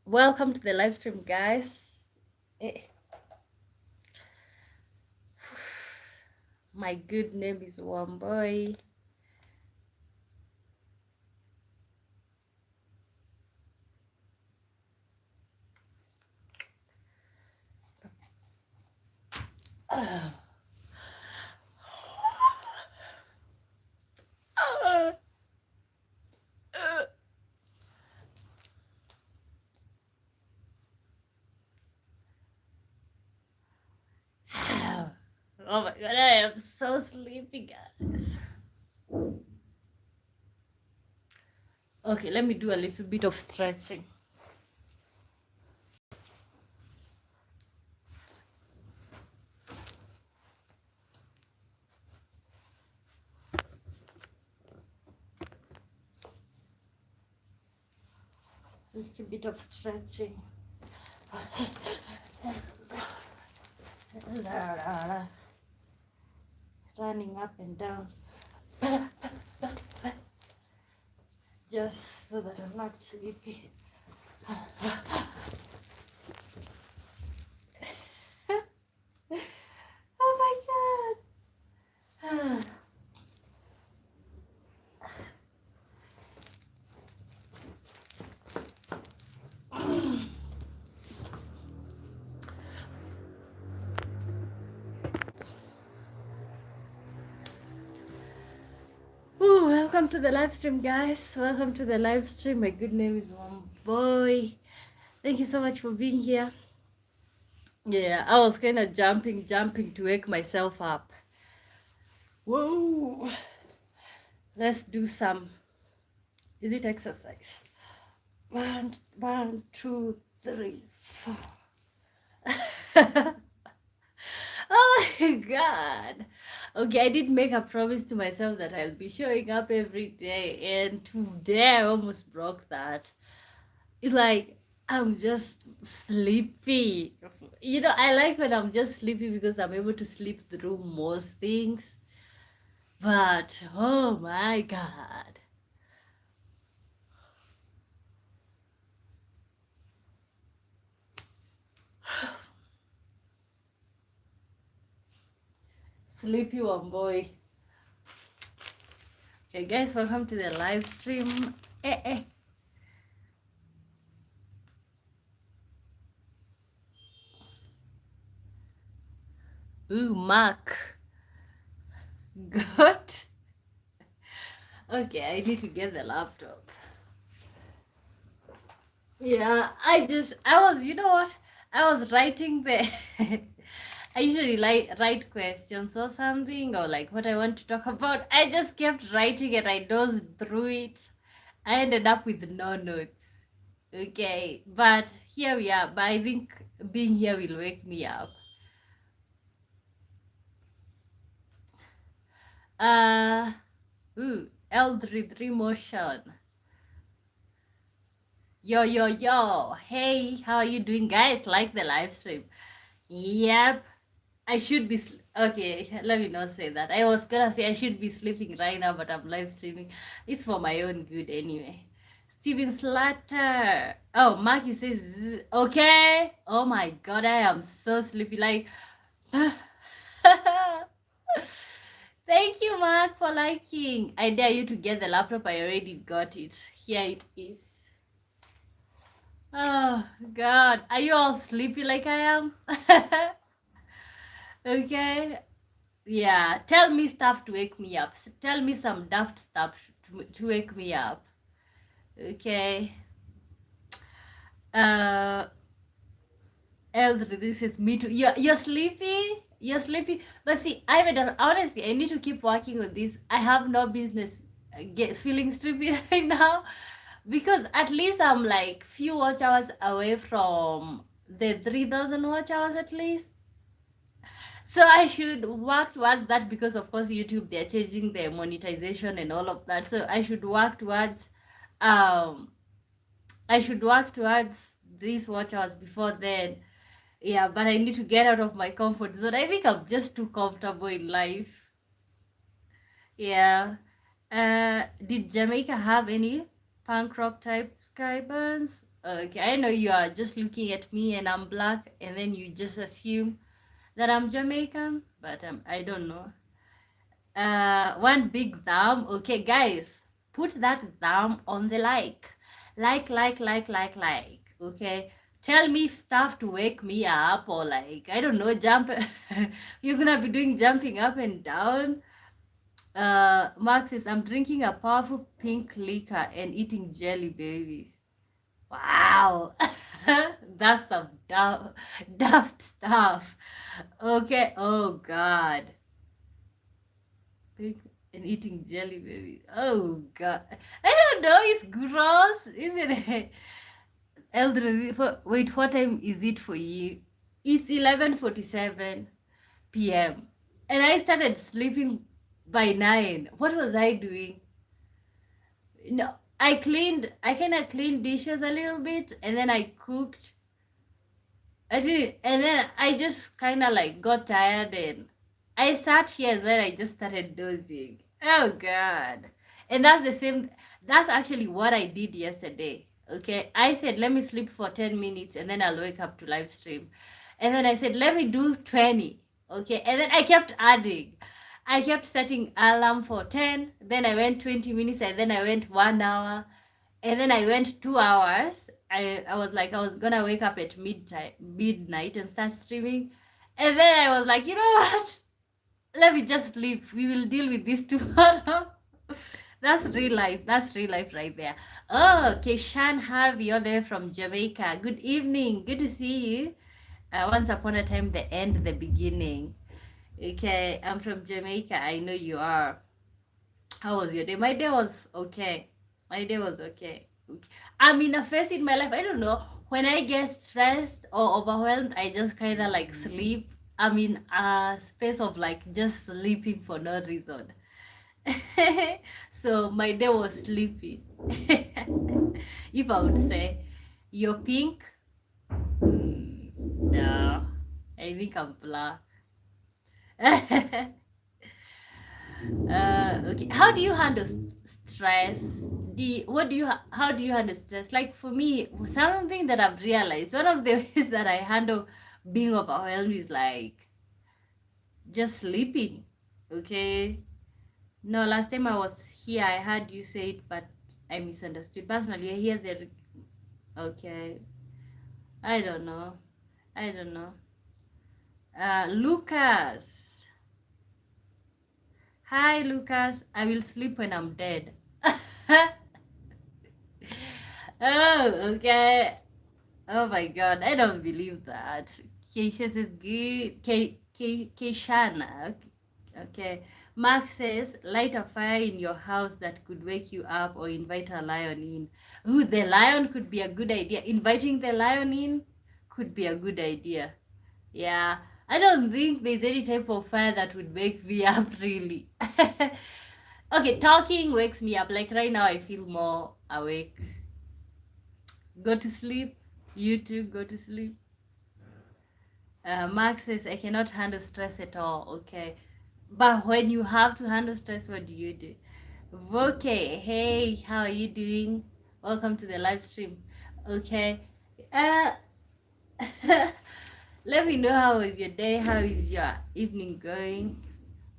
Welcome to the live stream, guys. Eh, My good name is Wamboy. Oh my god, I am so sleepy, guys. Okay, let me do a little bit of stretching. A little bit of stretching. Running up and down. Just so that I'm not sleepy. Oh my god. Ooh, welcome to the live stream, guys. Welcome to the live stream. My good name is Wamboy. Thank you so much for being here. Yeah, I was kind of jumping to wake myself up. Whoa. Let's do some. Is it exercise? One, two, three, four. Oh my god. Okay, I did make a promise to myself that I'll be showing up every day, and today I almost broke that. It's like I'm just sleepy. I like when I'm just sleepy because I'm able to sleep through most things. But oh my god. Sleepy one boy. Okay, guys, welcome to the live stream. Eh. Ooh, Mark. Good. Okay, I need to get the laptop. Yeah, I was writing the. I usually write questions or something, or like what I want to talk about. I just kept writing and I dozed through it. I ended up with no notes. Okay, but here we are. But I think being here will wake me up. Uh, L33 motion. Yo. Hey, how are you doing, guys? Like the live stream? Yep. I should be okay. Let me not say that. I was gonna say I should be sleeping right now, but I'm live streaming. It's for my own good anyway. Steven Slatter. Oh, Marky says okay. Oh my god, I am so sleepy. Like, thank you, Mark, for liking. I dare you to get the laptop. I already got it. Here it is. Oh god, are you all sleepy like I am? Okay. Yeah, tell me stuff to wake me up. Tell me some daft stuff to wake me up. Okay. Eldred, this is me too. You're sleepy? You're sleepy? But see, honestly, I need to keep working on this. I have no business feeling sleepy right now because at least I'm like few watch hours away from the 3,000 watch hours at least. So I should work towards that because of course YouTube, they're changing their monetization and all of that. So I should work towards um these watch hours before then. Yeah, but I need to get out of my comfort zone. I think I'm just too comfortable in life. Yeah. Did Jamaica have any punk rock type sky burns? Okay, I know you are just looking at me and I'm black, and then you just assume that I'm Jamaican, but I don't know. One big thumb. Okay, guys, put that thumb on the like. Okay, tell me stuff to wake me up, or like, I don't know, jump. You're gonna be doing jumping up and down. Mark says, I'm drinking a powerful pink liquor and eating jelly babies. Wow. That's some daft stuff. Okay, oh god. Pink and eating jelly babies. Oh god. I don't know, it's gross, isn't it? Eldred, wait, what time is it for you? It's 11:47 p.m. And I started sleeping by 9. What was I doing? No, I kind of cleaned dishes a little bit, and then I cooked. I did, and then I just kind of like got tired, and I sat here, and then I just started dozing. Oh god. And that's the same, that's actually what I did yesterday. Okay, I said let me sleep for 10 minutes and then I'll wake up to live stream, and then I said let me do 20. Okay, and then I kept adding. I kept setting alarm for 10, then I went 20 minutes, and then I went 1 hour, and then I went 2 hours. I was like, I was gonna wake up at midnight and start streaming, and then I was like, you know what? Let me just sleep. We will deal with this tomorrow. That's real life. That's real life right there. Oh, Keshan Harvey, you're there from Jamaica. Good evening. Good to see you. Once upon a time, the end, the beginning. Okay, I'm from Jamaica. I know you are. How was your day? My day was okay. My day was okay. I'm in a phase in my life. I don't know. When I get stressed or overwhelmed, I just kind of like sleep. I'm in a space of like just sleeping for no reason. So my day was sleepy. If I would say, you're pink? No, I think I'm black. Okay, how do you handle stress? How do you handle stress? Like for me, something that I've realized, one of the ways that I handle being overwhelmed is like just sleeping. Okay, no, last time I was here I heard you say it, but I misunderstood. Personally, I hear the okay, I don't know, I don't know. Lucas, hi Lucas, I will sleep when I'm dead. Oh, okay. Oh my god, I don't believe that. Keisha says good. Keishana. Okay. Mark says light a fire in your house that could wake you up, or invite a lion in. Ooh, the lion could be a good idea. Inviting the lion in could be a good idea. Yeah. I don't think there's any type of fire that would wake me up really. Okay, talking wakes me up. Like right now I feel more awake. Go to sleep. You too, go to sleep. Mark says, I cannot handle stress at all. Okay. But when you have to handle stress, what do you do? Okay. Hey, how are you doing? Welcome to the live stream. Okay. Uh, let me know how is your day? How is your evening going?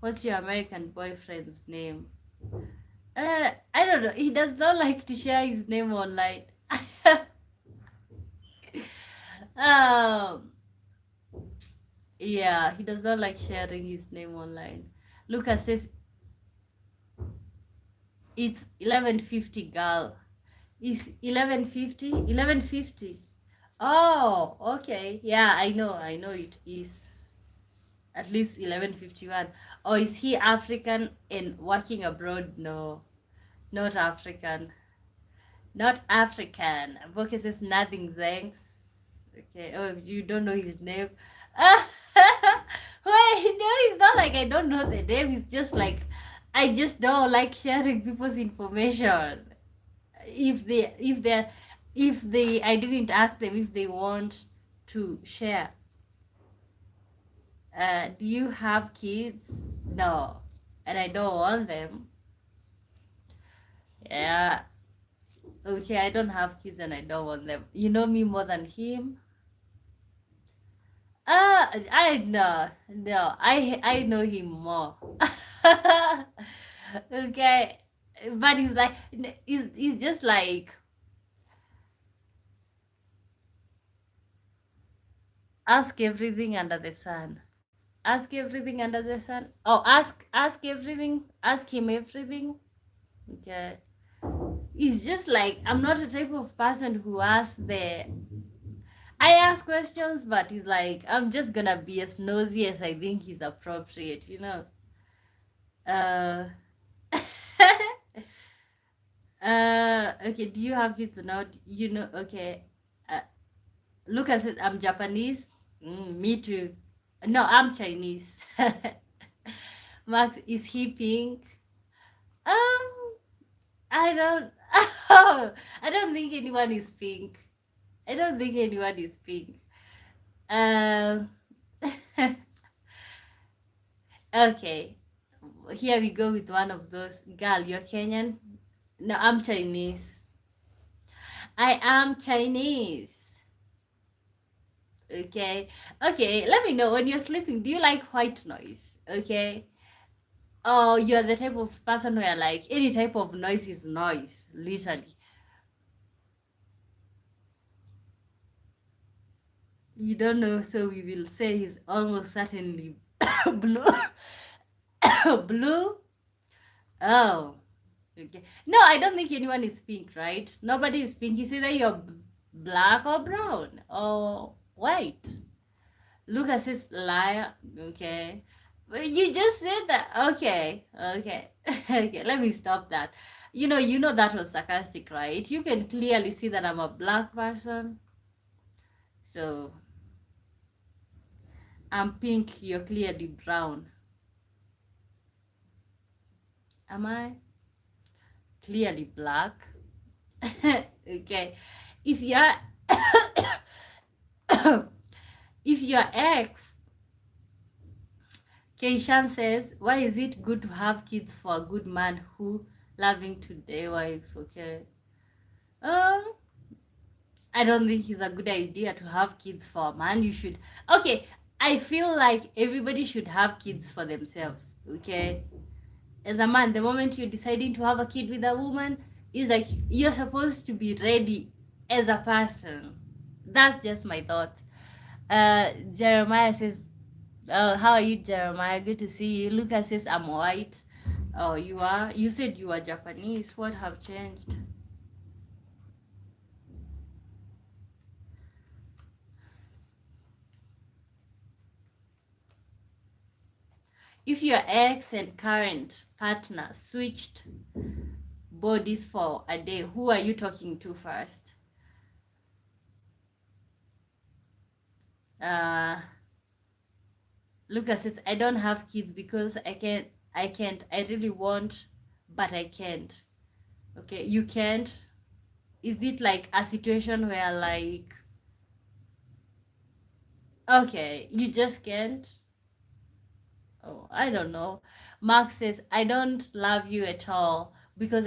What's your American boyfriend's name? I don't know. He does not like to share his name online. um, Yeah, he does not like sharing his name online. Lucas says it's 11:50, girl. It's 11:50? 11:50. Oh, okay. Yeah, I know it is at least 11:51. Or is he African and working abroad? No, not African. Not African. Boke says nothing, thanks. Okay. Oh, you don't know his name. Wait, no, it's not like I don't know the name. It's just like I just don't like sharing people's information. If they I didn't ask them if they want to share. Do you have kids? No. And I don't want them. Yeah. Okay, I don't have kids and I don't want them. You know me more than him. I know, no, I know him more. Okay, but he's like, he's just like, ask everything under the sun. Ask everything under the sun. Oh, ask everything. Ask him everything. Okay. It's just like I'm not the type of person who asks the. I ask questions, but he's like, I'm just gonna be as nosy as I think is appropriate, you know. Uh, okay. Do you have kids or not? You know. Okay. Uh, Lucas said I'm Japanese. Me too. No, I'm Chinese. Max, is he pink? Um, I don't. I don't think anyone is pink. I don't think anyone is pink. Um. Okay. Here we go with one of those. Girl, you're Kenyan. No, I'm Chinese. I am Chinese. Okay. Okay. Let me know when you're sleeping. Do you like white noise? Okay. Oh, you're the type of person where like any type of noise is noise, literally. You don't know, so we will say he's almost certainly blue. Blue? Oh, okay. No, I don't think anyone is pink, right? Nobody is pink. It's either you're black or brown or white. Lucas is liar. Okay. But you just said that. Okay. Okay. Okay. Let me stop that. You know that was sarcastic, right? You can clearly see that I'm a black person. So I'm pink. You're clearly brown. Am I? Clearly black. Okay. If you're if your ex, Keishan says, why is it good to have kids for a good man who loving today wife? Okay. Um, I don't think it's a good idea to have kids for a man. You should. Okay, I feel like everybody should have kids for themselves. Okay, as a man, the moment you're deciding to have a kid with a woman, is like you're supposed to be ready as a person. That's just my thoughts. Jeremiah says, "Oh, how are you, Jeremiah? Good to see you." Lucas says, "I'm white." Oh, you are. You said you are Japanese. What have changed? If your ex and current partner switched bodies for a day, who are you talking to first? Uh, Lucas says, I don't have kids because I really want, but I can't. Okay, you can't. Is it like a situation where like, okay, you just can't? Oh, I don't know. Mark says, I don't love you at all because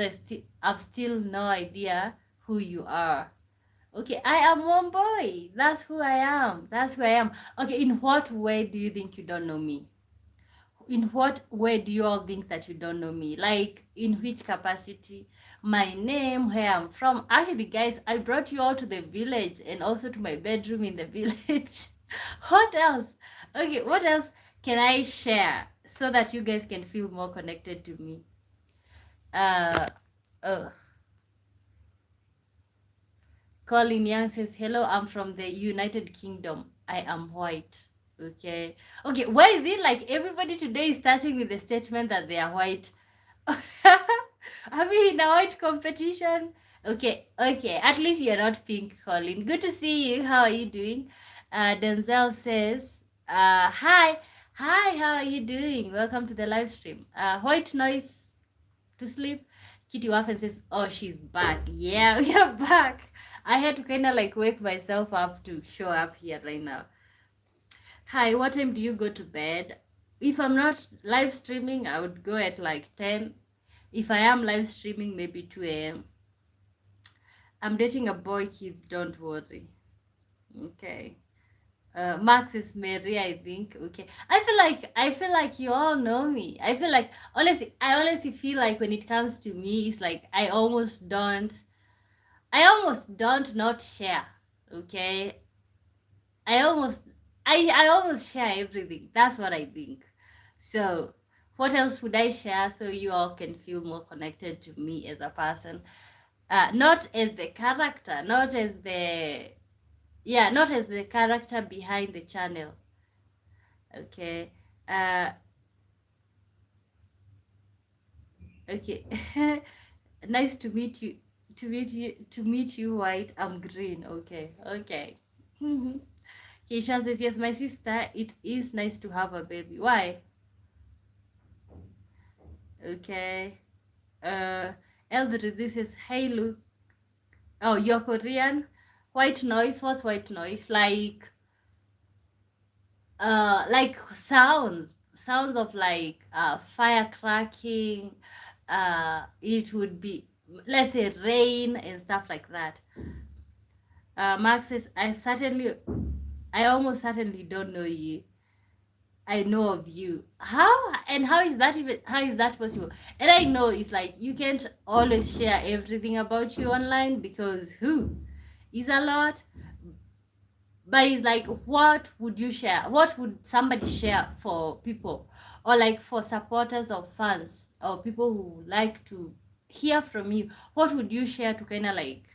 I've still no idea who you are. Okay, I am one boy. That's who I am. That's who I am. Okay, in what way do you think you don't know me? In what way do you all think that you don't know me? Like, in which capacity? My name, where I'm from. Actually, guys, I brought you all to the village and also to my bedroom in the village. What else? Okay, what else can I share so that you guys can feel more connected to me? Uh, oh. Colin Young says, hello, I'm from the United Kingdom. I am white. Okay. Okay, why is it like everybody today is starting with the statement that they are white? Are we in a white competition? Okay, okay. At least you're not pink, Colin. Good to see you. How are you doing? Denzel says, hi. Hi, how are you doing? Welcome to the live stream. White noise to sleep. Kitty Waffen says, oh, she's back. Yeah, we are back. I had to kind of like wake myself up to show up here right now. Hi, what time do you go to bed? If I'm not live streaming, I would go at like 10. If I am live streaming, maybe 2 a.m. I'm dating a boy, kids, don't worry. Okay. Max is Mary, I think. Okay. I feel like you all know me. I honestly feel like when it comes to me, it's like I almost don't not share. Okay. I almost I almost share everything. That's what I think. So what else would I share so you all can feel more connected to me as a person? Not as the character, not as the character behind the channel. Okay. Uh okay. Nice to meet you. To meet you, White. I'm green. Okay. Okay. Keisha says, yes, my sister, it is nice to have a baby. Why? Okay. Eldred, this is, hey, look. Oh, you're Korean? White noise? What's white noise? Like sounds of like fire cracking. It would be, let's say, rain and stuff like that. Max says, I almost certainly don't know you. I know of you. How is that possible? And I know it's like you can't always share everything about you online because who is a lot. But it's like, what would you share? What would somebody share for people, or like for supporters or fans or people who like to hear from you? What would you share to kind of like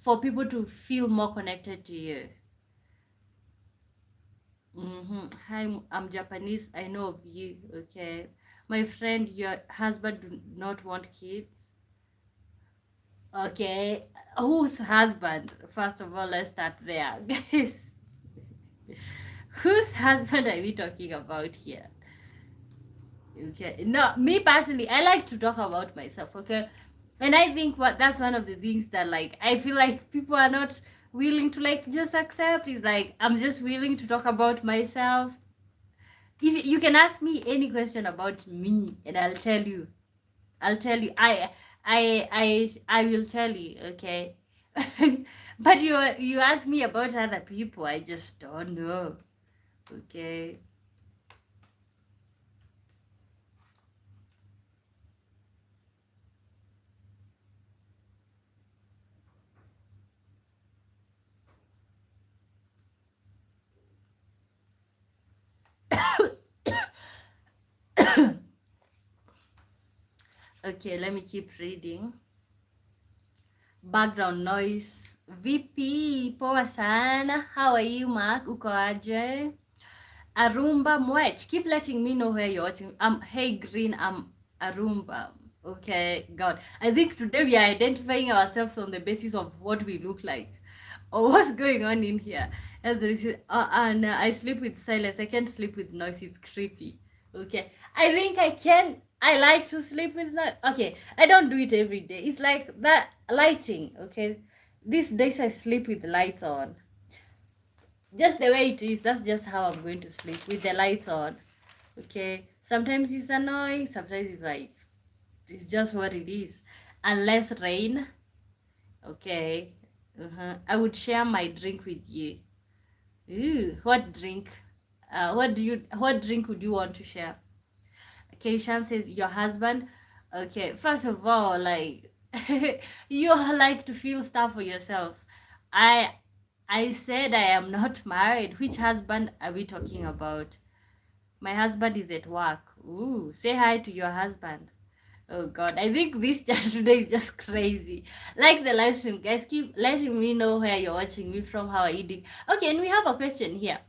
for people to feel more connected to you? Hi, I'm Japanese. I know of you. Okay. My friend, your husband do not want kids. Okay. Whose husband? First of all, let's start there. Guys, whose husband are we talking about here? Okay. No, me personally, I like to talk about myself. Okay. And I think that's one of the things that like I feel like people are not willing to like just accept is like I'm just willing to talk about myself. If you can ask me any question about me and I'll tell you. I will tell you. Okay. But you ask me about other people, I just don't know. Okay. Okay, let me keep reading. Background noise. VP, poa sana. How are you, Mark? Uko aje? Arumba Mwech. Keep letting me know where you're watching. Hey Green, I'm Arumba. Okay, God. I think today we are identifying ourselves on the basis of what we look like. Or what's going on in here. And there is I sleep with silence. I can't sleep with noise. It's creepy. Okay. I think I can. I like to sleep with noise. Okay. I don't do it every day. It's like that lighting. Okay. These days I sleep with the lights on, just the way it is. That's just how I'm going to sleep with the lights on. Okay. Sometimes it's annoying. Sometimes it's like it's just what it is. Unless rain. Okay. I would share my drink with you. Ooh, what drink? What drink would you want to share? Keishan says your husband. Okay, first of all, like you like to feel stuff for yourself. I I said I am not married. Which husband are we talking about? My husband is at work. Ooh, say hi to your husband. Oh God, I think this chat today is just crazy. Like the live stream, guys, keep letting me know where you're watching me from. How are you doing? Okay, and we have a question here.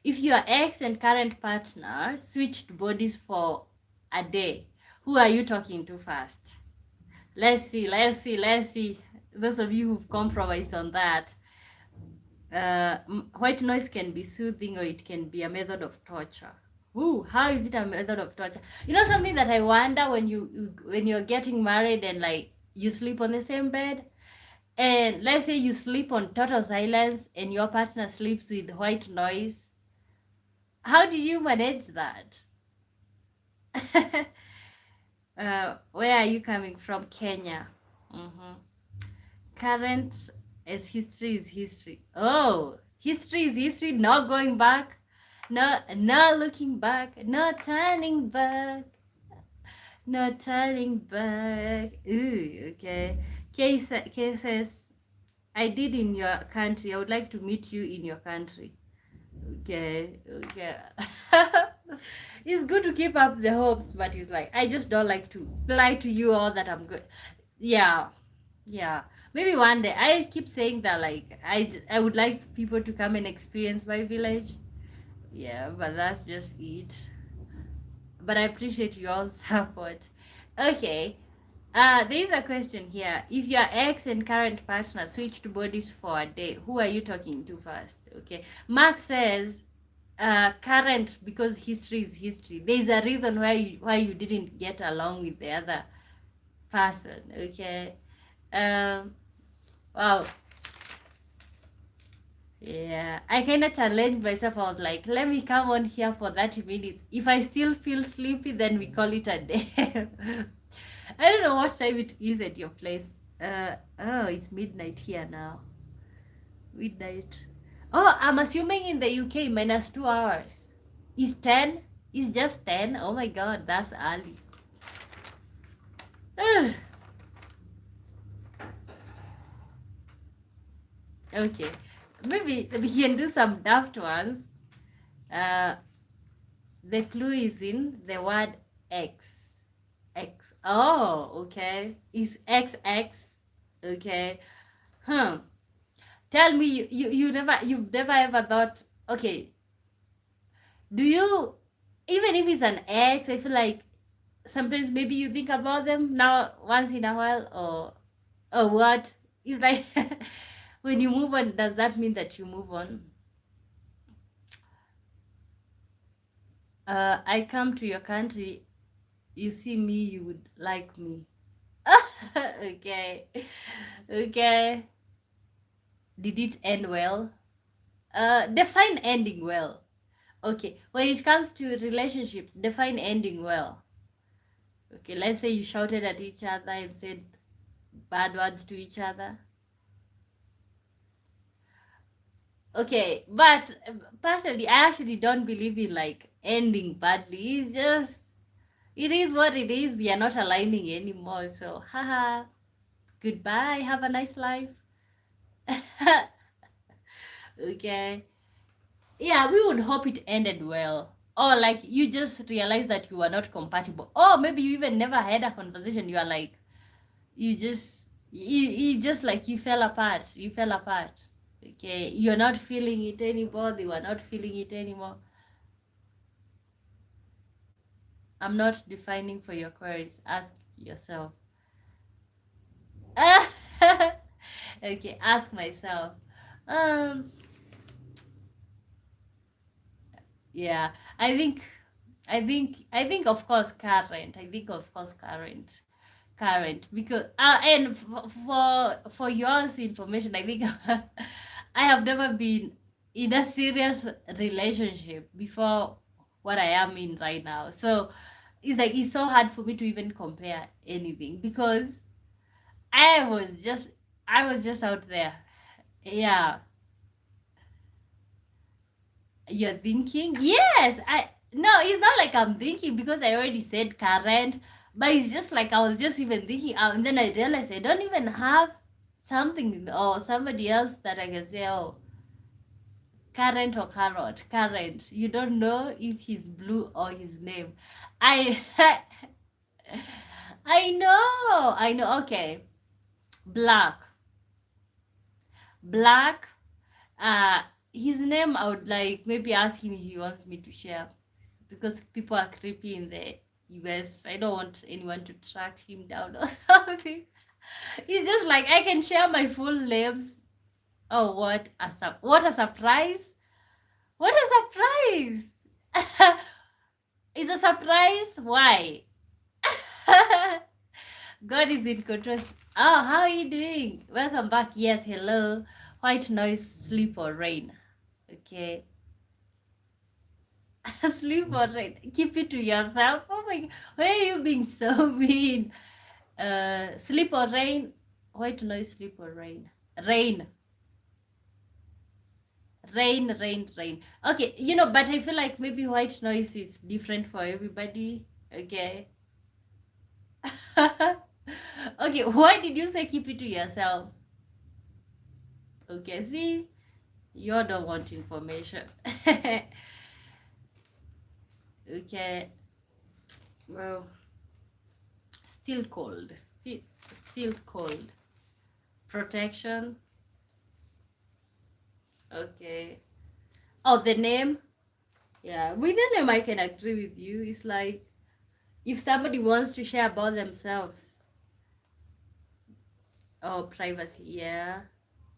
If your ex and current partner switched bodies for a day, who are you talking to first? Let's see. Those of you who've compromised on that. White noise can be soothing or it can be a method of torture. Ooh, how is it a method of torture? You know something that I wonder when you're getting married and like you sleep on the same bed, and let's say you sleep on total silence and your partner sleeps with white noise. How do you manage that? Where are you coming from? Kenya. current as history is history. Oh, history is history, not going back, no looking back, no turning back, no turning back. Ooh, okay. Cases I did in your country. I would like to meet you in your country. Okay, okay. It's good to keep up the hopes, but it's like I just don't like to lie to you all that I'm good. Yeah, yeah. Maybe one day. I keep saying that like I would like people to come and experience my village. Yeah, but that's just it. But I appreciate you all support. Okay. There's a question here. If your ex and current partner switched bodies for a day, who are you talking to first? Okay. Mark says, current, because history is history. There's a reason why you didn't get along with the other person. Okay. Wow. Yeah, I kind of challenged myself. I was like, let me come on here for 30 minutes. If I still feel sleepy, then we call it a day. I don't know what time it is at your place. Oh, it's midnight here now. Midnight. Oh, I'm assuming in the UK minus 2 hours. Is 10? Is just 10? Oh my god, that's early. Okay. Maybe we can do some daft ones. The clue is in the word X. X. Oh, okay. Is XX. Okay. Tell me, you've never ever thought, okay, do you, even if it's an ex, I feel like sometimes maybe you think about them now once in a while, or what? It's like when you move on, does that mean that you move on? I come to your country, you see me, you would like me. Okay. Okay. Did it end well? Define ending well. Okay, when it comes to relationships, define ending well. Okay, let's say you shouted at each other and said bad words to each other. Okay, but personally, I actually don't believe in like ending badly. It's just, it is what it is. We are not aligning anymore. So, haha, goodbye. Have a nice life. Okay. Yeah, we would hope it ended well. Or like you just realize that you are not compatible. Or maybe you even never had a conversation. You are like, you just like you fell apart. You fell apart. Okay. You're not feeling it anymore. They were not feeling it anymore. I'm not defining for your queries. Ask yourself. Okay, ask myself. Um yeah, I think of course current. I think of course current because and for yours information, I think I have never been in a serious relationship before what I am in right now. So it's like it's so hard for me to even compare anything because I was just I was just out there. Yeah, you're thinking? Yes, I no, it's not like I'm thinking because I already said current, but it's just like I was just even thinking and then I realized I don't even have something or somebody else that I can say, oh, current or carrot. Current. You don't know if he's blue or his name. I I know. Okay. Black. Black. His name I would like maybe ask him if he wants me to share because people are creepy in the US. I don't want anyone to track him down or something. It's just like I can share my full names. Oh, what a surprise! What a surprise! It's a surprise. Why? God is in control. Oh, how are you doing? Welcome back. Yes, hello. White noise, sleep or rain. Okay. Sleep or rain. Keep it to yourself. Oh my god. Why are you being so mean? Sleep or rain, White noise, sleep, or rain? Rain. Rain. Okay, but I feel like maybe white noise is different for everybody. Okay. Okay, why did you say keep it to yourself? Okay, see, you don't want information. Okay, well, still cold. Still cold. Protection. Okay. Oh, the name. Yeah, with the name, I can agree with you. It's like if somebody wants to share about themselves. Oh, privacy. Yeah.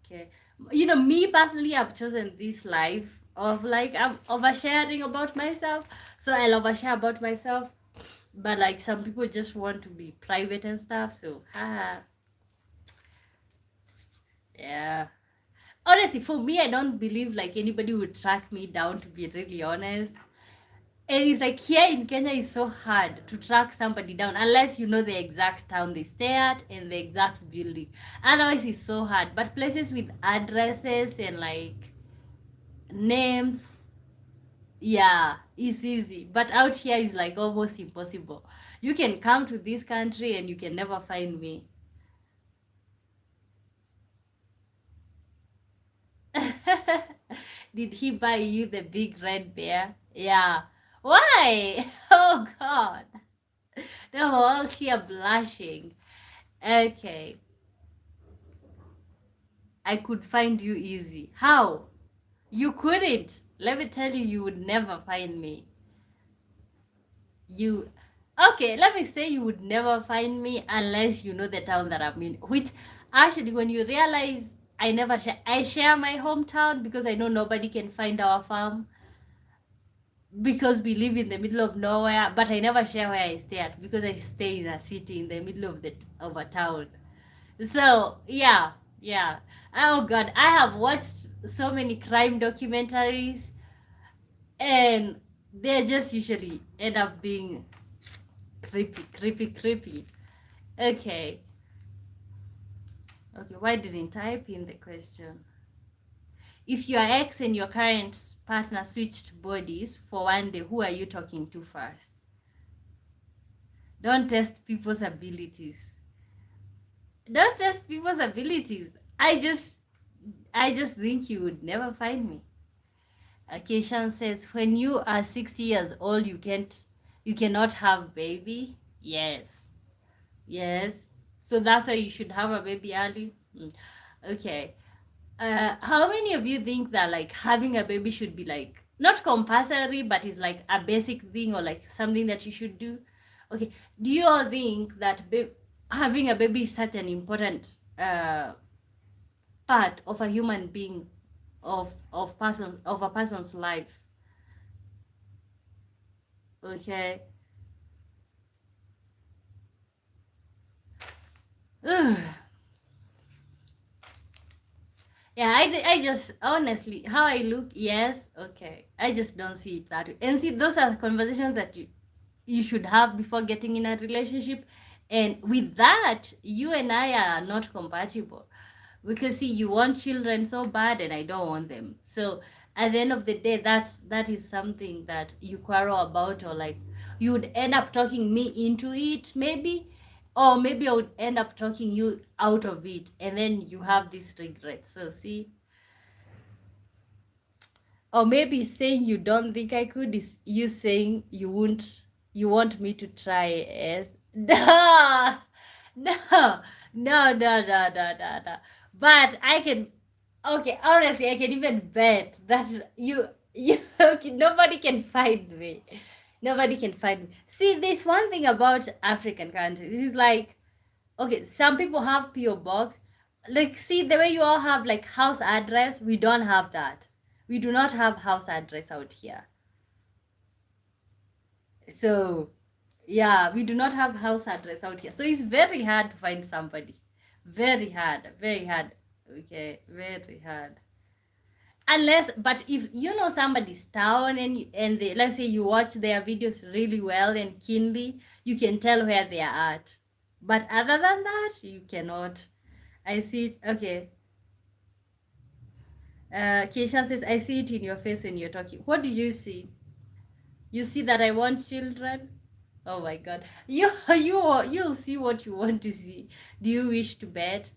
Okay. Me personally, I've chosen this life of like I'm oversharing about myself. So I'll overshare about myself. But like some people just want to be private and stuff. So, yeah. Honestly, for me, I don't believe like anybody would track me down, to be really honest. And it's like here in Kenya, it's so hard to track somebody down unless you know the exact town they stay at and the exact building. Otherwise, it's so hard. But places with addresses and like names, yeah, it's easy. But out here is like almost impossible. You can come to this country and you can never find me. Did he buy you the big red bear? Yeah. Why? Oh God. Now we're all here blushing. Okay. I could find you easy. How? You couldn't. Let me tell you, you would never find me. You. Okay, let me say you would never find me unless you know the town that I'm in. Which, actually, when you realize I never share, I share my hometown because I know nobody can find our farm because we live in the middle of nowhere. But I never share where I stay at because I stay in a city in the middle of a town. So yeah. Oh God, I have watched so many crime documentaries, and they just usually end up being creepy. Okay. Okay, why didn't type in the question? If your ex and your current partner switched bodies for one day, who are you talking to first? Don't test people's abilities. Don't test people's abilities. I just think you would never find me. Acation says, when you are 60 years old, you cannot have baby. Yes. So that's why you should have a baby early. Okay. How many of you think that like having a baby should be like not compulsory, but is like a basic thing or like something that you should do? Okay. Do you all think that having a baby is such an important part of a human being, of a person's life? Okay. Ugh. Yeah, I just honestly how I look, yes, okay. I just don't see it that way. And see, those are conversations that you should have before getting in a relationship. And with that, you and I are not compatible. Because see, you want children so bad and I don't want them. So at the end of the day, that is something that you quarrel about, or like you would end up talking me into it, maybe. Or maybe I would end up talking you out of it, and then you have this regret. So see, or maybe saying you don't think I could is you saying you want me to try. Yes. No, no. But I can, okay, honestly, I can even bet that okay, nobody can find me. Nobody can find me. See, there's one thing about African countries. It's like, okay, some people have PO box. Like, see, the way you all have like house address, we don't have that. We do not have house address out here. So, yeah, we do not have house address out here. So it's very hard to find somebody. Very hard. Okay, very hard. Unless, but if you know somebody's town and they, let's say you watch their videos really well and keenly, you can tell where they are at. But other than that, you cannot. I see it. Okay. Keisha says, I see it in your face when you're talking. What do you see? You see that I want children? Oh my god. You'll see what you want to see. Do you wish to bet?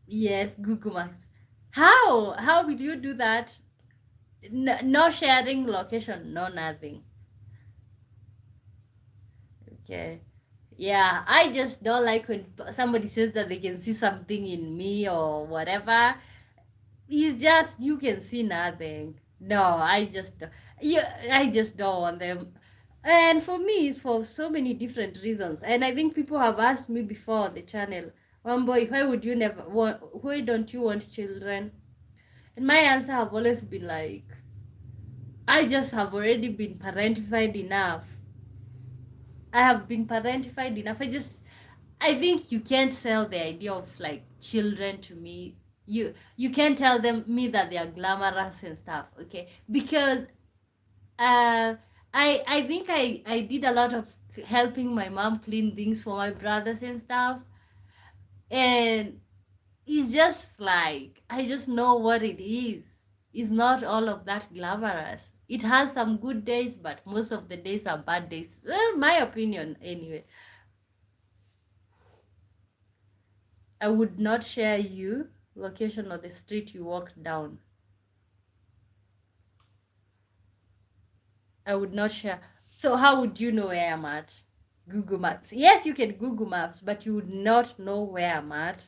Yes, Google Maps. How? How will you do that? No sharing location, no nothing. Okay. Yeah, I just don't like when somebody says that they can see something in me or whatever. It's just you can see nothing. No, yeah, I just don't want them. And for me, it's for so many different reasons. And I think people have asked me before on the channel, one boy, why would you never want? Why don't you want children? And my answer have always been like, I just have already been parentified enough. I have been parentified enough. I think you can't sell the idea of like children to me. You can't tell them me that they are glamorous and stuff, okay? Because uh I think I did a lot of helping my mom clean things for my brothers and stuff. And it's just like I just know what it is. It's not all of that glamorous. It has some good days, but most of the days are bad days. Well, my opinion anyway. I would not share you location or the street you walked down. I would not share. So how would you know where I'm at? Google Maps. Yes, you can Google Maps, but you would not know where I'm at.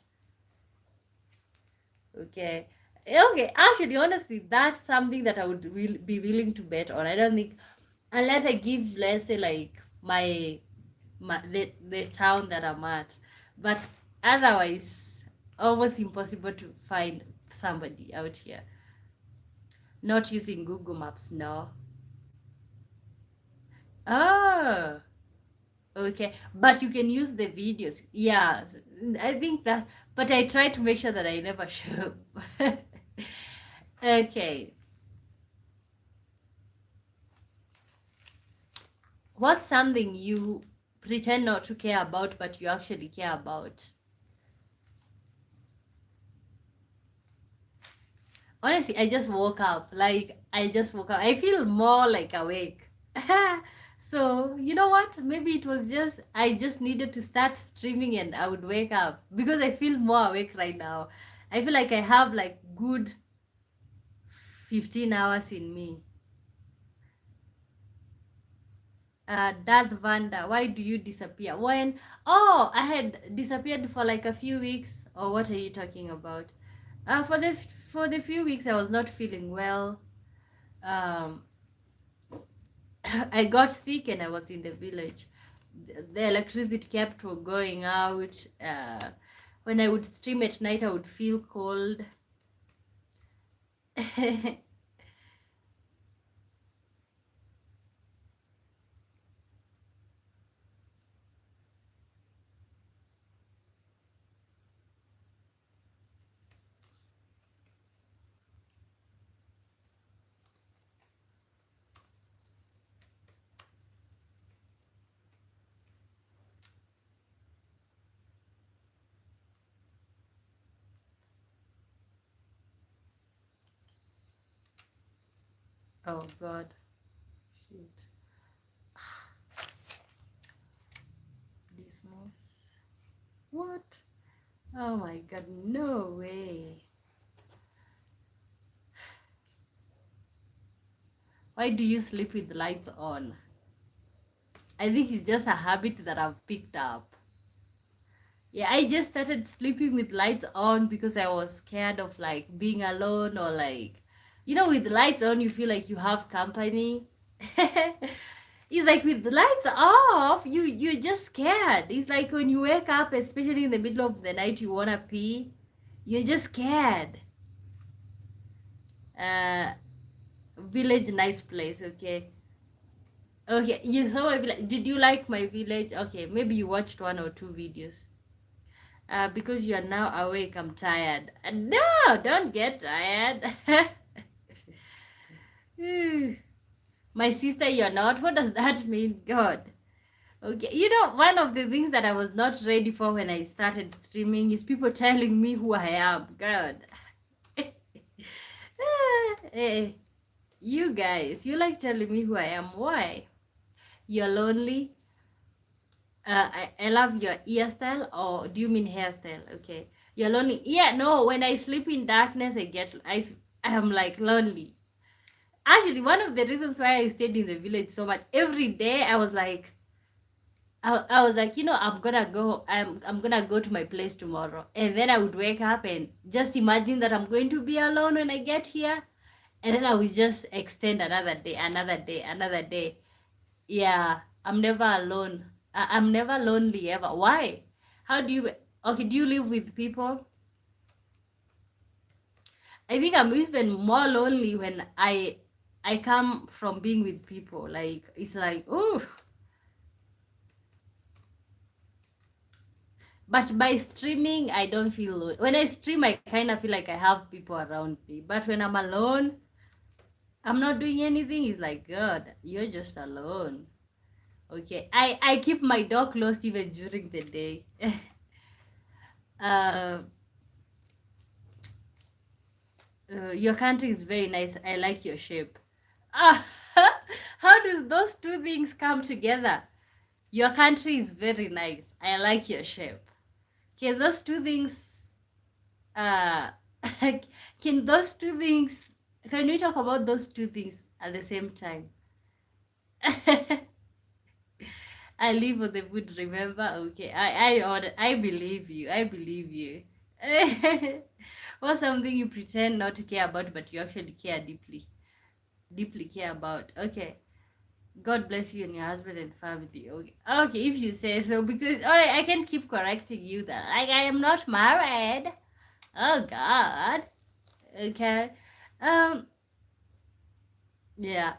Okay. Okay, actually, honestly, that's something that I would be willing to bet on. I don't think, unless I give, let's say, like the town that I'm at, but otherwise, almost impossible to find somebody out here. Not using Google Maps, no. Oh, okay. But you can use the videos. Yeah, I think that, but I try to make sure that I never show. Okay. What's something you pretend not to care about, but you actually care about? Honestly, I just woke up. Like, I just woke up. I feel more like awake. So, you know what? Maybe it was just, I just needed to start streaming and I would wake up because I feel more awake right now. I feel like I have like good 15 hours in me. Darth Vanda, why do you disappear? When, oh, I had disappeared for like a few weeks, or what are you talking about? For the few weeks I was not feeling well. Um, I got sick and I was in the village. The electricity kept going out. When I would stream at night, I would feel cold. Oh God, shoot, dismiss. What? Oh my God, no way. Why do you sleep with the lights on? I think it's just a habit that I've picked up. Yeah, I just started sleeping with lights on because I was scared of like being alone or like, with lights on, you feel like you have company. It's like with the lights off, you're just scared. It's like when you wake up, especially in the middle of the night, you wanna pee. You're just scared. Uh, Village, nice place. Okay. Okay, you saw my village. Did you like my village? Okay, maybe you watched one or two videos. Because you are now awake, I'm tired. No, don't get tired. My sister, you're not. What does that mean? God. Okay, you know, one of the things that I was not ready for when I started streaming is people telling me who I am. God. Eh, you guys, you like telling me who I am. Why? You're lonely. I love your hairstyle, or do you mean hairstyle? Okay. You're lonely. Yeah, no, when I sleep in darkness, I am like lonely. Actually, one of the reasons why I stayed in the village so much, every day I was like, I was like, you know, I'm gonna go to my place tomorrow. And then I would wake up and just imagine that I'm going to be alone when I get here. And then I would just extend another day, another day, another day. Yeah, I'm never alone. I'm never lonely ever. Why? How do you okay, do you live with people? I think I'm even more lonely when I come from being with people. Like it's like, oh, but by streaming, I don't feel lonely. When I stream, I kind of feel like I have people around me. But when I'm alone, I'm not doing anything. It's like, God, you're just alone. Okay, I keep my door closed even during the day. uh, your country is very nice. I like your shape. Ah, how does those two things come together? Your country is very nice. I like your shape. Okay, those two things. Uh, can those two things? Can we talk about those two things at the same time? I live for the food. Remember? Okay, I believe you. I believe you. What's something you pretend not to care about, but you actually care deeply? Deeply care about. Okay. God bless you and your husband and family. Okay, okay, if you say so, because I can keep correcting you that I am not married. Oh God. Okay. Um. Yeah.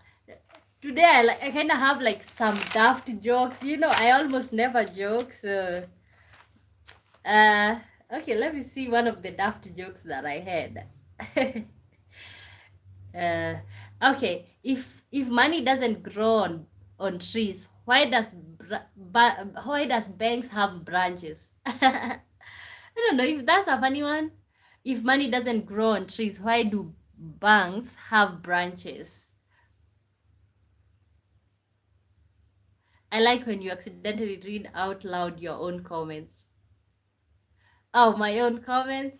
Today I kind of have like some daft jokes. You know, I almost never joke. So uh. Okay, let me see one of the daft jokes that I had. uh. Okay. If money doesn't grow on trees, why does banks have branches? I don't know if that's a funny one. If money doesn't grow on trees, why do banks have branches? I like when you accidentally read out loud your own comments. Oh, my own comments?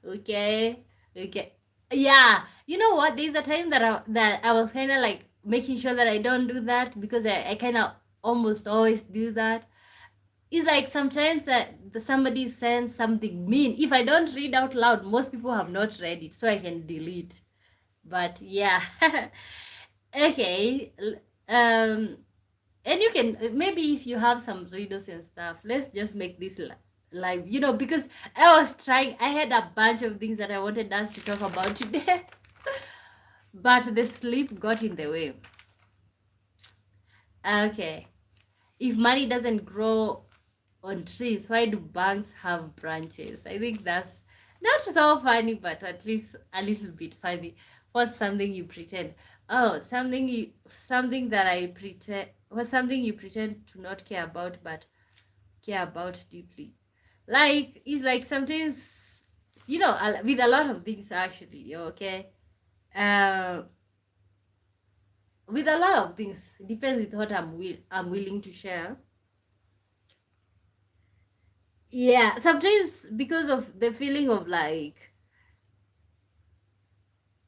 Okay. Okay. Yeah. You know what? There's a time that I was kind of like making sure that I don't do that because I kind of almost always do that. It's like sometimes that somebody sends something mean. If I don't read out loud, most people have not read it, so I can delete. But yeah. Okay. And you can maybe if you have some readers and stuff, let's just make this live. You know, because I was trying. I had a bunch of things that I wanted us to talk about today, but the sleep got in the way. Okay. If money doesn't grow on trees, why do banks have branches? I think that's not so funny, but at least a little bit funny. What's something you pretend? Oh, something that I pretend. What's something you pretend to not care about but care about deeply? Like it's like sometimes, you know, with a lot of things actually. Okay, uh, with a lot of things, depends with what I'm willing to share. Yeah, sometimes because of the feeling of like,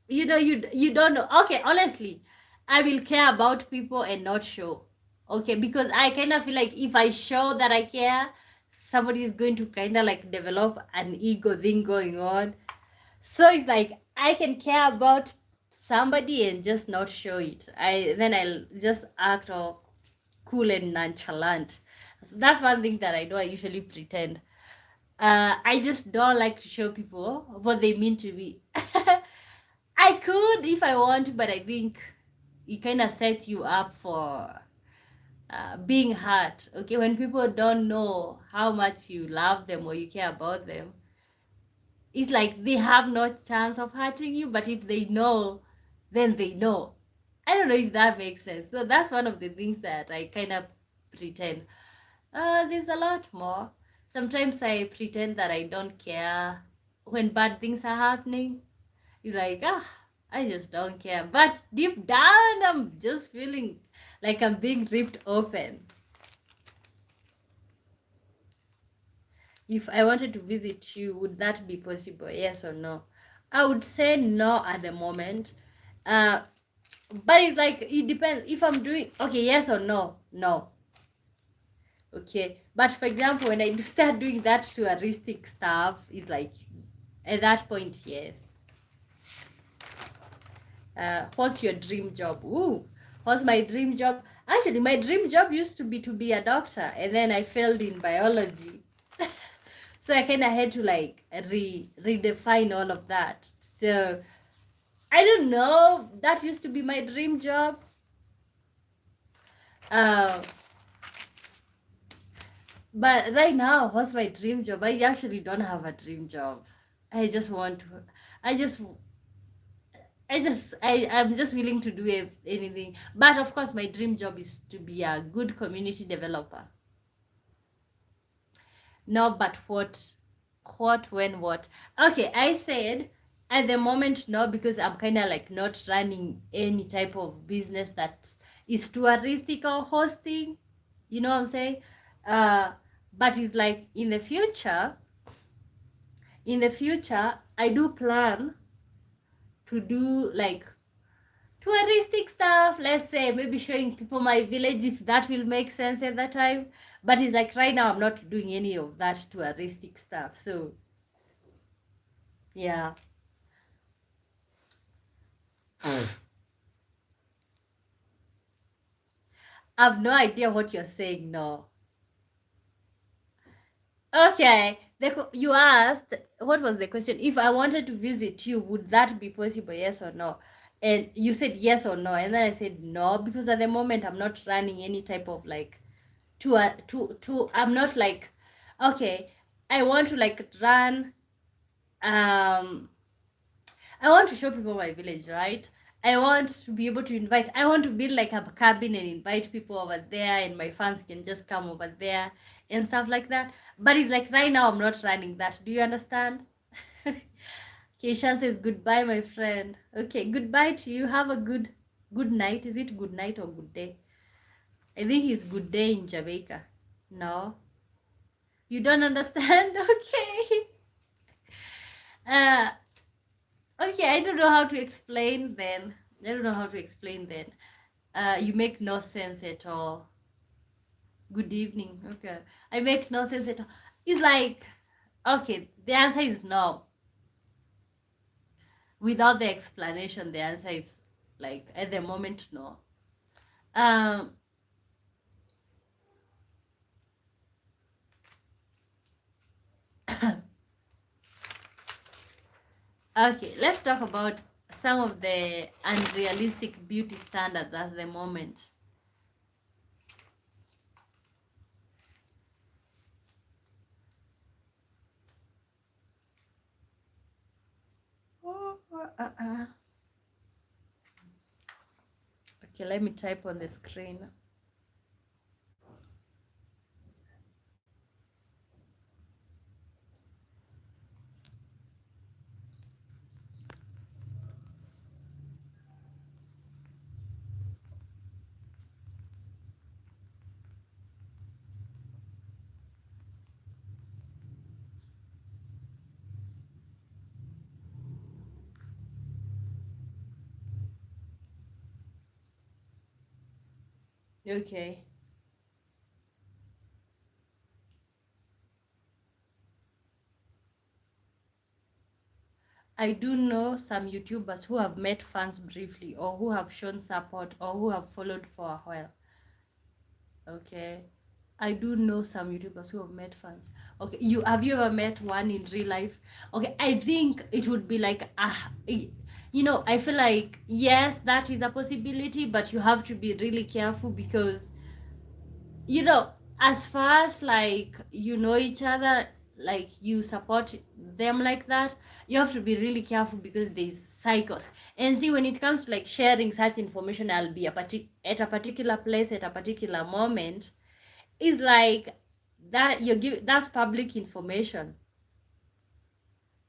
you know, you don't know. Okay, honestly, I will care about people and not show. Okay, because I kind of feel like if I show that I care, somebody is going to kind of like develop an ego thing going on. So it's like I can care about somebody and just not show it. I'll just act all cool and nonchalant. So that's one thing that I do. I usually pretend. I just don't like to show people what they mean to me. I could if I want, but I think it kind of sets you up for being hurt. Okay, when people don't know how much you love them or you care about them, it's like they have no chance of hurting you. But if they know, then they know. I don't know if that makes sense. So that's one of the things that I kind of pretend. There's a lot more. Sometimes I pretend that I don't care when bad things are happening. It's like, I just don't care. But deep down, I'm just feeling like I'm being ripped open. If I wanted to visit you, would that be possible? Yes or no? I would say no at the moment. Uh, but it's like, it depends. If I'm doing, okay, yes or no? No. Okay. But for example, when I start doing that touristic stuff, it's like, at that point, yes. What's your dream job? Ooh, what's my dream job? Actually, my dream job used to be a doctor, and then I failed in biology. So I kind of had to like redefine all of that. So I don't know. That used to be my dream job. Uh, but right now, what's my dream job? I actually don't have a dream job. I just want to. I just. I'm just willing to do anything. But of course, my dream job is to be a good community developer. No, but when, what? Okay, I said at the moment no, because I'm kind of like not running any type of business that is touristic or hosting. You know what I'm saying? Uh, but it's like in the future. In the future, I do plan to do like touristic stuff. Let's say maybe showing people my village if that will make sense at that time. But it's like right now I'm not doing any of that touristic stuff. So yeah. I have no idea what you're saying. No. Okay. You asked, what was the question? If I wanted to visit you, would that be possible? Yes or no? And you said yes or no. And then I said no, because at the moment I'm not running any type of like I'm not like, okay, I want to like run, um I want to show people my village, right? I want to be able to invite, I want to build like a cabin and invite people over there, and my fans can just come over there and stuff like that. But it's like right now I'm not running that. Do you understand? Keishan says goodbye, my friend. Okay, goodbye to you. Have a good night. Is it good night or good day? I think it's good day in Jamaica. No? You don't understand? Okay. Uh okay, I don't know how to explain then. I don't know how to explain then. You make no sense at all. Good evening. Okay. I make no sense at all. It's like, okay, the answer is no. Without the explanation, the answer is like at the moment no. Um okay, let's talk about some of the unrealistic beauty standards at the moment. Okay, let me type on the screen. Okay. I do know some YouTubers who have met fans briefly, or who have shown support, or who have followed for a while. Okay. I do know some YouTubers who have met fans. Okay. Have you ever met one in real life? Okay. I think it would be like, I feel like, yes, that is a possibility, but you have to be really careful because, as far as like you know each other, like you support them like that, you have to be really careful because there's cycles. And see, when it comes to like sharing such information, I'll be at a particular place at a particular moment, is like that you give, that's public information.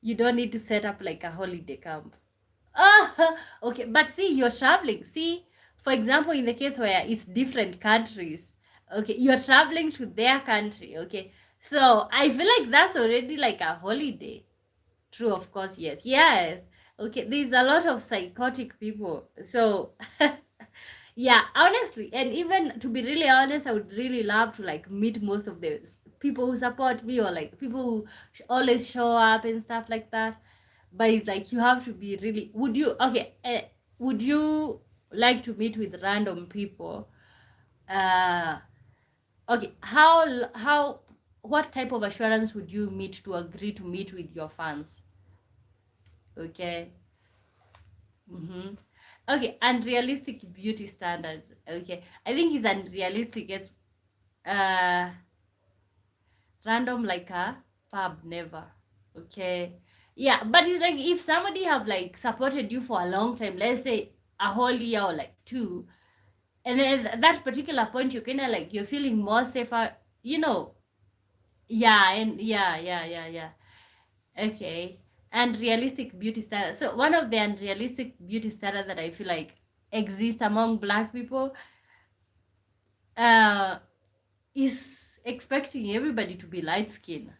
You don't need to set up like a holiday camp. Ah, okay. But see, you're traveling. See, for example, in the case where it's different countries, okay, you're traveling to their country, okay. So I feel like that's already like a holiday. True, of course, yes. Yes. Okay, there's a lot of psychotic people. So yeah, honestly, and even to be really honest, I would really love to like meet most of the people who support me, or like people who always show up and stuff like that. But it's like you have to be really, would you, okay, would you like to meet with random people? uh okay, how what type of assurance would you meet to agree to meet with your fans? Okay. Mm-hmm. Okay, unrealistic beauty standards. Okay, I think it's unrealistic as uh random like a pub, never. Okay. Yeah, but it's like if somebody have like supported you for a long time, let's say a whole year or like two, and then at that particular point you're kind of like you're feeling more safer, you know. Yeah, and yeah. Okay. And realistic beauty standards. So one of the unrealistic beauty standards that I feel like exist among black people uh is expecting everybody to be light skinned.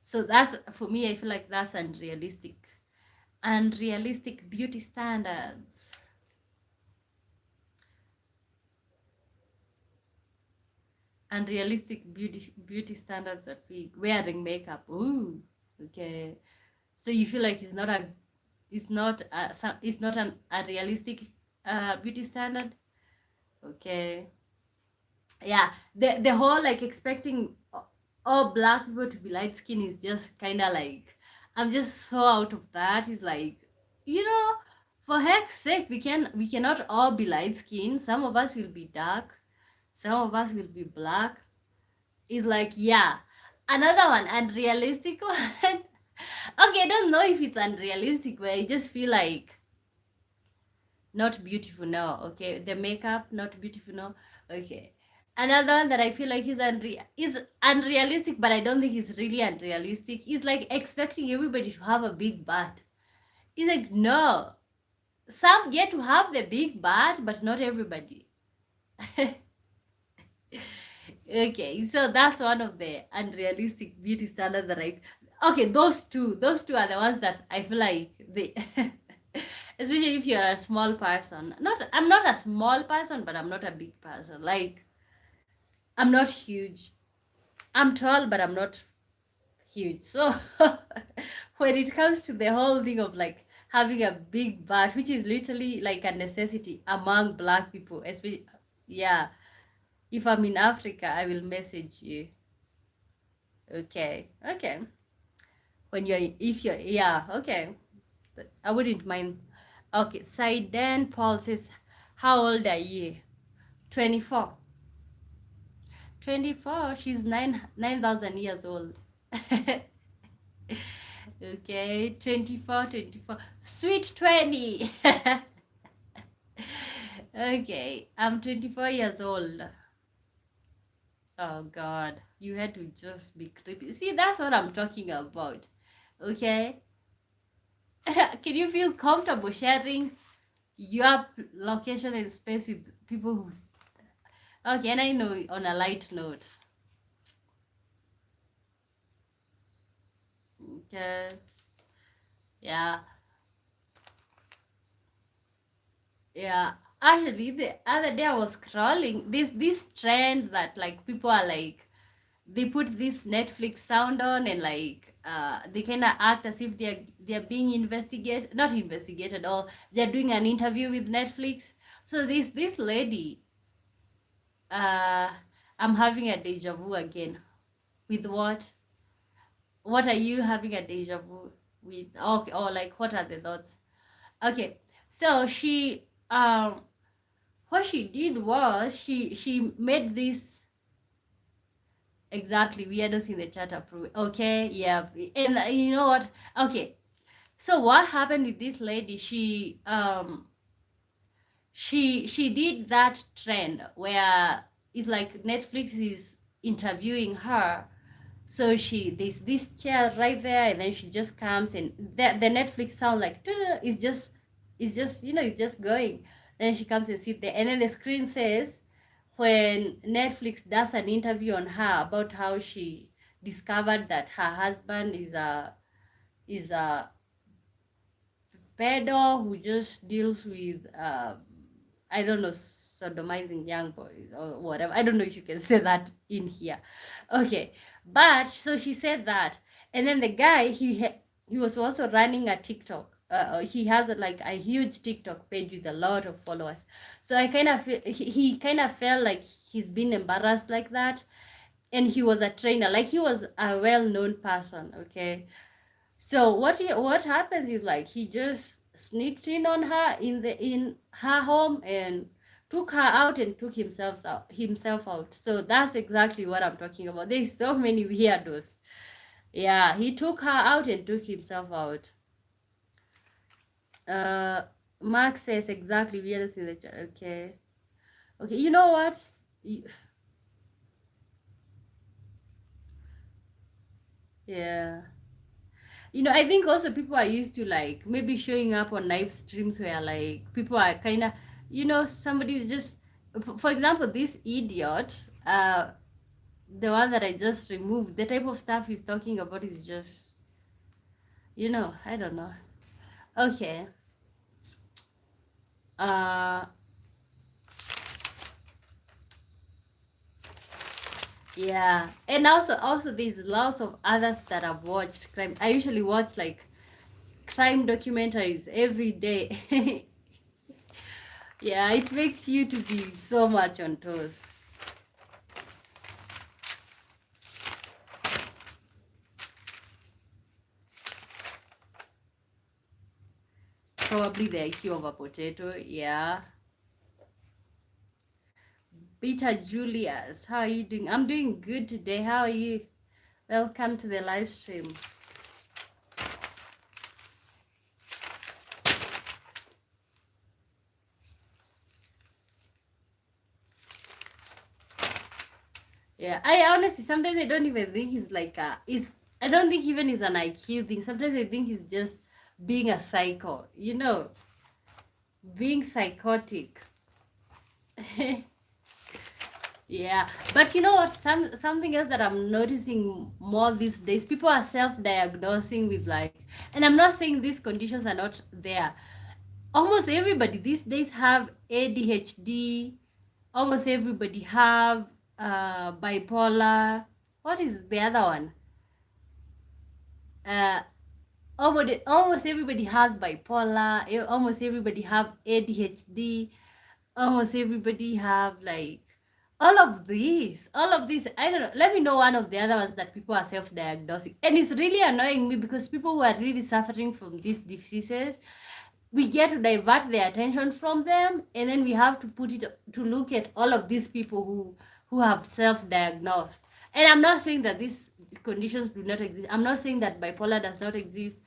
So that's, for me, I feel like that's unrealistic. Unrealistic beauty standards. Unrealistic beauty standards that we wearing makeup. Ooh, okay. So you feel like it's not a realistic beauty standard. Okay. Yeah, the whole like expecting all black people to be light skin is just kind of like, I'm just so out of that. Is like, you know, for heck's sake, we cannot all be light skin. Some of us will be dark, some of us will be black. Is like, yeah, another one unrealistic one. Okay, I don't know if it's unrealistic, but I just feel like not beautiful now. Okay, the makeup not beautiful now. Okay, another one that I feel like is unrealistic, but I don't think it's really unrealistic, is like expecting everybody to have a big butt. It's like, no, some get to have the big butt, but not everybody. Okay, so that's one of the unrealistic beauty standards that I, okay, those two are the ones that I feel like they especially if you're a small person. Not, I'm not a small person, but I'm not a big person. Like, I'm not huge. I'm tall, but I'm not huge. So when it comes to the whole thing of like having a big butt, which is literally like a necessity among black people, especially, yeah. If I'm in Africa, I will message you. Okay, okay. When you're, if you're, yeah, okay. I wouldn't mind. Okay, Saiden Paul says, how old are you? 24. 24. She's 9,000 years old. Okay, 24, 24. Sweet 20. Okay, I'm 24 years old. Oh God, you had to just be creepy. See, that's what I'm talking about. Okay? Can you feel comfortable sharing your location and space with people who. Okay, and I know, on a light note. Okay. Yeah. Yeah. Actually, the other day I was scrolling this trend that like people are like, they put this Netflix sound on, and like they kind of act as if they're being investigated, not investigated, or they're doing an interview with Netflix. So this lady, uh I'm having a deja vu again. With what? What are you having a deja vu with? Okay, or like what are the thoughts? Okay, so she what she did was she made this Exactly, weirdos in the chat approve. Okay, yeah, and you know what? Okay, so what happened with this lady? She did that trend where it's like Netflix is interviewing her. So there's this chair right there, and then she just comes, and the Netflix sound like it's just it's just going. Then she comes and sit there, and then the screen says when Netflix does an interview on her about how she discovered that her husband is a pedo who just deals with I don't know, sodomizing young boys or whatever. I don't know if you can say that in here. Okay, but so she said that, and then the guy he was also running a TikTok. He has like a huge TikTok page with a lot of followers. So I kind of feel he kind of felt like he's been embarrassed like that, and he was a trainer, like he was a well-known person. Okay, so what happens is like he just sneaked in on her in her home and took her out and took himself out. So that's exactly what I'm talking about. There's so many weirdos. Yeah, he took her out and took himself out. Uh, Mark says exactly weirdos in the chat. Okay, okay. You know what? Yeah. I think also people are used to like maybe showing up on live streams where like people are kind of, somebody is just, for example, this idiot, the one that I just removed, the type of stuff he's talking about is just, I don't know. Okay. Uh, yeah, and also there's lots of others that I've watched crime. I usually watch like crime documentaries every day. Yeah, it makes you to be so much on toes. Probably the IQ of a potato, yeah. Beta Julius, how are you doing? I'm doing good today. How are you? Welcome to the live stream. Yeah, I honestly sometimes I don't even think he's like I don't think even it's an IQ thing. Sometimes I think he's just being a psycho, being psychotic. Yeah, but you know what? Something else that I'm noticing more these days, people are self-diagnosing with like, and I'm not saying these conditions are not there. Almost everybody these days have ADHD. Almost everybody have bipolar. What is the other one? Uh, almost everybody has bipolar. Almost everybody have ADHD. Almost everybody have like all of these. I don't know, let me know one of the other ones that people are self-diagnosing, and it's really annoying me because people who are really suffering from these diseases, we get to divert their attention from them, and then we have to put it to look at all of these people who have self-diagnosed. And I'm not saying that these conditions do not exist. I'm not saying that bipolar does not exist.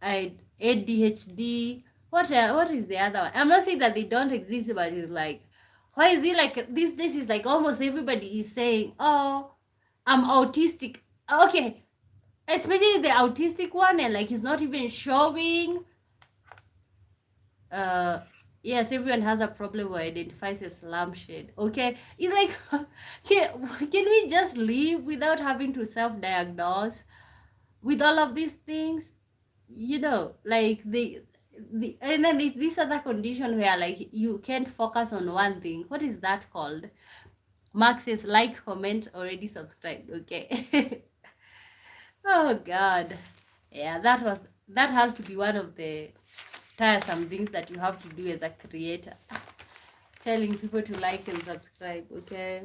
ADHD. What is the other one? I'm not saying that they don't exist, but it's like, why is it like this is like almost everybody is saying, oh, I'm autistic. Okay, especially the autistic one, and like he's not even showing. Yes, everyone has a problem who identifies as lampshade. Okay, it's like, can we just live without having to self-diagnose with all of these things? Like and then this other condition where like you can't focus on one thing. What is that called? Mark says like, comment, already subscribed. Okay. Oh God. Yeah, that has to be one of the tiresome things that you have to do as a creator. Telling people to like and subscribe, okay?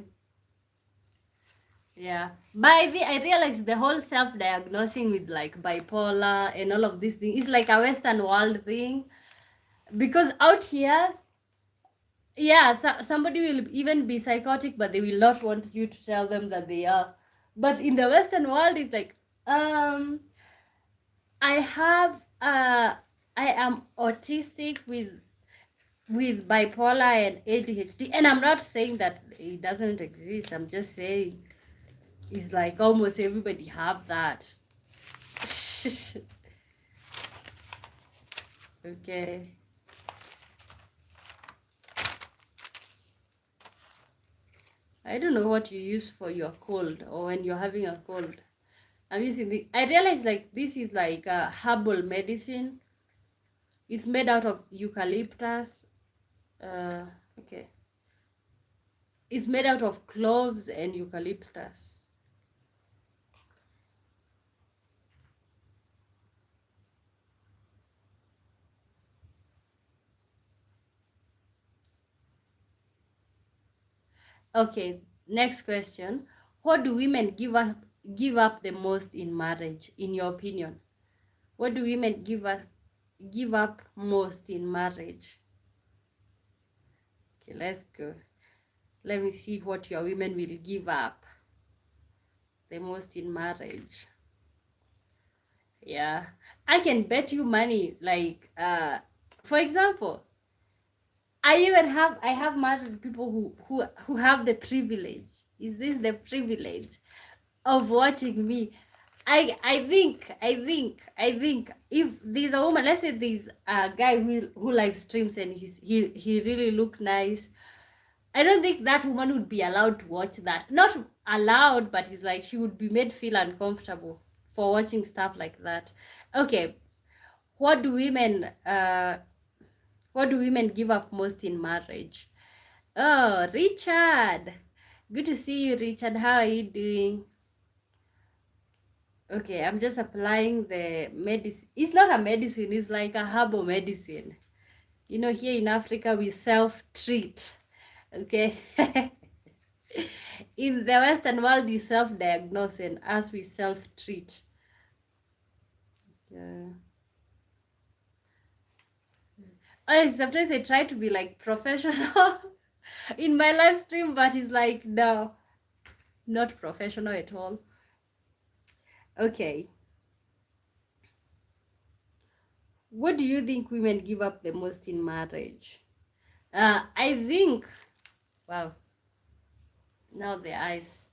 Yeah. But I realized the whole self-diagnosing with like bipolar and all of these things is like a Western world thing. Because out here, yeah, somebody will even be psychotic, but they will not want you to tell them that they are. But in the Western world, it's like, I have I am autistic with bipolar and ADHD, and I'm not saying that it doesn't exist. I'm just saying it's like almost everybody have that. Okay. I don't know what you use for your cold or when you're having a cold. I'm using the. I realize like this is like a herbal medicine. It's made out of eucalyptus. Okay. It's made out of cloves and eucalyptus. Okay, next question. What do women give up the most in marriage, in your opinion? What do women give up most in marriage? Okay, let's go. Let me see what your women will give up the most in marriage. Yeah, I can bet you money. Like, for example, I have married people who have the privilege. Is this the privilege of watching me? I think if there's a woman, let's say there's a guy who live streams and he really look nice. I don't think that woman would be allowed to watch that. Not allowed, but it's like she would be made feel uncomfortable for watching stuff like that. Okay, what do women give up most in marriage? Oh, Richard. Good to see you, Richard. How are you doing? Okay, I'm just applying the medicine. It's not a medicine, it's like a herbal medicine. You know, here in Africa, we self-treat. Okay. In the Western world, you self-diagnose, and us, we self-treat. Yeah. Sometimes I try to be like professional in my live stream, but it's like, no, not professional at all. Okay. What do you think women give up the most in marriage? I think, wow, now the eyes.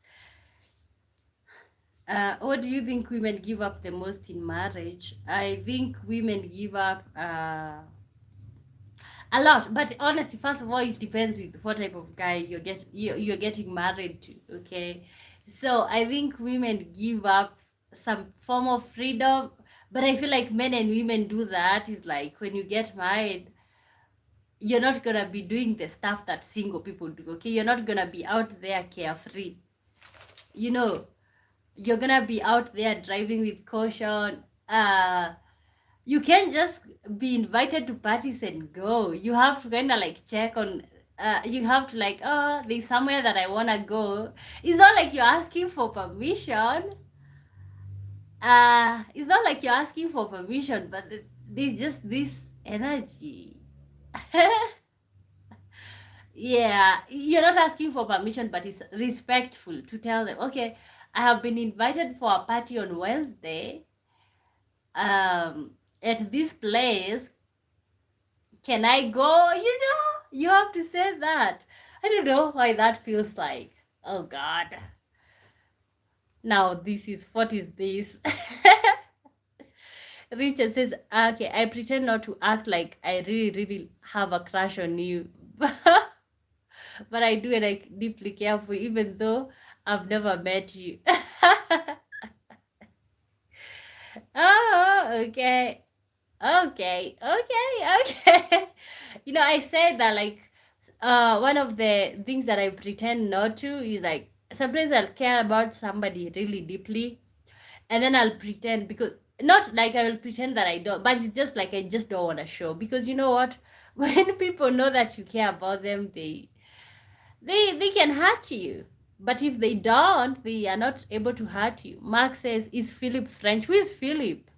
What do you think women give up the most in marriage? I think women give up a lot, but honestly, first of all, it depends with what type of guy you're getting married to. Okay, so I think women give up some form of freedom, but I feel like men and women do that. Is like when you get married, you're not gonna be doing the stuff that single people do. Okay, you're not gonna be out there carefree. You know, you're gonna be out there driving with caution. You can't just be invited to parties and go. You have to kind of like check on. You have to like, oh, there's somewhere that I wanna go. It's not like you're asking for permission. It's not like you're asking for permission, but there's just this energy. Yeah, you're not asking for permission, but it's respectful to tell them, okay, I have been invited for a party on Wednesday. At this place, can I go? You know, you have to say that. I don't know why that feels like, oh God. Now what is this? Richard says, okay, I pretend not to act like I really, really have a crush on you. But I do, and I deeply care for you, even though I've never met you. Oh, okay. Okay. You know, I said that like one of the things that I pretend not to is like sometimes I'll care about somebody really deeply, and then I'll pretend, because not like I will pretend that I don't, but it's just like I just don't want to show, because you know what? When people know that you care about them, they can hurt you. But if they don't, they are not able to hurt you. Mark says, is Philip French? Who is Philip?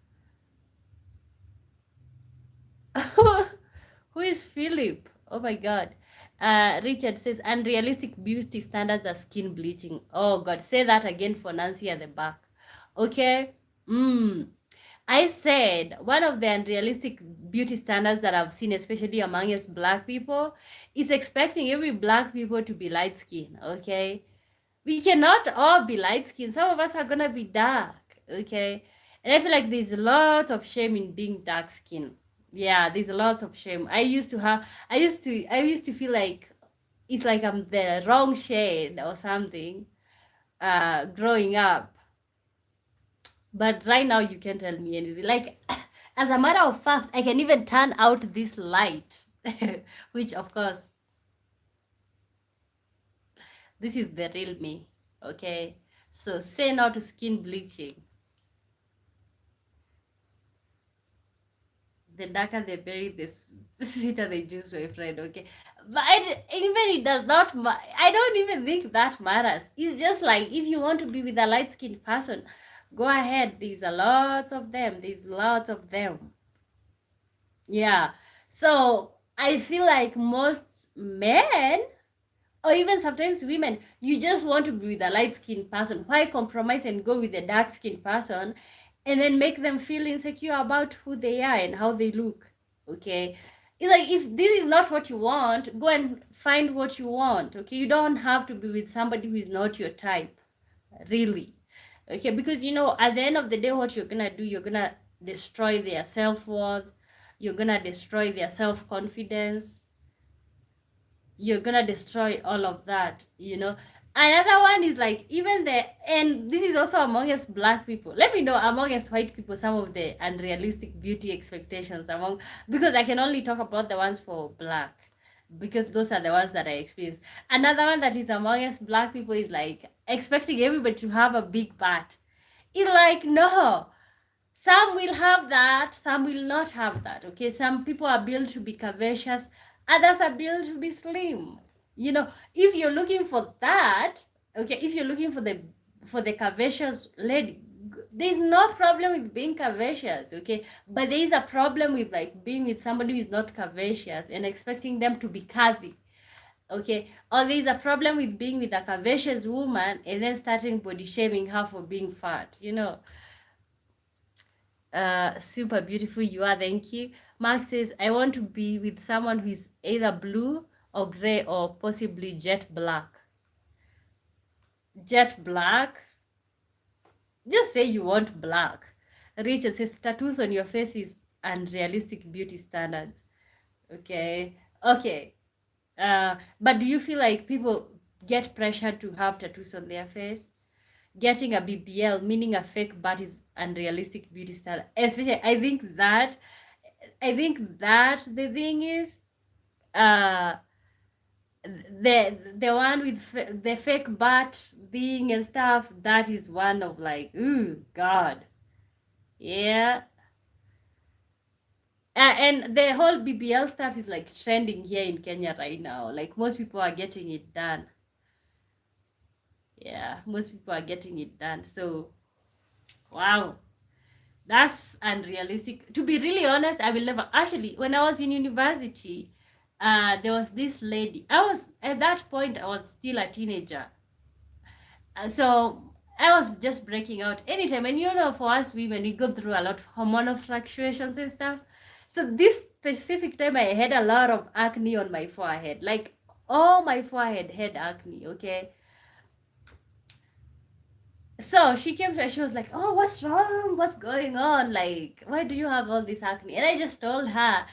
Who is Philip? Oh my God. Richard says unrealistic beauty standards are skin bleaching. Oh God, say that again for Nancy at the back. Okay. I said one of the unrealistic beauty standards that I've seen, especially among us black people, is expecting every black people to be light skinned. Okay. We cannot all be light skinned. Some of us are gonna be dark. Okay. And I feel like there's a lot of shame in being dark skinned. Yeah, there's a lot of shame. I used to feel like it's like I'm the wrong shade or something growing up. But right now you can't tell me anything. Like as a matter of fact, I can even turn out this light. Which of course this is the real me. Okay. So say no to skin bleaching. The darker the berry, the sweeter the juice, my friend. Okay, but even it does not. I don't even think that matters. It's just like if you want to be with a light skinned person, go ahead. There's a lot of them. There's lots of them. Yeah. So I feel like most men or even sometimes women, you just want to be with a light skinned person. Why compromise and go with a dark skinned person and then make them feel insecure about who they are and how they look? Okay. It's like if this is not what you want, go and find what you want. Okay. You don't have to be with somebody who is not your type, really. Okay. Because at the end of the day, what you're gonna do, you're gonna destroy their self-worth, you're gonna destroy their self-confidence, you're gonna destroy all of that. Another one is like and this is also among us black people. Let me know among us white people some of the unrealistic beauty expectations because I can only talk about the ones for black because those are the ones that I experienced. Another one that is among us black people is like expecting everybody to have a big butt. It's like no, some will have that, some will not have that. Okay, some people are built to be curvaceous, others are built to be slim. If you're looking for that, okay, if you're looking for the curvaceous lady, there's no problem with being curvaceous, okay, but there is a problem with like being with somebody who is not curvaceous and expecting them to be curvy. Okay, or there's a problem with being with a curvaceous woman and then starting body shaming her for being fat. Super beautiful you are, thank you. Mark says I want to be with someone who is either blue or gray or possibly jet black. Just say you want black. Richard says tattoos on your face is unrealistic beauty standards. Okay. But do you feel like people get pressure to have tattoos on their face? Getting a BBL, meaning a fake butt, is unrealistic beauty standard. Especially, I think that the thing is, the one with the fake butt thing and stuff. That is one of like, ooh, God, yeah. And the whole BBL stuff is like trending here in Kenya right now. Like most people are getting it done. Yeah, most people are getting it done. So, wow. That's unrealistic. To be really honest, I will never. Actually, when I was in university, there was this lady. At that point, I was still a teenager. So I was just breaking out anytime. And for us women, we go through a lot of hormonal fluctuations and stuff. So this specific time, I had a lot of acne on my forehead. Like, all my forehead had acne, okay? So she came to her, she was like, oh, what's wrong? What's going on? Like, why do you have all this acne? And I just told her,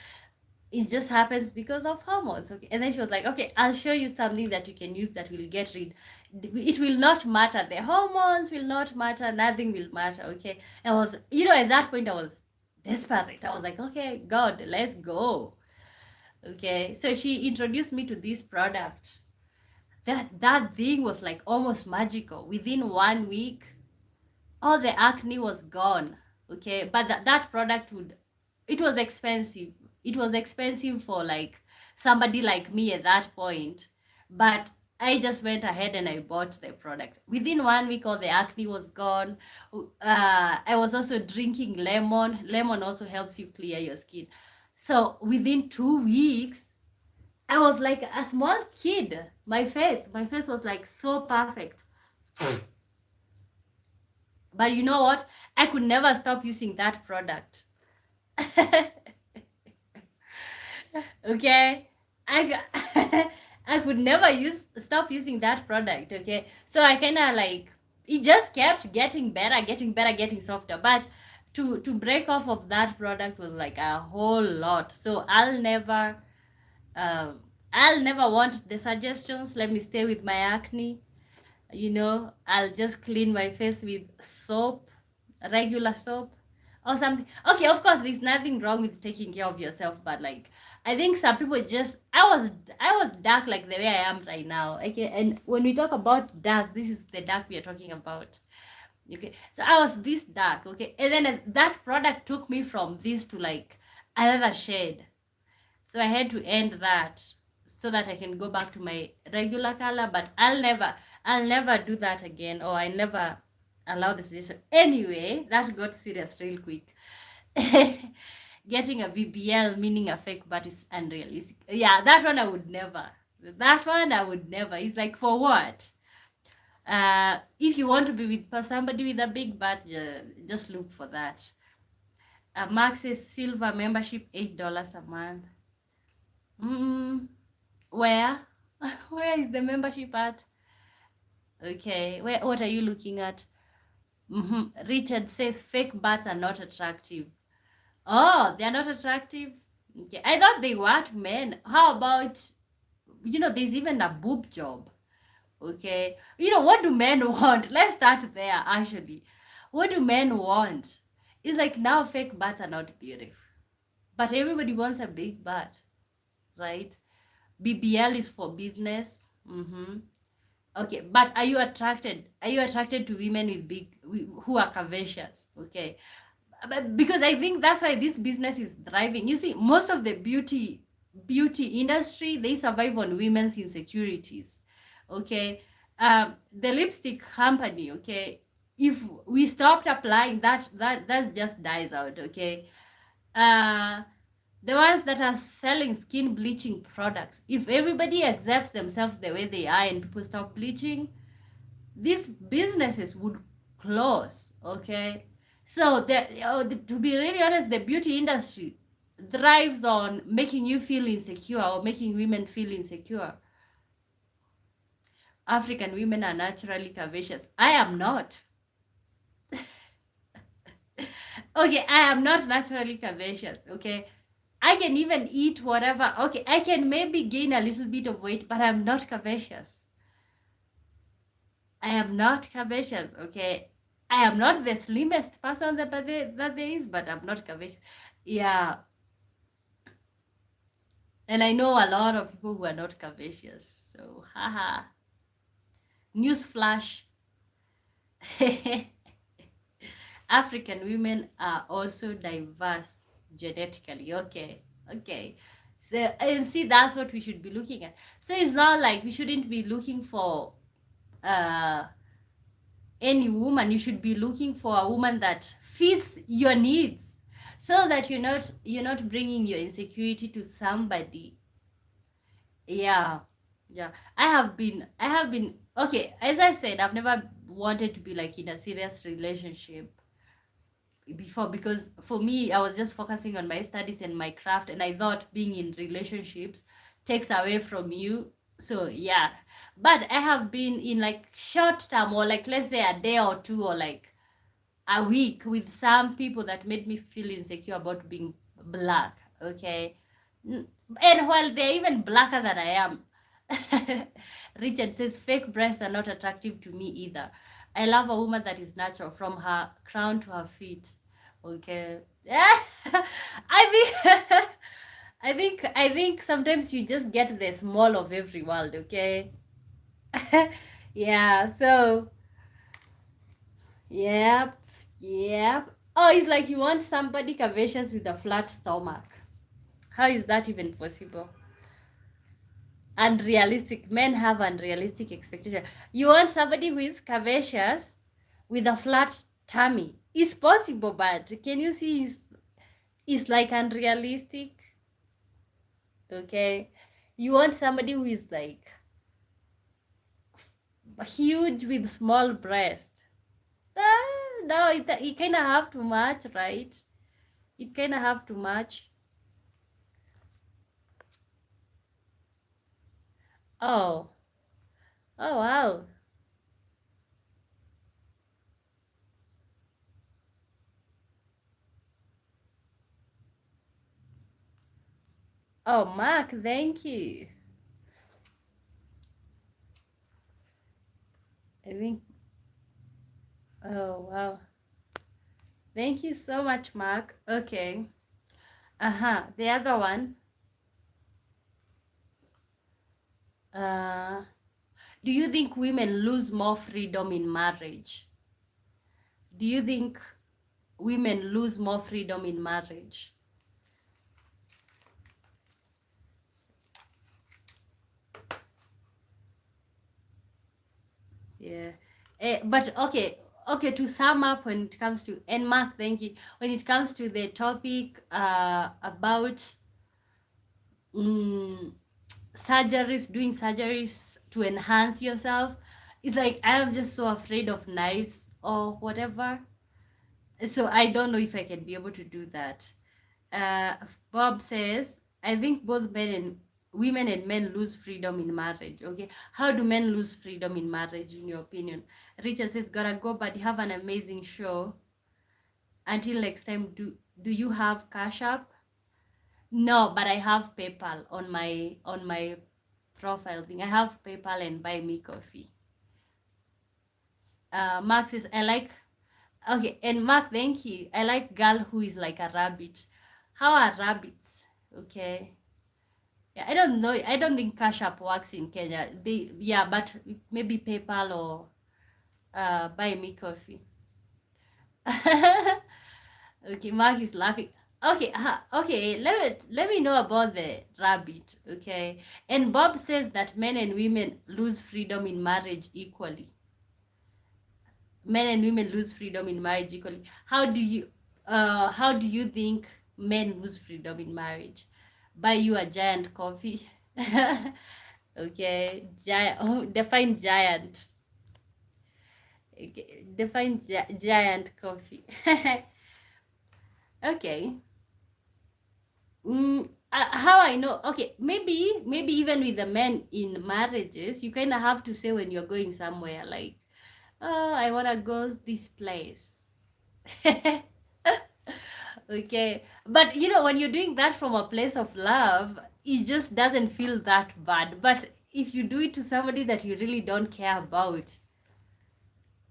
it just happens because of hormones. Okay. And then she was like, okay, I'll show you something that you can use that will get rid. It will not matter. The hormones will not matter. Nothing will matter. Okay. And I was, at that point, I was desperate. I was like, okay, God, let's go. Okay. So she introduced me to this product. That thing was like almost magical. Within 1 week, all the acne was gone. Okay, but that product it was expensive. It was expensive for like somebody like me at that point, but I just went ahead and I bought the product. Within 1 week, all the acne was gone. I was also drinking lemon. Lemon also helps you clear your skin. So within 2 weeks, I was like a small kid. My face was like so perfect. But you know what? I could never stop using that product. Okay, I could never stop using that product. Okay, so I kind of like, it just kept getting better, getting softer. But to break off of that product was like a whole lot. So um I'll never want the suggestions. Let me stay with my acne. I'll just clean my face with soap, regular soap or something. Okay, of course there's nothing wrong with taking care of yourself, but like, I think some people just, I was dark like the way I am right now. Okay, and when we talk about dark, this is the dark we are talking about. Okay, so I was this dark. Okay, and then that product took me from this to like another shade. So I had to end that so that I can go back to my regular color. But I'll never do that again, or I never allow the suggestion. Anyway, that got serious real quick. Getting a BBL, meaning a fake butt, is unrealistic. Yeah, that one I would never. That one I would never. It's like, for what? If you want to be with somebody with a big butt, just look for that. Max's silver membership, $8 a month. Where? Where is the membership at? Okay, what are you looking at? Richard says fake butts are not attractive. Oh, they are not attractive? Okay, I thought they were to men. How about, there's even a boob job. Okay, what do men want? Let's start there, actually. What do men want? It's like, now fake butts are not beautiful, but everybody wants a big butt, right? BBL is for business. Okay, but are you attracted to women who are curvaceous? Okay, but because I think that's why this business is thriving. You see, most of the beauty industry, they survive on women's insecurities. Okay, the lipstick company, okay, if we stopped applying that just dies out. Okay, the ones that are selling skin bleaching products, if everybody accepts themselves the way they are and people stop bleaching, these businesses would close. Okay, so to be really honest, the beauty industry thrives on making you feel insecure, or making women feel insecure. African women are naturally curvaceous. I am not. Okay, I am not naturally curvaceous. Okay, I can even eat whatever. Okay, I can maybe gain a little bit of weight, but I'm not curvaceous. I am not curvaceous. Okay, I am not the slimmest person that there is, but I'm not curvaceous. Yeah, and I know a lot of people who are not curvaceous. So, haha. Newsflash. African women are also diverse genetically. Okay. So, and see, that's what we should be looking at. So it's not like we shouldn't be looking for any woman. You should be looking for a woman that fits your needs, so that you're not bringing your insecurity to somebody. Yeah. I have been okay, as I said, I've never wanted to be like in a serious relationship before, because for me, I was just focusing on my studies and my craft, and I thought being in relationships takes away from you. So yeah, but I have been in like short term, or like, let's say a day or two, or like a week, with some people that made me feel insecure about being black. Okay, and while they're even blacker than I am. Richard says fake breasts are not attractive to me either. I love a woman that is natural from her crown to her feet. Okay. I think I think sometimes you just get the small of every world. Okay. Yeah. So yep. Oh, it's like you want somebody curvaceous with a flat stomach. How is that even possible? Unrealistic. Men have unrealistic expectations. You want somebody who is curvaceous with a flat tummy. It's possible, but can you see it's like unrealistic? Okay. You want somebody who is like huge with small breast. No, it kind of have too much, right? It kind of have too much. Oh, oh wow. Oh, Mark, thank you. I think. Oh wow. Thank you so much, Mark. Okay. Uh-huh. The other one. Uh, do you think women lose more freedom in marriage? Do you think women lose more freedom in marriage? Yeah. But okay, okay, to sum up when it comes to, and Mark, thank you. When it comes to the topic about mm, surgeries, doing surgeries to enhance yourself, it's like I am just so afraid of knives or whatever. So I don't know if I can be able to do that. Uh, Bob says, I think both men and women and men lose freedom in marriage. Okay, how do men lose freedom in marriage, in your opinion? Richard says, gotta go, but you have an amazing show. Until next time, do you have Cash App? No, but I have PayPal on my profile thing. I have PayPal and Buy Me Coffee. Mark says, I like. Okay, and Mark, thank you. I like girl who is like a rabbit. How are rabbits? Okay. Yeah, I don't know. I don't think Cash App works in Kenya. Yeah, but maybe PayPal or Buy Me Coffee. Okay, Mark is laughing. Okay, okay. Let me know about the rabbit. Okay, and Bob says that men and women lose freedom in marriage equally. Men and women lose freedom in marriage equally. How do you think men lose freedom in marriage? Buy you a giant coffee. Okay, giant. Oh, define giant. Okay, define giant coffee. Okay. How I know? Okay, maybe even with the men in marriages, you kind of have to say when you're going somewhere, like, oh, I wanna go this place. Okay, but when you're doing that from a place of love, it just doesn't feel that bad. But if you do it to somebody that you really don't care about,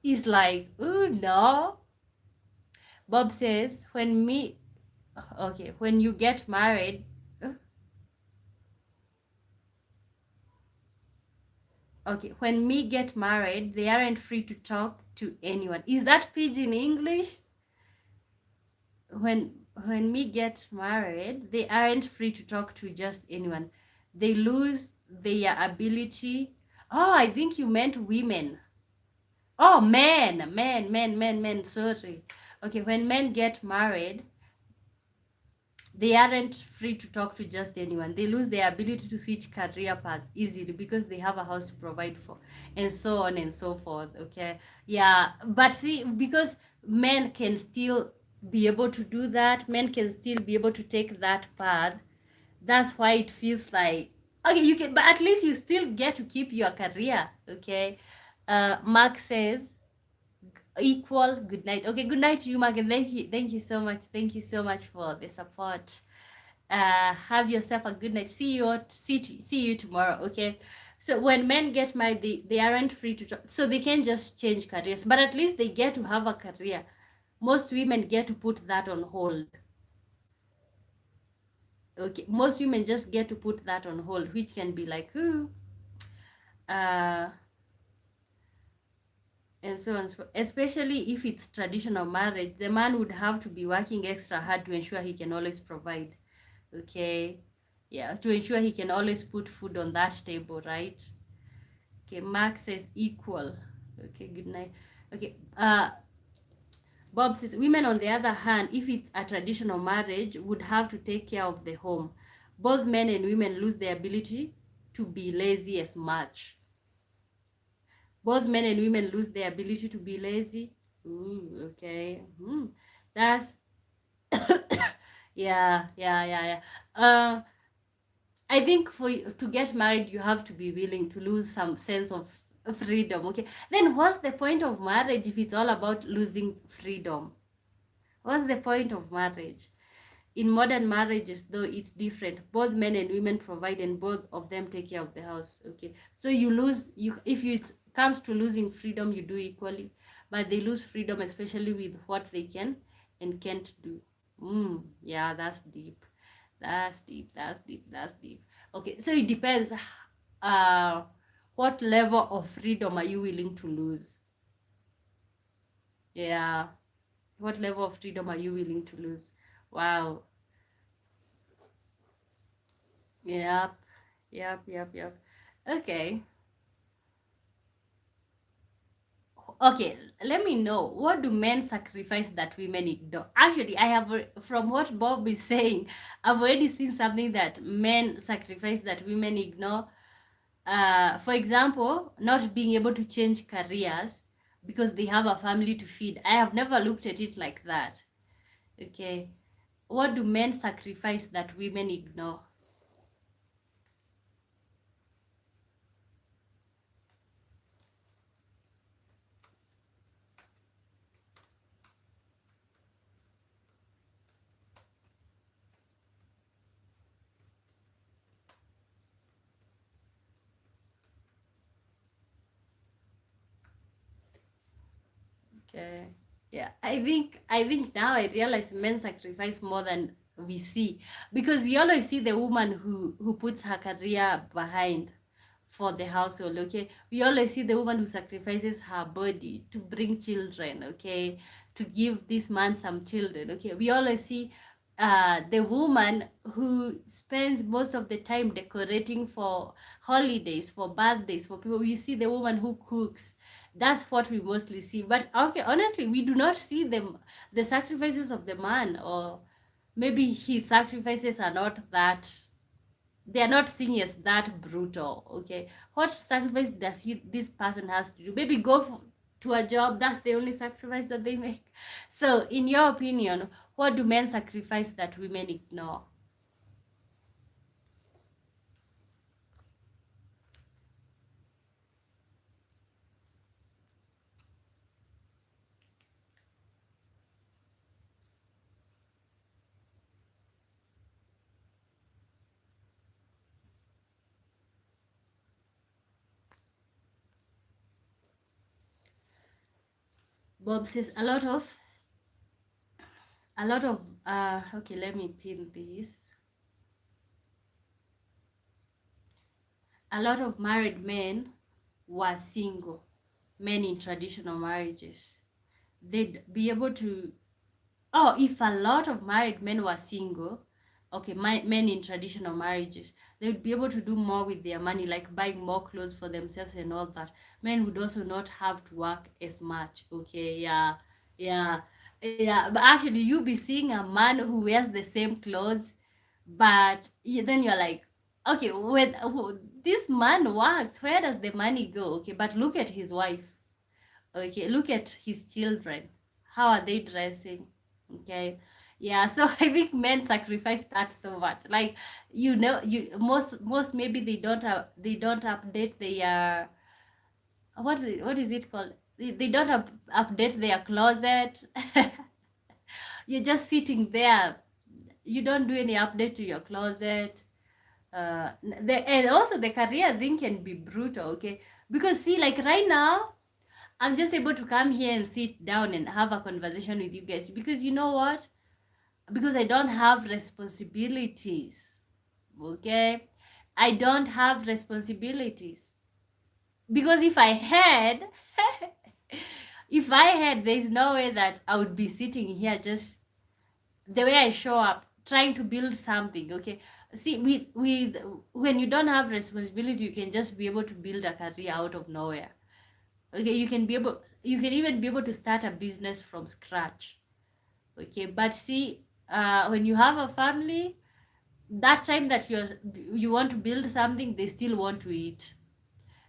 it's like, oh no. Bob says, when you get married, uh, okay, when me get married, they aren't free to talk to anyone. Is that pidgin English? When me get married, they aren't free to talk to just anyone. They lose their ability. Oh, I think you meant women. Oh, men. Sorry. Okay, when men get married, they aren't free to talk to just anyone. They lose their ability to switch career paths easily because they have a house to provide for, and so on and so forth. Okay, yeah, but see, because men can still be able to do that, men can still be able to take that path. That's why it feels like, okay, you can, but at least you still get to keep your career. Okay, Mark says equal good night. Okay, good night to you, Mark, and thank you so much, for the support. Have yourself a good night. See you tomorrow. Okay, so when men get married, they aren't free to talk, so they can just change careers, but at least they get to have a career. Most women get to put that on hold. Okay, most women just get to put that on hold, which can be like, ooh, uh and so on, especially if it's traditional marriage. The man would have to be working extra hard to ensure he can always provide. Okay, yeah, to ensure he can always put food on that table, right? Okay, Mark says equal. Okay, good night. Okay, Bob says women, on the other hand, if it's a traditional marriage, would have to take care of the home. both men and women lose their ability to be lazy as much. Both men and women lose their ability to be lazy. Ooh, okay. That's yeah, yeah, yeah, yeah. I think for you to get married, you have to be willing to lose some sense of freedom. Okay, then what's the point of marriage if it's all about losing freedom? What's the point of marriage? In modern marriages, though, it's different. Both men and women provide, and both of them take care of the house. Okay, so you lose you if you, it comes to losing freedom, you do equally, but they lose freedom, especially with what they can and can't do. Yeah, that's deep. That's deep. That's deep. That's deep. Okay, so it depends. Uh, what level of freedom are you willing to lose? Yeah, what level of freedom are you willing to lose? Wow. Yep. Yep. Yep. Yep. Okay. Okay, let me know, what do men sacrifice that women ignore? Actually, I have from what Bob is saying, I've already seen something that men sacrifice that women ignore. For example, not being able to change careers because they have a family to feed. I have never looked at it like that. Okay, what do men sacrifice that women ignore? Okay. Yeah, I think now I realize men sacrifice more than we see, because we always see the woman who puts her career behind for the household. Okay, we always see the woman who sacrifices her body to bring children. Okay, to give this man some children. Okay, we always see the woman who spends most of the time decorating for holidays, for birthdays, for people. You see the woman who cooks. That's what we mostly see. But okay, honestly, we do not see the sacrifices of the man, or maybe his sacrifices are not that, they are not seen as that brutal. Okay, what sacrifice does this person has to do? Maybe go to a job. That's the only sacrifice that they make. So in your opinion, what do men sacrifice that women ignore? Bob says a lot of okay, let me pin this. A lot of married men were single, men in traditional marriages. They'd be able to, oh, if a lot of married men were single, okay, men in traditional marriages, they would be able to do more with their money, like buying more clothes for themselves and all that. Men would also not have to work as much. Okay, yeah, yeah, yeah. But actually, you be seeing a man who wears the same clothes, but then you're like, okay, when this man works, where does the money go? Okay, but look at his wife. Okay, look at his children. How are they dressing? Okay, yeah. So I think men sacrifice that so much. Like, you most maybe they don't update their, what is it called? They don't update their closet. You're just sitting there. You don't do any update to your closet. And also the career thing can be brutal. Okay, because see, like right now, I'm just able to come here and sit down and have a conversation with you guys, because you know what? Because I don't have responsibilities. Okay? I don't have responsibilities. Because if I had, there's no way that I would be sitting here just the way I show up, trying to build something. Okay? See, with when you don't have responsibility, you can just be able to build a career out of nowhere. Okay, you can even be able to start a business from scratch. Okay, but see, when you have a family, that time that you want to build something, they still want to eat,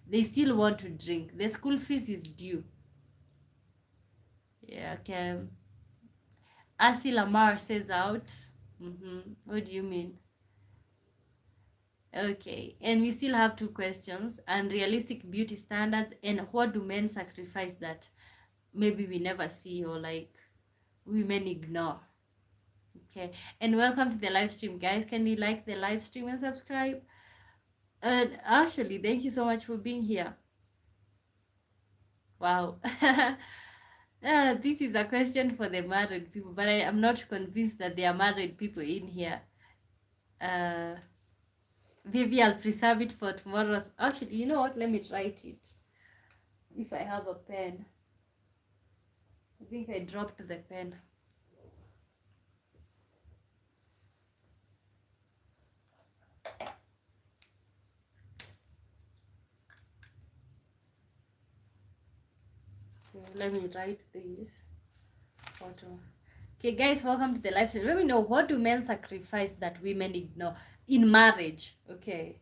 they still want to drink, the school fees is due. Yeah, okay. Asi Lamar says out. What do you mean? Okay, and we still have two questions: unrealistic beauty standards, and what do men sacrifice that maybe we never see, or like women ignore. Okay, and welcome to the live stream, guys. Can you like the live stream and subscribe? And actually, thank you so much for being here. Wow. This is a question for the married people, but I am not convinced that there are married people in here. Maybe I'll preserve it for tomorrow's. Actually, you know what? Let me write it. If I have a pen. I think I dropped the pen. Okay, let me write this photo. Okay, guys, welcome to the live stream. Let me know, what do men sacrifice that women ignore in marriage? Okay.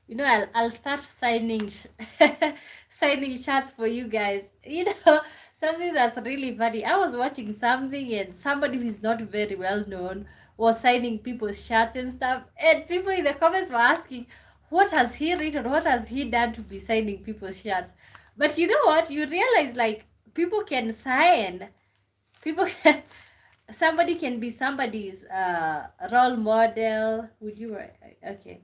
You know, I'll start signing signing shirts for you guys. You know, something that's really funny. I was watching something and somebody who's not very well known was signing people's shirts and stuff. And people in the comments were asking, what has he written? What has he done to be signing people's shirts? But you know what? You realize, like, people can sign. People can somebody can be somebody's role model. Would you okay.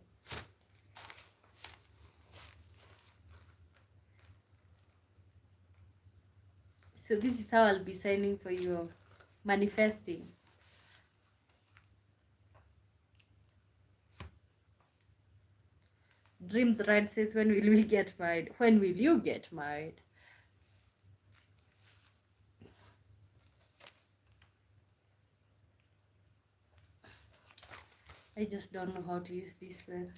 So this is how I'll be signing for you. Manifesting. Dream Thread says, when will we get married? When will you get married? I just don't know how to use this pen.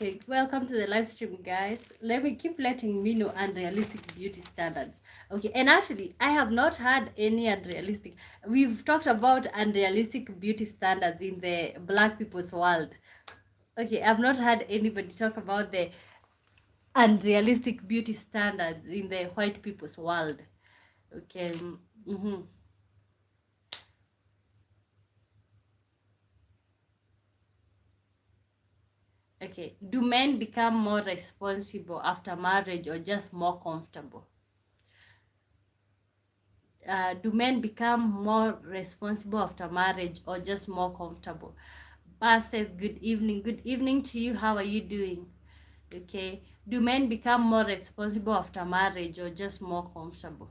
Okay, welcome to the live stream, guys. Let me keep letting me know unrealistic beauty standards. Okay, and actually, I have not had any unrealistic. We've talked about unrealistic beauty standards in the Black people's world. Okay, I've not had anybody talk about the unrealistic beauty standards in the white people's world. Okay. Okay, do men become more responsible after marriage or just more comfortable? Do men become more responsible after marriage or just more comfortable? Bas says, good evening. Good evening to you. How are you doing? Okay. Do men become more responsible after marriage or just more comfortable,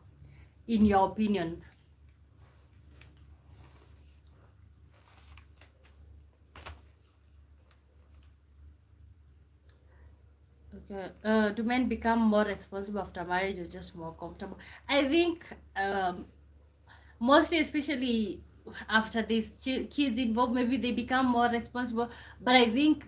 in your opinion? Okay. Do men become more responsible after marriage or just more comfortable? I think mostly, especially after these kids involved, maybe they become more responsible. But I think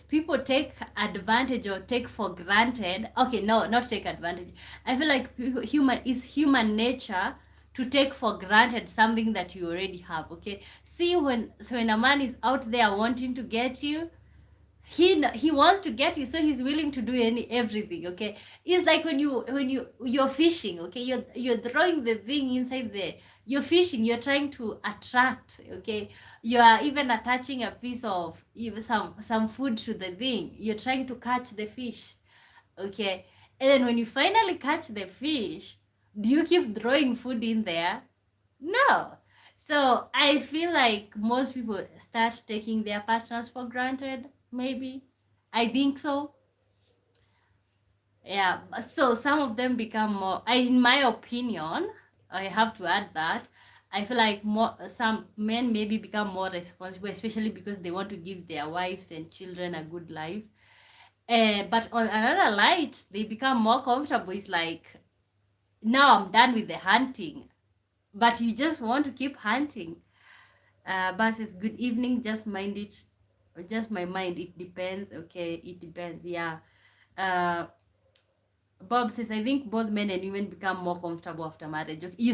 people take advantage or take for granted. Okay, no, not take advantage. I feel like human nature to take for granted something that you already have. Okay, see, when a man is out there wanting to get you, he wants to get you, so he's willing to do everything. Okay, it's like when you're fishing. Okay, you're throwing the thing inside there, you're fishing, you're trying to attract. Okay, you are even attaching a piece of some food to the thing, you're trying to catch the fish. Okay, and then when you finally catch the fish, do you keep throwing food in there? No. So I feel like most people start taking their partners for granted, maybe. I think so. Yeah. So some of them become more, in my opinion, I have to add that. I feel like more some men maybe become more responsible, especially because they want to give their wives and children a good life. But on another light, they become more comfortable. It's like, now I'm done with the hunting, but you just want to keep hunting. Versus good evening, just mind it, just my mind. It depends. Okay, it depends. Yeah. Uh, Bob says, I think both men and women become more comfortable after marriage. Okay? You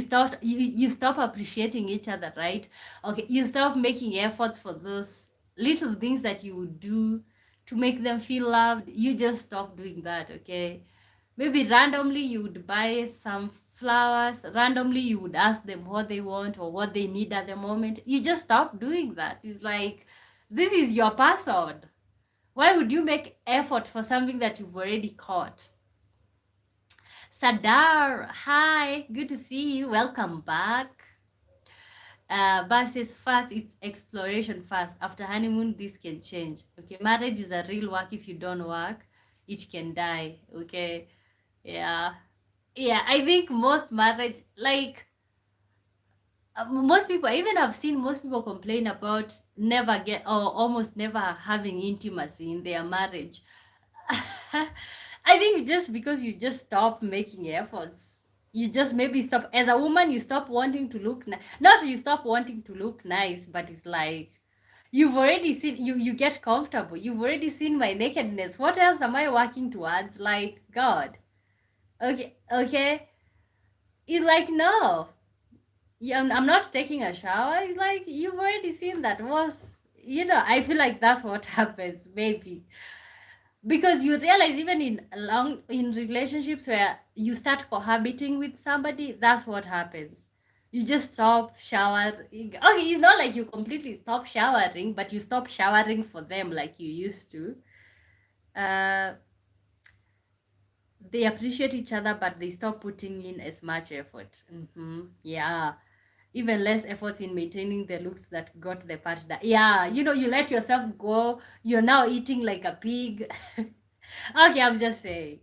stop appreciating each other, right? Okay, you stop making efforts for those little things that you would do to make them feel loved. You just stop doing that, okay? Maybe randomly you would buy some flowers, randomly you would ask them what they want or what they need at the moment. You just stop doing that. It's like, this is your password. Why would you make effort for something that you've already caught? Sadar, hi, good to see you. Welcome back. Versus first, it's exploration first. After honeymoon, this can change. Okay, marriage is a real work. If you don't work, it can die. Okay, yeah, yeah. I think most marriage, like most people, even I've seen most people complain about never get or almost never having intimacy in their marriage. I think just because you just stop making efforts. You just maybe stop as a woman. You stop wanting to look not you stop wanting to look nice, but it's like you've already seen you get comfortable. You've already seen my nakedness. What else am I working towards? Like God. Okay, okay. It's like no. Yeah, I'm not taking a shower. It's like you've already seen that was I feel like that's what happens maybe because you realize even in relationships where you start cohabiting with somebody, that's what happens. You just stop showering. Okay, it's not like you completely stop showering, but you stop showering for them like you used to. uh they appreciate each other, but they stop putting in as much effort. Yeah, even less efforts in maintaining the looks that got the partner. Yeah, you let yourself go. You're now eating like a pig. Okay, I'm just saying.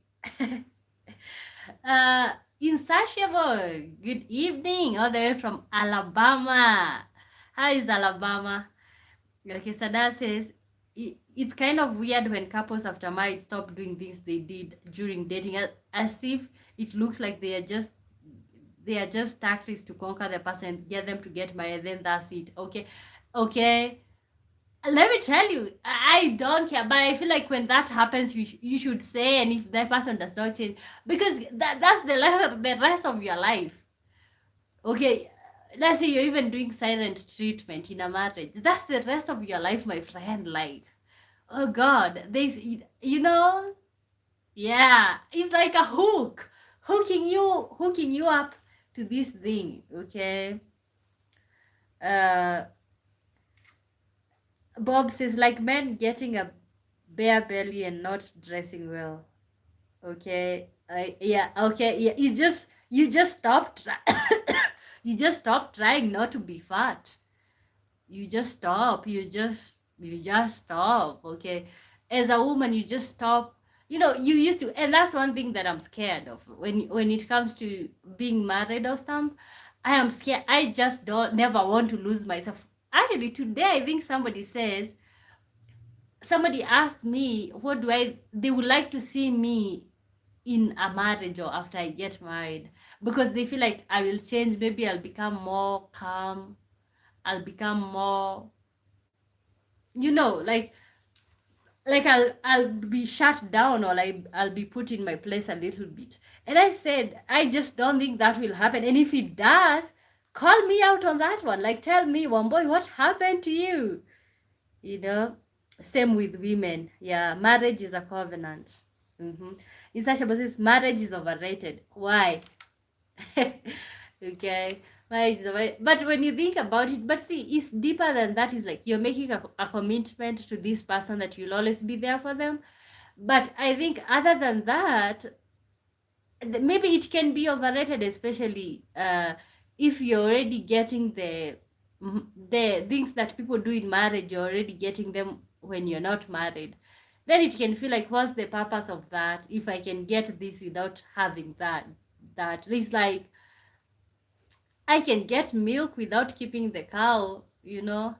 uh, Insatiable, good evening, all the way from Alabama. How is Alabama? Okay, Sada says, it's kind of weird when couples after marriage stop doing things they did during dating, as if it looks like they are just tactics to conquer the person, get them to get married, then that's it. Okay, okay. Let me tell you, I don't care, but I feel like when that happens, you should say, and if that person does not change, because that's the rest of your life. Okay, let's say you're even doing silent treatment in a marriage. That's the rest of your life, my friend. Like, oh God, this, yeah, it's like a hook, hooking you up to this thing. Okay. Uh, Bob says, like men getting a bare belly and not dressing well. Okay. Yeah. Okay. Yeah. You just stop. You just stop trying not to be fat. You just stop. You just stop. Okay. As a woman, you just stop. You used to, and that's one thing that I'm scared of when it comes to being married or something. I am scared. I just don't never want to lose myself. Actually, today I think somebody asked me what do I they would like to see me in a marriage or after I get married, because they feel like I will change. Maybe I'll become more calm. I'll become more, like I'll be shut down, or like I'll be put in my place a little bit. And I said, I just don't think that will happen. And if it does, call me out on that one. Like, tell me, one boy, what happened to you? You know, same with women. Yeah, marriage is a covenant. In such a basis, marriage is overrated. Why? Okay, marriage is overrated. But when you think about it, but see, it's deeper than that. It's like you're making a commitment to this person that you'll always be there for them. But I think other than that, maybe it can be overrated, especially if you're already getting the the things that people do in marriage, you're already getting them when you're not married, then it can feel like, what's the purpose of that if I can get this without having that it's like I can get milk without keeping the cow, you know.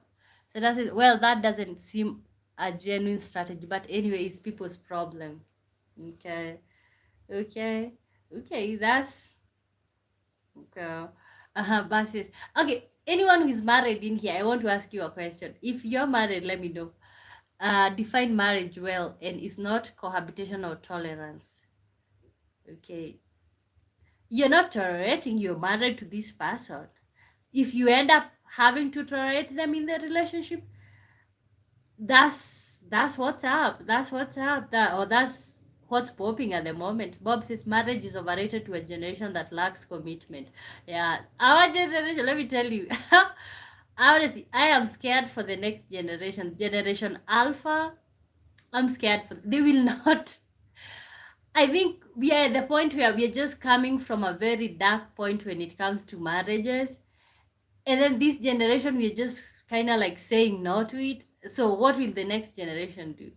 So that is, well, that doesn't seem a genuine strategy, but anyway, it's people's problem. Okay, okay, okay, that's okay. Basis. Okay, anyone who is married in here, I want to ask you a question. If you're married, let me know. Define marriage well, and it's not cohabitation or tolerance. Okay, you're not tolerating, you're married to this person. If you end up having to tolerate them in the relationship, that's what's up. That's what's up. That's what's popping at the moment. Bob says marriage is overrated to a generation that lacks commitment. Yeah, our generation. Let me tell you, honestly, I am scared for the next generation. Generation Alpha. I'm scared for. They will not. I think we are at the point where we are just coming from a very dark point when it comes to marriages, and then this generation we're just kind of like saying no to it. So what will the next generation do?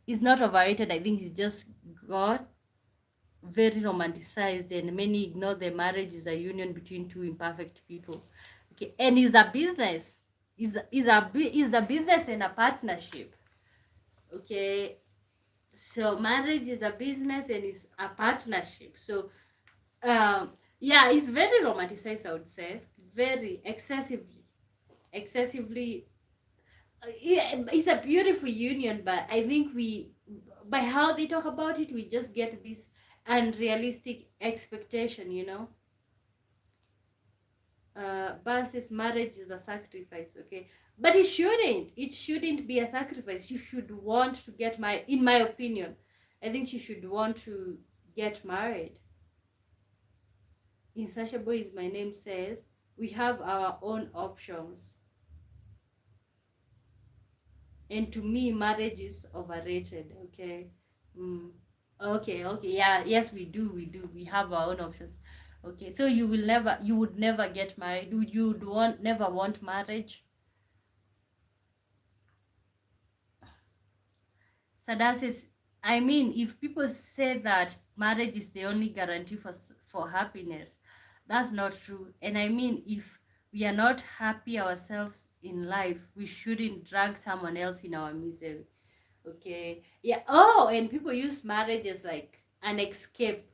It's not overrated. I think it's just got very romanticized, and many ignore the marriage is a union between two imperfect people. Okay, and it's a business. Is a business and a partnership. Okay, so marriage is a business and it's a partnership. So yeah, it's very romanticized, I would say, very excessively. Yeah, it's a beautiful union, but I think we, by how they talk about it, we just get this unrealistic expectation, you know. Versus marriage is a sacrifice, okay, but it shouldn't be a sacrifice. You should want to get married, in my opinion. I think you should want to get married. Insatiable is my name says we have our own options, and to me marriage is overrated. Okay. mm. Okay, yeah, yes, we have our own options. Okay, so you would never get married. Would never want marriage? Sadas is, I mean, if people say that marriage is the only guarantee for happiness, that's not true. And I mean, if we are not happy ourselves in life, we shouldn't drag someone else in our misery. Okay. Yeah. Oh, and people use marriage as like an escape.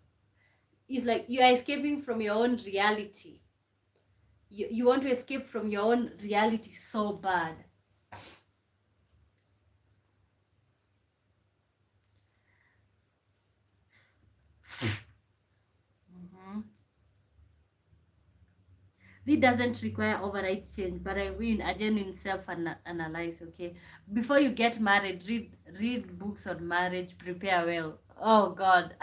It's like you are escaping from your own reality. You want to escape from your own reality so bad. Mhm. This doesn't require overnight change, but I mean a genuine self-analyze. Okay, before you get married, read books on marriage. Prepare well. Oh God.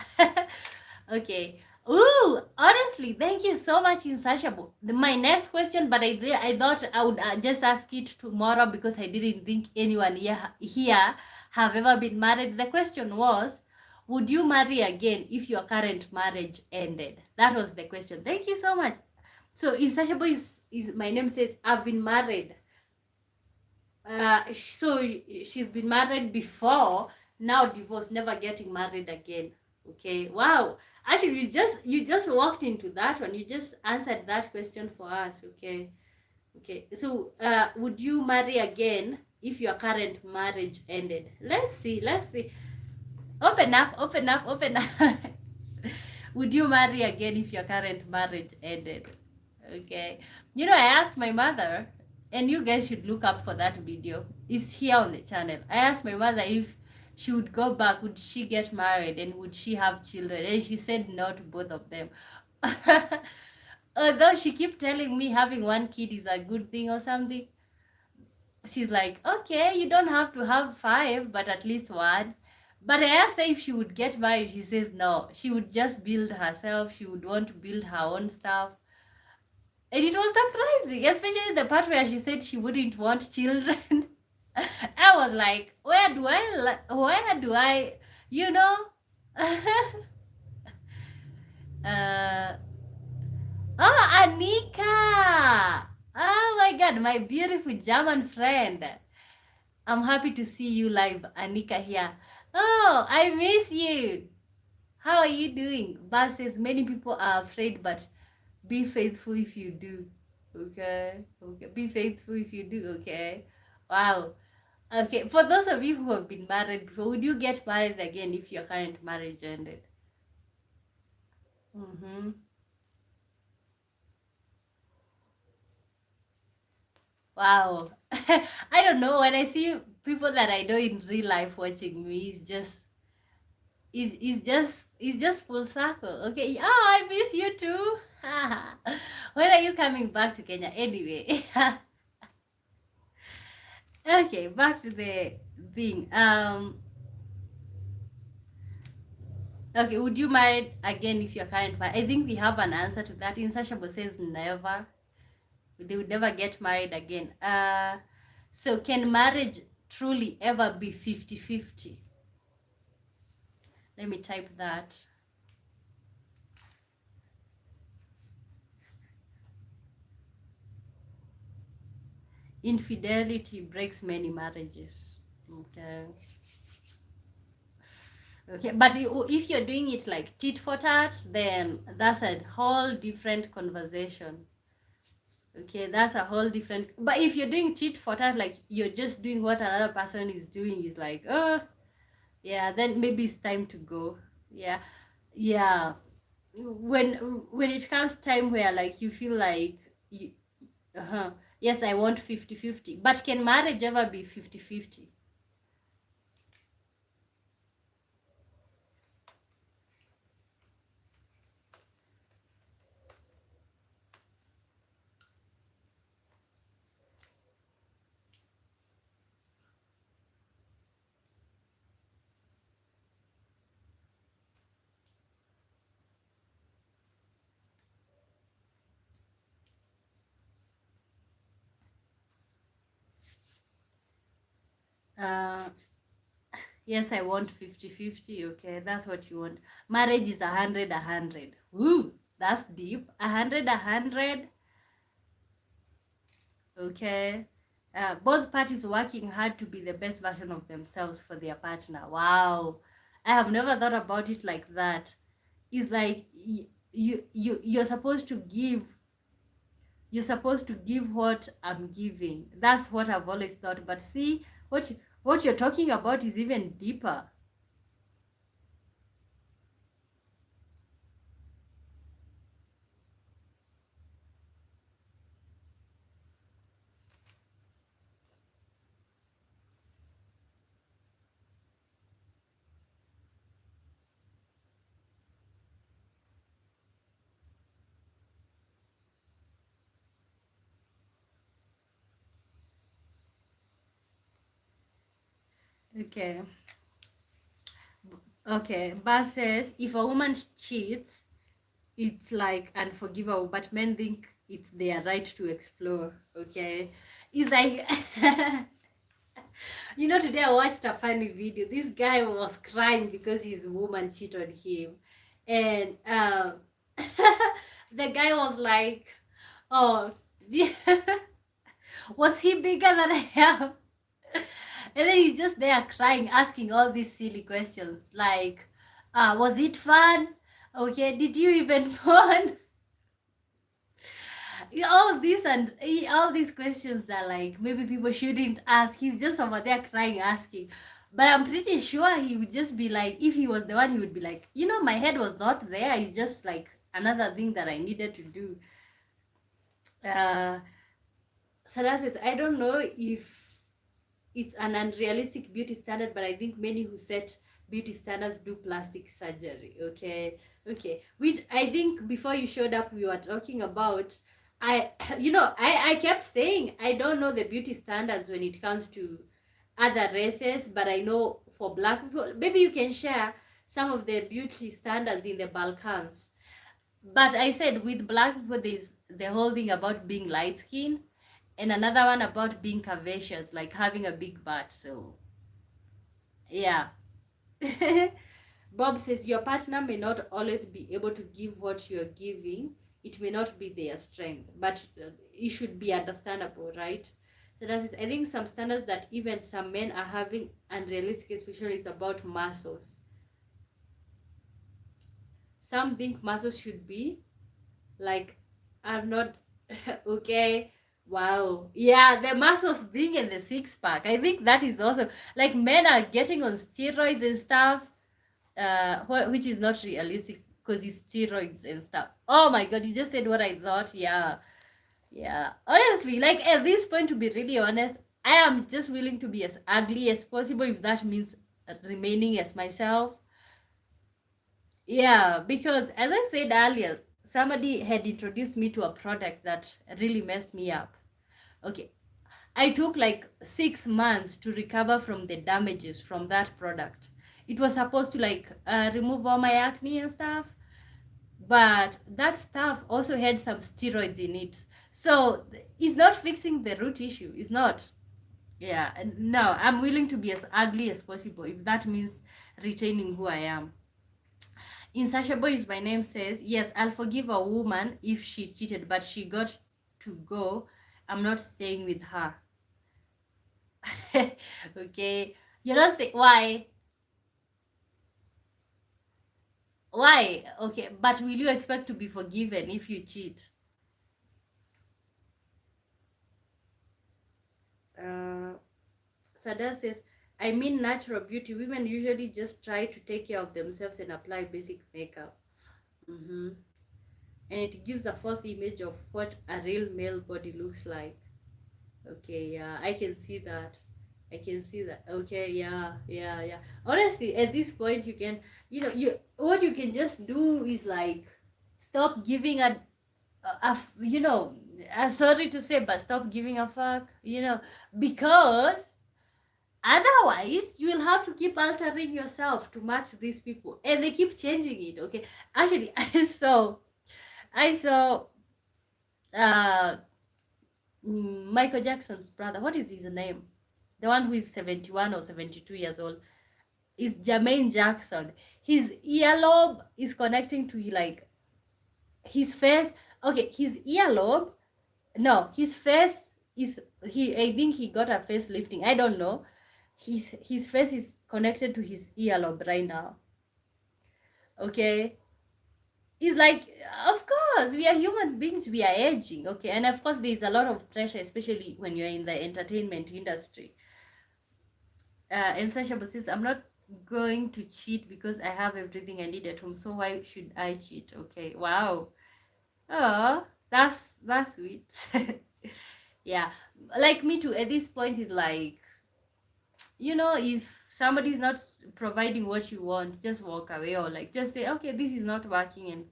Okay. Ooh, honestly, thank you so much, Insatiable. My next question, but I thought I would just ask it tomorrow because I didn't think anyone here have ever been married. The question was, would you marry again if your current marriage ended? That was the question. Thank you so much. So Insatiable is my name says I've been married. So she's been married before, now divorced, never getting married again. Okay, wow. Actually, you just walked into that one. You just answered that question for us. Okay, okay. So would you marry again if your current marriage ended? Let's see. Open up, open up, open up. Would you marry again if your current marriage ended? Okay. You know, I asked my mother, and you guys should look up for that video. It's here on the channel. I asked my mother if she would go back, would she get married, and would she have children? And she said no to both of them. Although she kept telling me having one kid is a good thing or something. She's like, okay, you don't have to have 5, but at least 1. But I asked her if she would get married. She says no. She would just build herself. She would want to build her own stuff. And it was surprising, especially the part where she said she wouldn't want children. I was like, where do I, you know? uh, oh, Anika! God, my beautiful German friend. I'm happy to see you live, Anika here. Oh, I miss you. How are you doing? Bas says many people are afraid, but be faithful if you do. Okay. Okay. Be faithful if you do. Okay. Wow. Okay. For those of you who have been married before, would you get married again if your current marriage ended? Mm-hmm. Wow. I don't know. When I see people that I know in real life watching me, it's just full circle. Okay. Oh, I miss you too. When are you coming back to Kenya anyway? Okay, back to the thing. Okay, would you marry again if your current partner? I think we have an answer to that. Insatiable says never. They would never get married again. So can marriage truly ever be 50-50? Let me type that. Infidelity breaks many marriages. Okay. Okay, but if you're doing it like tit for tat, then that's a whole different conversation. Okay, that's a whole different. But if you're doing tit for tat, like you're just doing what another person is doing, is like, oh, yeah, then maybe it's time to go. Yeah, yeah. When when it comes time where like you feel like you, yes, I want 50-50, but can marriage ever be 50-50? Uh, yes, I want 50-50. Okay, that's what you want. Marriage is 100-100. Woo, that's deep. 100-100. Okay. Both parties working hard to be the best version of themselves for their partner. Wow. I have never thought about it like that. It's like you're supposed to give what I'm giving. That's what I've always thought. But see, what you're talking about is even deeper. Okay. Okay. Bas says if a woman cheats, it's like unforgivable, but men think it's their right to explore. Okay. It's like today I watched a funny video. This guy was crying because his woman cheated on him. And the guy was like, oh, was he bigger than I am? And then he's just there crying, asking all these silly questions like, was it fun? Okay, did you even fun? All these questions that like maybe people shouldn't ask. He's just over there crying, asking. But I'm pretty sure he would just be like, if he was the one, he would be like, my head was not there. It's just like another thing that I needed to do. Sarah says, I don't know if it's an unrealistic beauty standard, but I think many who set beauty standards do plastic surgery. Okay. I think before you showed up, we were talking about I kept saying I don't know the beauty standards when it comes to other races, but I know for black people, maybe you can share some of the beauty standards in the Balkans. But I said with black people, there's the whole thing about being light skinned, and another one about being curvaceous, like having a big butt. So, yeah. Bob says your partner may not always be able to give what you're giving. it may not be their strength, but it should be understandable, right? So that is, I think some standards that even some men are having unrealistic, especially is about muscles. Some think muscles should be like, are not okay. Wow, yeah, the muscles thing and the six pack, I think that is also like men are getting on steroids and stuff, which is not realistic because it's steroids and stuff. Oh my god, you just said what I thought. Yeah, honestly, like at this point, to be really honest, I am just willing to be as ugly as possible if that means remaining as myself. Yeah, because as I said earlier, somebody had introduced me to a product that really messed me up. Okay, I took like 6 months to recover from the damages from that product. It was supposed to like remove all my acne and stuff, but that stuff also had some steroids in it. So it's not fixing the root issue. It's not. Yeah, and no, I'm willing to be as ugly as possible if that means retaining who I am. Insatiable is my name says, yes, I'll forgive a woman if she cheated, but she got to go. I'm not staying with her. Okay. You're not staying. Why? Why? Okay, but will you expect to be forgiven if you cheat? Sada says, I mean natural beauty. Women usually just try to take care of themselves and apply basic makeup. Mm-hmm. And it gives a false image of what a real male body looks like. Okay, yeah, I can see that. I can see that. Okay, yeah. Honestly, at this point, you can, you what you can just do is like stop giving sorry to say, but stop giving a fuck, because otherwise you will have to keep altering yourself to match these people, and they keep changing it. Okay, actually, I saw uh Michael Jackson's brother. What is his name? The one who is 71 or 72 years old is Jermaine Jackson. His earlobe is connecting to like his face. Okay, his earlobe. No, his face is he. I think he got a facelifting. I don't know. His face is connected to his earlobe right now. Okay, it's like, of course, we are human beings. We are aging. Okay, and of course, there's a lot of pressure, especially when you're in the entertainment industry. Insatiable says, I'm not going to cheat because I have everything I need at home. So why should I cheat? Okay, wow. Oh, that's sweet. Yeah, like me too. At this point, is like, if somebody is not providing what you want, just walk away, or like just say, okay, this is not working, and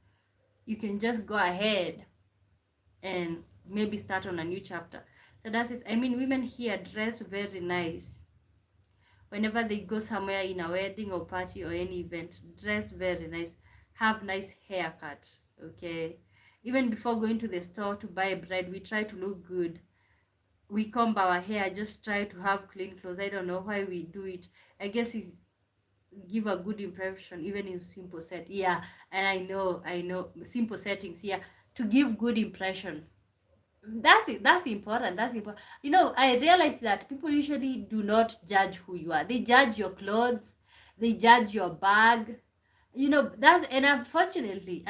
you can just go ahead and maybe start on a new chapter. So that's it. I mean, women here dress very nice whenever they go somewhere in a wedding or party or any event. Dress very nice, have nice haircut. Okay, even before going to the store to buy bread, we try to look good. We comb our hair, just try to have clean clothes. I don't know why we do it. I guess it's give a good impression even in simple set. Yeah, and I know simple settings. Yeah, to give good impression. That's important. That's important. I realize that people usually do not judge who you are. They judge your clothes, they judge your bag. That's, and unfortunately,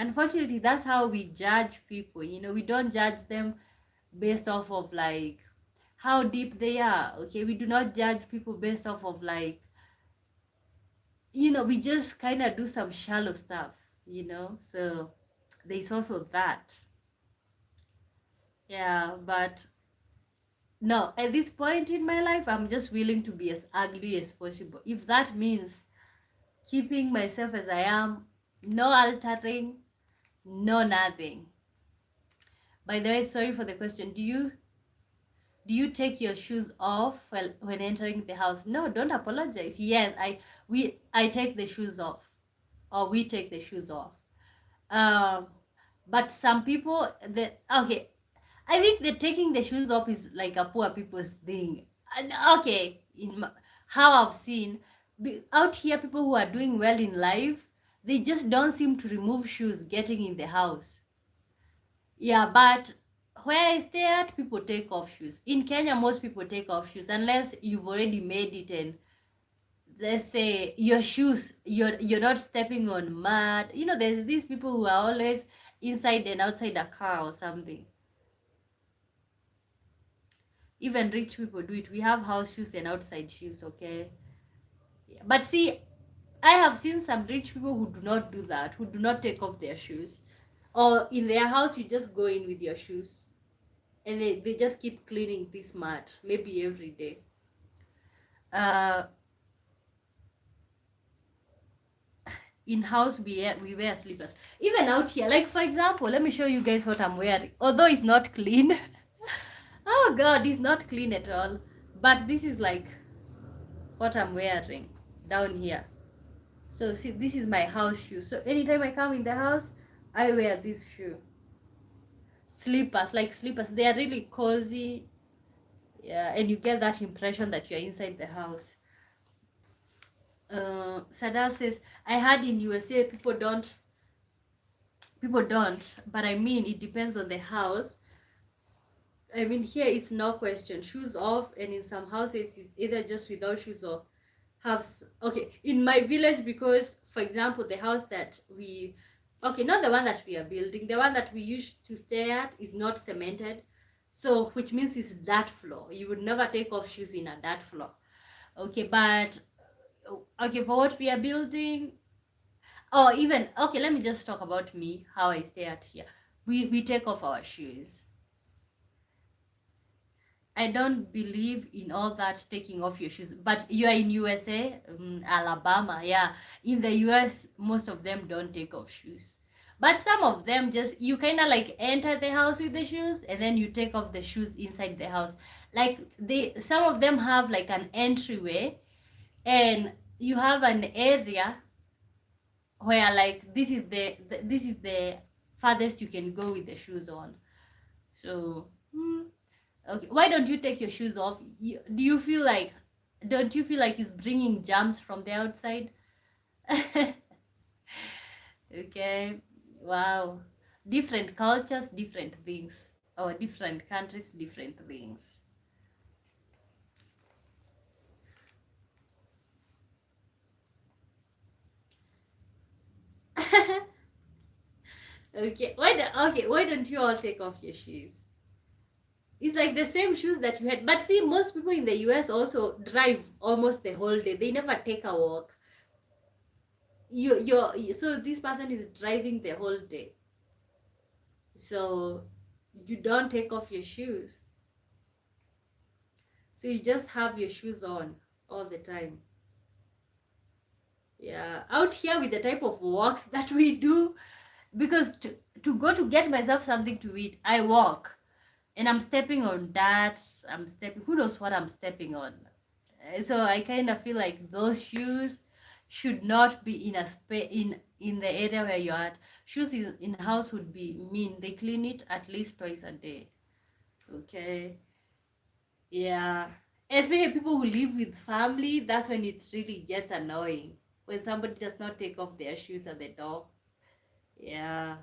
that's how we judge people. We don't judge them based off of like how deep they are. Okay, we do not judge people based off of like, we just kind of do some shallow stuff. So there's also that. Yeah, but no, at this point in my life, I'm just willing to be as ugly as possible. If that means keeping myself as I am, no altering, no nothing. By the way, sorry for the question. Do you take your shoes off when entering the house? No, don't apologize. Yes, I take the shoes off, or we take the shoes off. Um, but some people, okay, I think that taking the shoes off is like a poor people's thing. And okay, how I've seen out here, people who are doing well in life, they just don't seem to remove shoes getting in the house. Yeah, but where I stay at, people take off shoes. In Kenya, most people take off shoes unless you've already made it, and let's say your shoes, you're not stepping on mud. You know, there's these people who are always inside and outside a car or something. Even rich people do it. We have house shoes and outside shoes, okay? Yeah. But see, I have seen some rich people who do not do that, who do not take off their shoes. Or in their house, you just go in with your shoes. And they just keep cleaning this mat, maybe every day. Uh, in house, we wear slippers. Even out here, like for example, let me show you guys what I'm wearing. Although it's not clean. Oh god, it's not clean at all. But this is like what I'm wearing down here. So see, this is my house shoe. So anytime I come in the house, I wear this shoe. Slippers, like slippers, they are really cozy. Yeah, and you get that impression that you're inside the house. Sadal says, I heard in USA people don't, but I mean it depends on the house. I mean here it's no question, shoes off, and in some houses it's either just without shoes or okay, in my village, because for example the house that we, okay, not the one that we are building, the one that we used to stay at is not cemented, so which means it's that floor. You would never take off shoes in a that floor. Okay, but okay, for what we are building, oh, even okay, let me just talk about me, how I stay at here. We take off our shoes. I don't believe in all that taking off your shoes. But you are in USA, Alabama, yeah. In the US, most of them don't take off shoes. But some of them just, you kind of like enter the house with the shoes and then you take off the shoes inside the house. Like some of them have like an entryway, and you have an area where like this is the farthest you can go with the shoes on. So, okay, why don't you take your shoes off? Do you feel like, don't you feel like it's bringing germs from the outside? Okay, wow. Different cultures, different things. Or different countries, different things. Okay, why don't you all take off your shoes? It's like the same shoes that you had. But see, most people in the US also drive almost the whole day. They never take a walk. So this person is driving the whole day. So you don't take off your shoes. So you just have your shoes on all the time. Yeah, out here with the type of walks that we do, because to go to get myself something to eat, I walk. And I'm stepping on that. I'm stepping, who knows what I'm stepping on. So I kind of feel like those shoes should not be in a space in the area where you're at. Shoes in house would be mean. They clean it at least twice a day. Okay. Yeah. Especially people who live with family, that's when it really gets annoying. When somebody does not take off their shoes at the door. Yeah.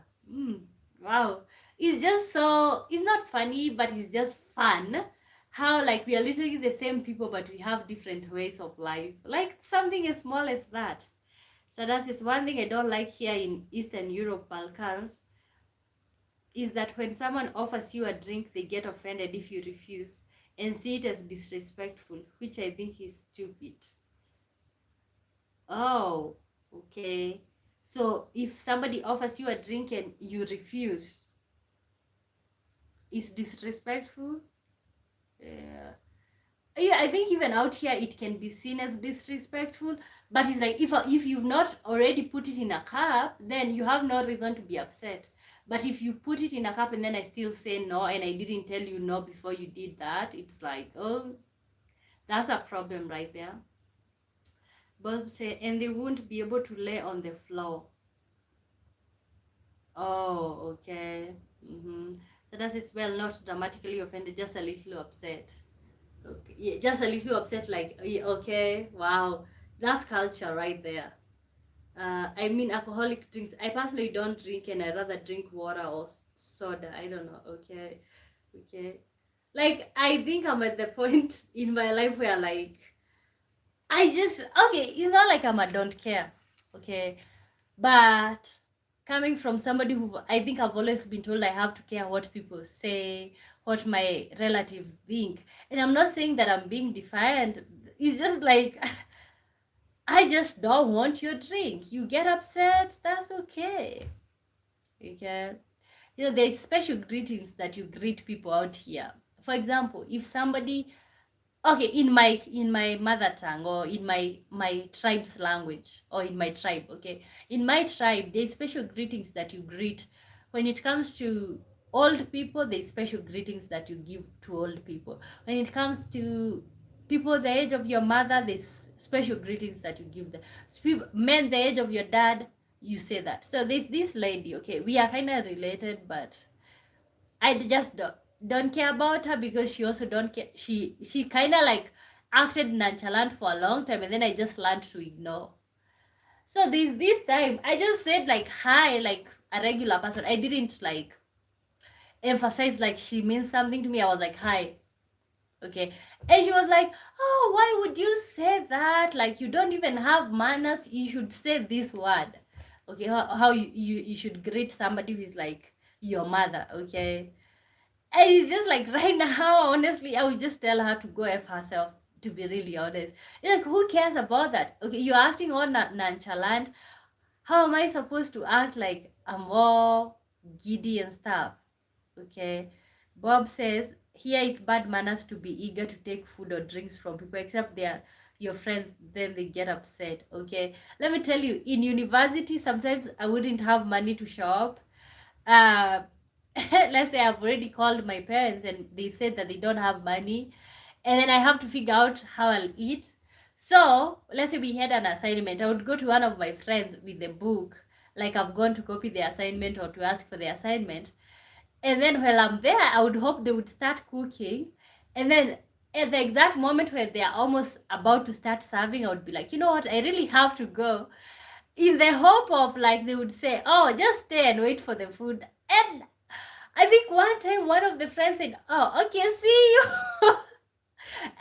Wow. It's just so, it's not funny, but it's just fun. How like we are literally the same people, but we have different ways of life. Like something as small as that. So that is one thing I don't like here in Eastern Europe, Balkans, is that when someone offers you a drink, they get offended if you refuse and see it as disrespectful, which I think is stupid. Oh, okay. So if somebody offers you a drink and you refuse, it's disrespectful. Yeah. Yeah, I think even out here it can be seen as disrespectful, but it's like if you've not already put it in a cup, then you have no reason to be upset. But if you put it in a cup and then I still say no and I didn't tell you no before you did that, it's like, oh, that's a problem right there. Bob say, and they won't be able to lay on the floor. Oh, okay. So that is, well, not dramatically offended, just a little upset. Okay, yeah, just a little upset, like, yeah, okay, wow, that's culture right there. I mean alcoholic drinks. I personally don't drink, and I rather drink water or soda. I don't know. Okay, okay. Like I think I'm at the point in my life where like I just okay. It's not like I'm a don't care. Okay, but coming from somebody who I think I've always been told I have to care what people say, what my relatives think, and I'm not saying that I'm being defiant. It's just like I just don't want your drink. You get upset, that's okay. Okay. You know, there's special greetings that you greet people out here. For example, if somebody okay, in my mother tongue or in my tribe's language or in my tribe, okay. In my tribe, there's special greetings that you greet. When it comes to old people, there's special greetings that you give to old people. When it comes to people the age of your mother, there's special greetings that you give them. Men the age of your dad, you say that. So there's this lady, okay, we are kind of related, but I just don't care about her because she also don't care. She kind of like acted nonchalant for a long time, and then I just learned to ignore. So this time I just said like hi, like a regular person. I didn't like emphasize like she means something to me. I was like hi, okay, and she was like, oh, why would you say that? Like you don't even have manners. You should say this word, okay? How you should greet somebody who is like your mother, okay? And it's just like right now, honestly, I would just tell her to go F herself, to be really honest. Like, who cares about that? Okay, you're acting all nonchalant. How am I supposed to act like I'm all giddy and stuff? Okay. Bob says, here it's bad manners to be eager to take food or drinks from people, except they are your friends, then they get upset. Okay. Let me tell you, in university, sometimes I wouldn't have money to shop. uh, let's say I've already called my parents and they've said that they don't have money, and then I have to figure out how I'll eat. So let's say we had an assignment. I would go to one of my friends with the book, like I've gone to copy the assignment or to ask for the assignment. And then while I'm there, I would hope they would start cooking. And then at the exact moment where they are almost about to start serving, I would be like, you know what, I really have to go. In the hope of like they would say, oh, just stay and wait for the food. And I think one time one of the friends said, oh, okay, see you.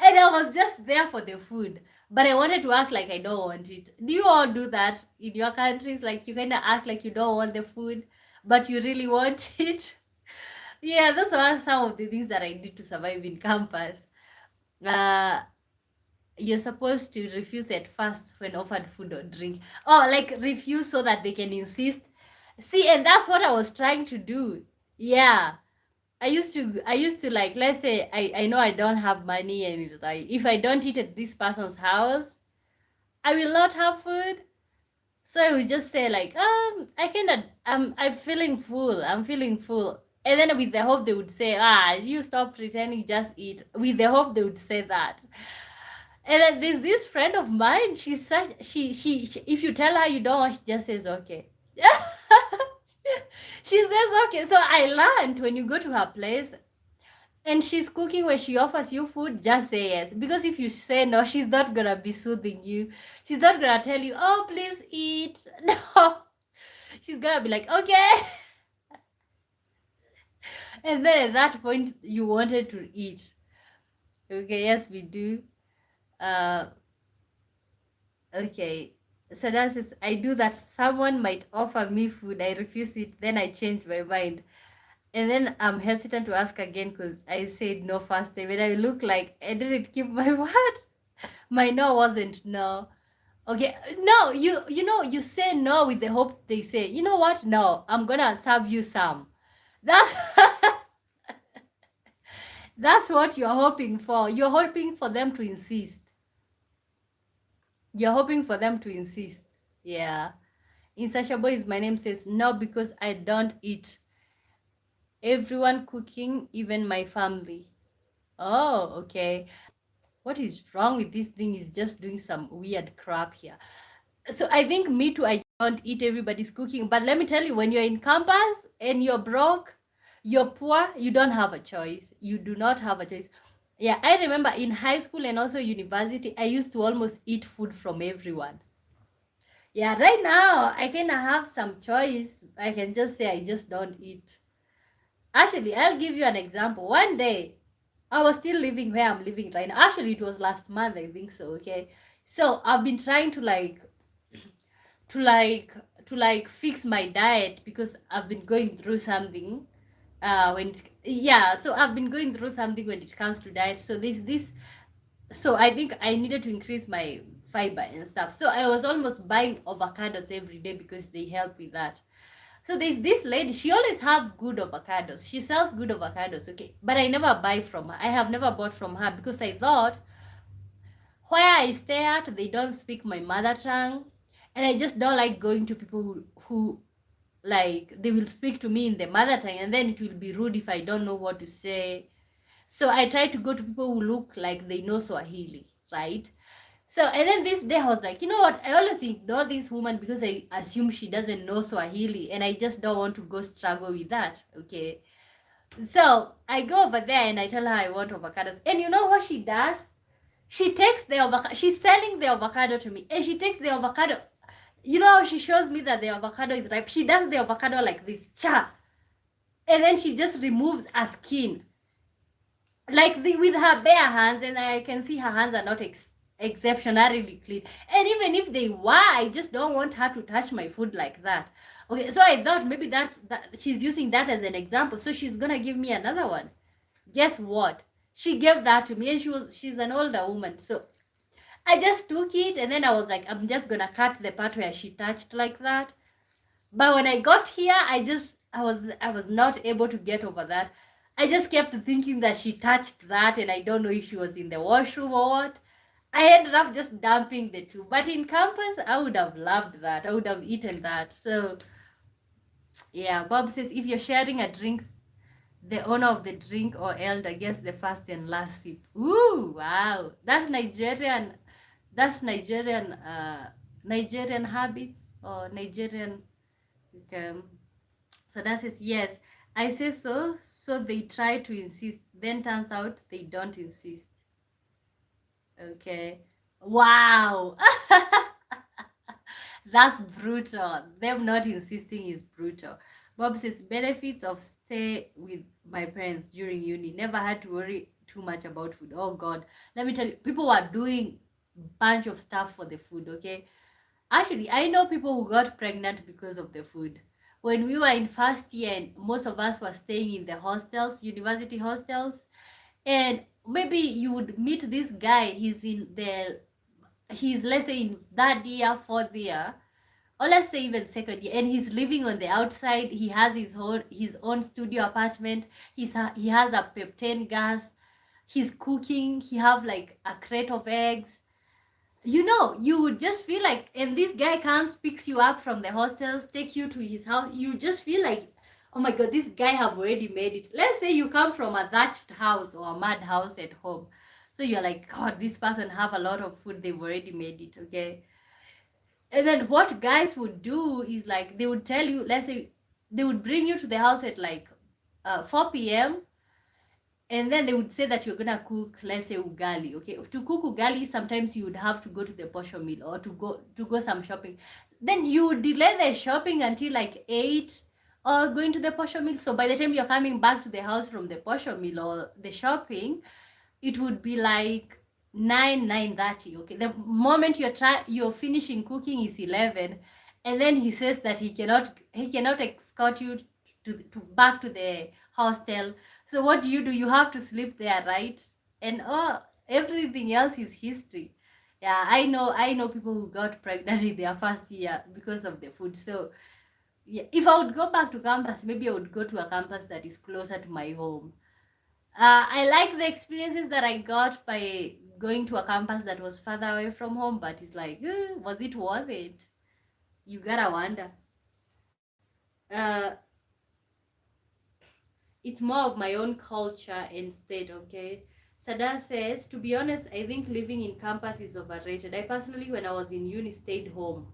And I was just there for the food. But I wanted to act like I don't want it. Do you all do that in your countries? Like you kind of act like you don't want the food, but you really want it? Yeah, those are some of the things that I did to survive in campus. Uh, you're supposed to refuse at first when offered food or drink. Oh, like refuse so that they can insist. See, and that's what I was trying to do. Yeah. I used to like, let's say I know I don't have money, and it's like if I don't eat at this person's house, I will not have food. So I would just say like, I cannot, I'm feeling full. I'm feeling full. And then with the hope they would say, you stop pretending, just eat. With the hope they would say that. And then there's this friend of mine, she's such she if you tell her you don't want, she just says okay. She says okay. So I learned when you go to her place and she's cooking, when she offers you food, just say yes. Because if you say no, she's not gonna be soothing you. She's not gonna tell you, oh, please eat. No. She's gonna be like, okay. And then at that point, you wanted to eat. Okay, yes, we do. Uh, okay. So that says, I do that. Someone might offer me food. I refuse it. Then I change my mind. And then I'm hesitant to ask again because I said no first time. And I look like I didn't keep my word. My no wasn't no. Okay. No, you say no with the hope they say, you know what? No, I'm gonna serve you some. That's that's what you're hoping for. You're hoping for them to insist. You're hoping for them to insist. Yeah. Insatiable is my name says no because I don't eat. Everyone cooking, even my family. Oh, okay. What is wrong with this thing is just doing some weird crap here. So I think me too, I don't eat everybody's cooking. But let me tell you, when you're in campus and you're broke, you're poor, you don't have a choice. You do not have a choice. Yeah, I remember in high school and also university, I used to almost eat food from everyone. Yeah, right now I kind of have some choice. I can just say I just don't eat. Actually, I'll give you an example. One day, I was still living where I'm living right now. Actually, it was last month, I think so. Okay, so I've been trying to like to like fix my diet because I've been going through something. Yeah, so I've been going through something when it comes to diet. So so I think I needed to increase my fiber and stuff. So I was almost buying avocados every day because they help with that. So there's this lady, she always have good avocados. She sells good avocados, okay? But I never buy from her. I have never bought from her because I thought where I stay at, they don't speak my mother tongue. And I just don't like going to people who like they will speak to me in the mother tongue and then it will be rude if I don't know what to say. So I try to go to people who look like they know Swahili, right? So, and then this day I was like, you know what? I always ignore this woman because I assume she doesn't know Swahili and I just don't want to go struggle with that. Okay. So I go over there and I tell her I want avocados. And you know what she does? She takes the avocado, she's selling the avocado to me and she takes the avocado. You know how she shows me that the avocado is ripe? She does the avocado like this, cha. And then she just removes a skin. Like with her bare hands, and I can see her hands are not exceptionally clean. And even if they were, I just don't want her to touch my food like that. Okay, so I thought maybe that she's using that as an example. So she's gonna give me another one. Guess what? She gave that to me, and she's an older woman. So I just took it, and then I was like, I'm just gonna cut the part where she touched like that. But when I got here, I was not able to get over that. I just kept thinking that she touched that, and I don't know if she was in the washroom or what. I ended up just dumping the two. But in campus, I would have loved that. I would have eaten that. So yeah, Bob says if you're sharing a drink, the owner of the drink or elder gets the first and last sip. Ooh, wow. That's Nigerian. That's Nigerian habits or Nigerian. Um, so that says yes. I say so. So they try to insist. Then turns out they don't insist. Okay. Wow. That's brutal. Them not insisting is brutal. Bob says benefits of stay with my parents during uni. Never had to worry too much about food. Oh God. Let me tell you, people were doing bunch of stuff for the food, okay? Actually, I know people who got pregnant because of the food. When we were in first year, and most of us were staying in the hostels, university hostels, and maybe you would meet this guy. He's let's say in third year, fourth year, or let's say even second year, and he's living on the outside. He has his own studio apartment. He has a peptane gas. He's cooking. He have like a crate of eggs. You would just feel like, and this guy comes, picks you up from the hostels, take you to his house. You just feel like, oh my God, this guy have already made it. Let's say you come from a thatched house or a mud house at home. So you're like, God, this person have a lot of food. They've already made it, okay? And then what guys would do is like, they would tell you, let's say, they would bring you to the house at like 4 p.m. And then they would say that you're gonna cook, let's say, ugali. Okay, to cook ugali, sometimes you would have to go to the posho mill or to go some shopping. Then you would delay the shopping until like 8 or going to the posho mill. So by the time you're coming back to the house from the posho mill or the shopping, it would be like 9:30. Okay, the moment you're finishing cooking is 11, and then he says that he cannot escort you to back to the hostel. So what do? You have to sleep there, right? And everything else is history. Yeah, I know people who got pregnant in their first year because of the food. So yeah, if I would go back to campus, maybe I would go to a campus that is closer to my home. I like the experiences that I got by going to a campus that was further away from home, but it's like, was it worth it? You gotta wonder. Uh, it's more of my own culture and state, okay? Sada says, to be honest, I think living in campus is overrated. I personally, when I was in uni, stayed home.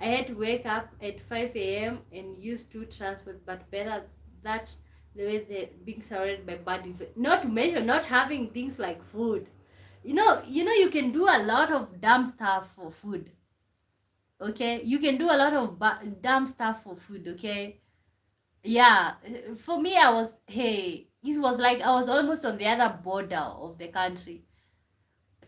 I had to wake up at 5 a.m. and use two transport, but better that the way they're being surrounded by bad influence. Not to mention not having things like food. You can do a lot of dumb stuff for food. Okay, you can do a lot of dumb stuff for food. Okay, yeah. For me, I was, hey, it was like I was almost on the other border of the country.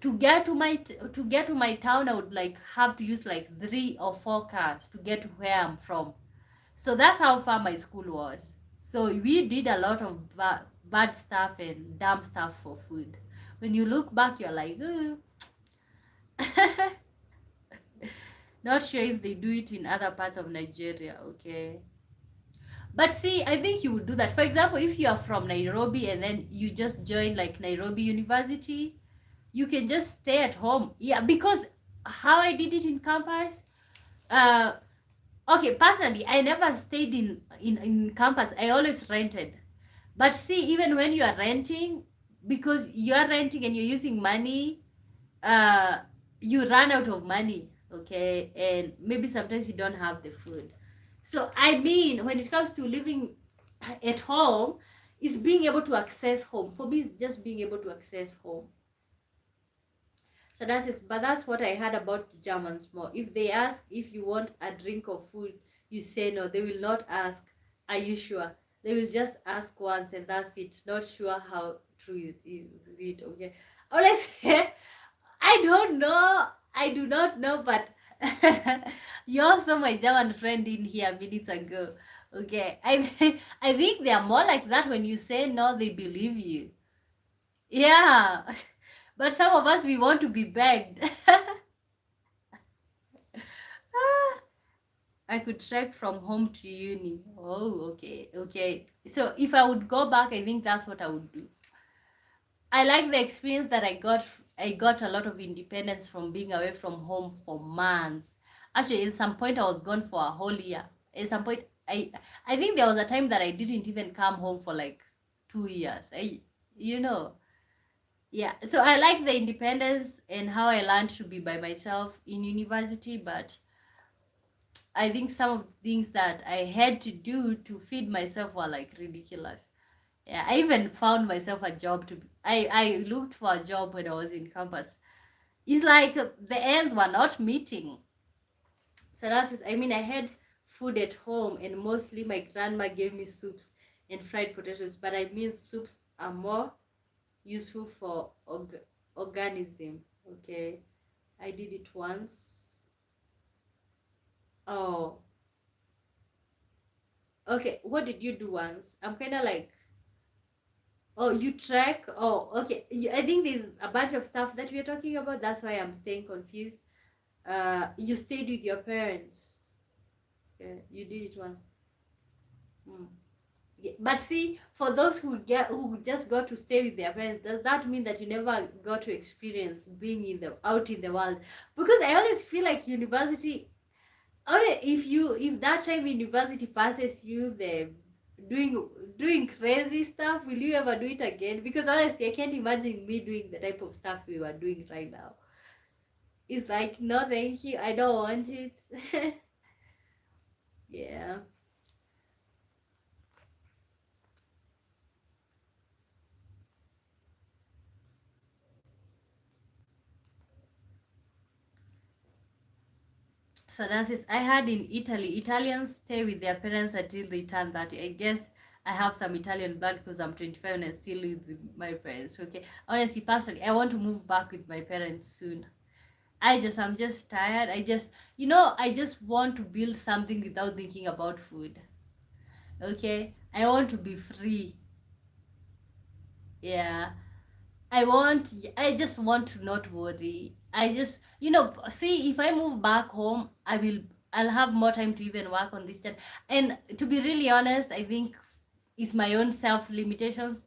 To get to my town, I would like have to use like 3 or 4 cars to get to where I'm from. So that's how far my school was. So we did a lot of bad stuff and dumb stuff for food. When you look back, you're like, not sure if they do it in other parts of Nigeria. Okay. But see, I think you would do that. For example, if you are from Nairobi and then you just join like Nairobi University, you can just stay at home. Yeah, because how I did it in campus, uh, okay, personally, I never stayed in campus. I always rented. But see, even when you are renting, because you are renting and you're using money, uh, you run out of money, okay? And maybe sometimes you don't have the food. So, I mean, when it comes to living at home, is being able to access home. For me, it's just being able to access home. So that's it. But that's what I heard about the Germans more. If they ask if you want a drink or food, you say no. They will not ask, are you sure? They will just ask once and that's it. Not sure how true is it, okay? Honestly, I don't know. I do not know, but you also my German friend in here minutes ago. Okay. I think they are more like that. When you say no, they believe you. Yeah. But some of us we want to be begged. I could trek from home to uni. Oh, okay, okay. So if I would go back, I think that's what I would do. I like the experience that I got. I got a lot of independence from being away from home for months. Actually, at some point, I was gone for a whole year. At some point, I think there was a time that I didn't even come home for like 2 years. You know, yeah. So I like the independence and how I learned to be by myself in university, but I think some of the things that I had to do to feed myself were like ridiculous. Yeah, I even found myself a job to. I looked for a job when I was in campus. It's like the ends were not meeting. So that's it. I mean, I had food at home, and mostly my grandma gave me soups and fried potatoes. But I mean, soups are more useful for organism. Okay, I did it once. Oh, okay. What did you do once? I'm kind of like, oh, you trek. Oh, okay. I think there's a bunch of stuff that we're talking about. That's why I'm staying confused. You stayed with your parents. Okay, you did it once. Hmm. Yeah, but see, for those who just got to stay with their parents, does that mean that you never got to experience being in the out in the world? Because I always feel like university. Only if that time university passes you the doing doing crazy stuff, will you ever do it again? Because honestly, I can't imagine me doing the type of stuff we were doing right now. It's like, no, thank you, I don't want it. Yeah. So that's it. I had in Italy, Italians stay with their parents until they turn 30. I guess I have some Italian blood because I'm 25 and I still live with my parents. Okay. Honestly, personally, I want to move back with my parents soon. I'm just tired. I just want to build something without thinking about food. Okay. I want to be free. Yeah. I just want to not worry. See, if I move back home, I'll have more time to even work on this chat. And to be really honest, I think it's my own self limitations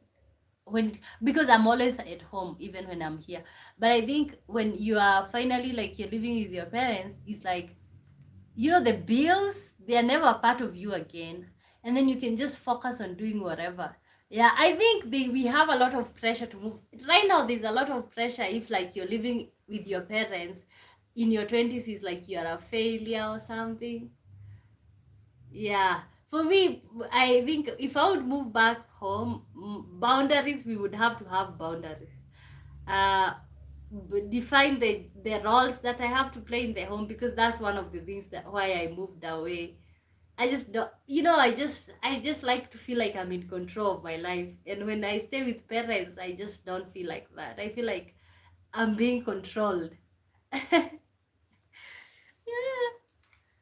because I'm always at home even when I'm here. But I think when you are finally like you're living with your parents, it's like the bills, they are never a part of you again, and then you can just focus on doing whatever. Yeah, I think we have a lot of pressure to move right now. There's a lot of pressure if like you're living with your parents in your 20s, is like you're a failure or something. Yeah, for me, I think if I would move back home, boundaries, we would have to have boundaries. uh define the roles that I have to play in the home, because that's one of the things that why I moved away. I just don't, I just like to feel like I'm in control of my life. And when I stay with parents, I just don't feel like that. I feel like I'm being controlled. Yeah,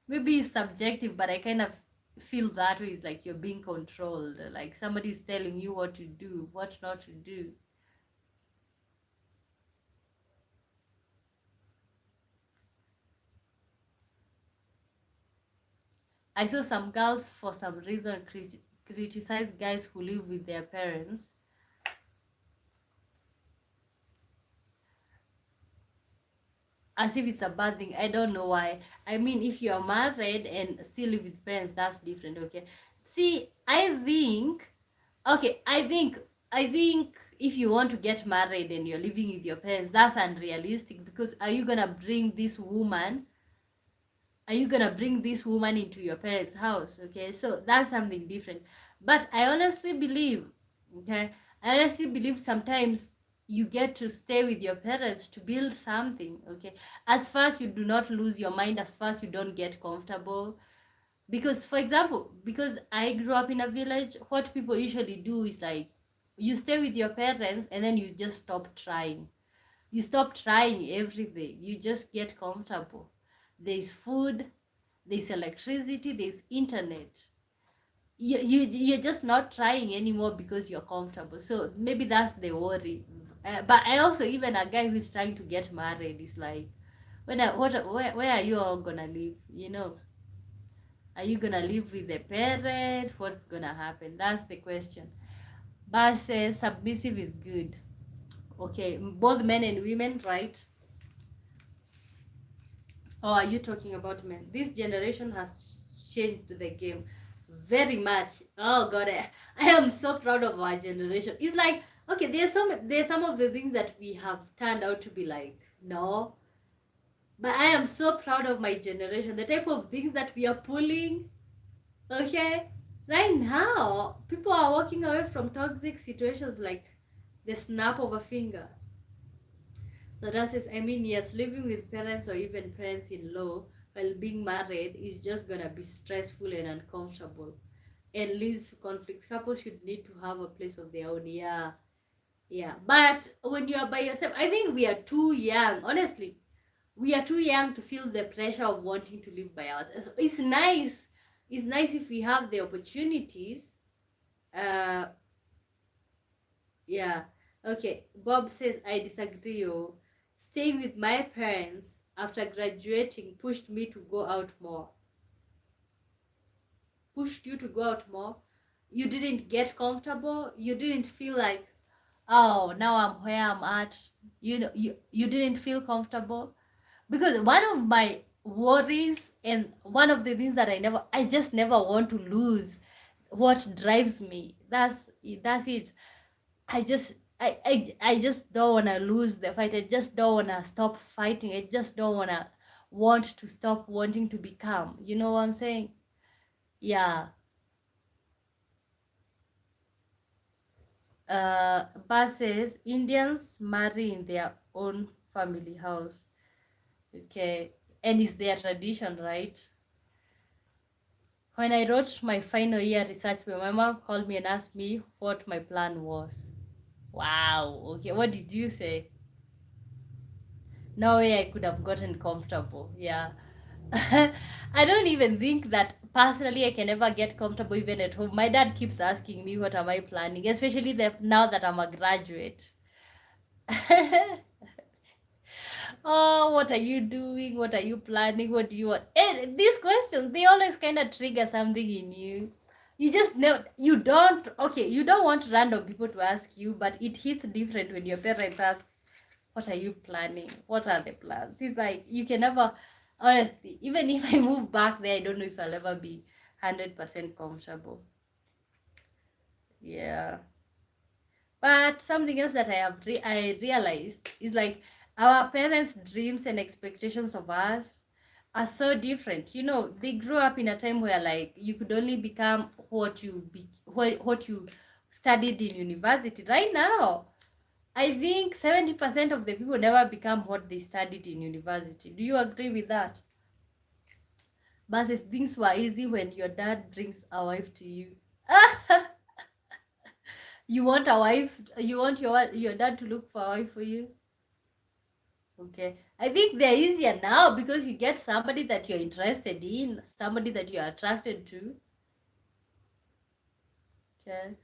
maybe it's subjective, but I kind of feel that way. It's like you're being controlled, like somebody's telling you what to do, what not to do. I saw some girls for some reason criticize guys who live with their parents as if it's a bad thing. I don't know why. I mean, if you are married and still live with parents, that's different. Okay. See, I think if you want to get married and you're living with your parents, that's unrealistic, because are you gonna bring this woman into your parents' house? Okay, so that's something different. But I honestly believe, okay, I honestly believe sometimes you get to stay with your parents to build something. Okay, as fast you do not lose your mind, as fast you don't get comfortable. Because, for example, because I grew up in a village, what people usually do is like you stay with your parents and then you just stop trying. You stop trying everything. You just get comfortable. There's food, there's electricity, there's internet. You're just not trying anymore because you're comfortable. So maybe that's the worry. But I also, even a guy who's trying to get married is like, where are you all gonna live? Are you gonna live with the parent? What's gonna happen? That's the question. But says submissive is good. Okay, both men and women, right? Or are you talking about men? This generation has changed the game very much. Oh god, I am so proud of our generation. It's like, okay, there's some of the things that we have turned out to be like, no. But I am so proud of my generation. The type of things that we are pulling. Okay. Right now, people are walking away from toxic situations like the snap of a finger. So that says, I mean, yes, living with parents or even parents in law while being married is just gonna be stressful and uncomfortable and leads to conflicts. Couples should need to have a place of their own. Yeah, yeah. But when you are by yourself, I think we are too young. Honestly, we are too young to feel the pressure of wanting to live by ourselves. It's nice. It's nice if we have the opportunities. Uh, yeah. Okay. Bob says I disagree. Oh. Staying with my parents after graduating pushed me to go out more. Pushed you to go out more. You didn't get comfortable. You didn't feel like, oh, now I'm where I'm at. You didn't feel comfortable. Because one of my worries and one of the things that I just never want to lose what drives me. That's it. I just don't want to lose the fight. I just don't want to stop fighting. I just don't want to stop wanting to become. You know what I'm saying? Yeah. Buses, Indians marry in their own family house. Okay. And it's their tradition, right? When I wrote my final year research paper, my mom called me and asked me what my plan was. Wow. Okay. What did you say? No way I could have gotten comfortable. Yeah. I don't even think that personally I can ever get comfortable even at home. My dad keeps asking me what am I planning, especially now that I'm a graduate. Oh, what are you doing? What are you planning? What do you want? And these questions, they always kind of trigger something in you. You just know you don't want random people to ask you, but it hits different when your parents ask, what are you planning? What are the plans? It's like you can never, honestly, even if I move back there, I don't know if I'll ever be 100% comfortable. Yeah. But something else that I realized is like our parents' dreams and expectations of us are so different. They grew up in a time where like you could only become what you studied in university. Right now, I think 70% of the people never become what they studied in university. Do you agree with that? But things were easy when your dad brings a wife to you. You want a wife, you want your dad to look for a wife for you? Okay. I think they're easier now because you get somebody that you're interested in, somebody that you're attracted to. Okay.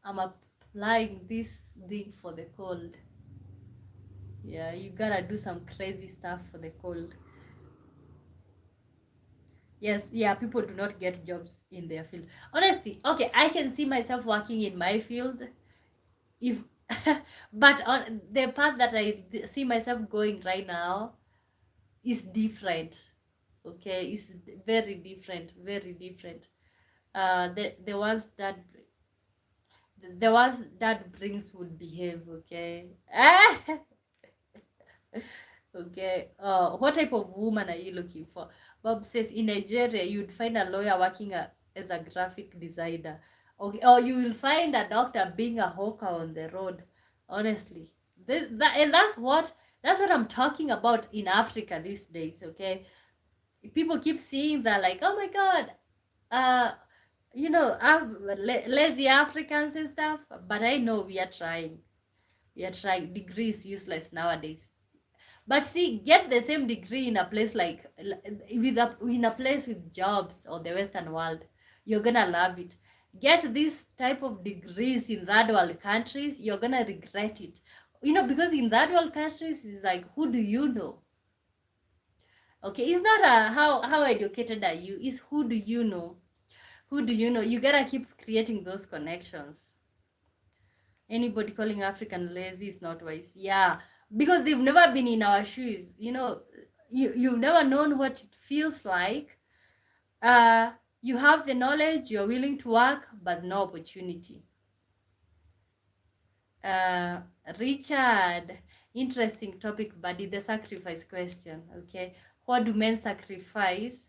I'm applying this thing for the cold. Yeah, you gotta do some crazy stuff for the cold. Yes, yeah, people do not get jobs in their field. Honestly, okay, I can see myself working in my field if but on the path that I see myself going right now is different. Okay, it's very different, very different. The ones that brings would behave, okay. Okay. What type of woman are you looking for? Bob says in Nigeria you'd find a lawyer working as a graphic designer. Okay, or you will find a doctor being a hawker on the road. Honestly, and that's what I'm talking about in Africa these days. Okay, people keep seeing that like, oh my God, uh, lazy Africans and stuff. But I know we are trying. We are trying. Degree is useless nowadays. But see, get the same degree in a place like in a place with jobs or the Western world, you're gonna love it. Get this type of degrees in third world countries, you're gonna regret it. Because in third world countries, it's like, who do you know? Okay, it's not how educated are you, it's who do you know? Who do you know? You gotta keep creating those connections. Anybody calling African lazy is not wise. Yeah, because they've never been in our shoes. You've never known what it feels like. You have the knowledge, you're willing to work, but no opportunity. Uh, Richard, interesting topic, buddy. The sacrifice question. Okay, what do men sacrifice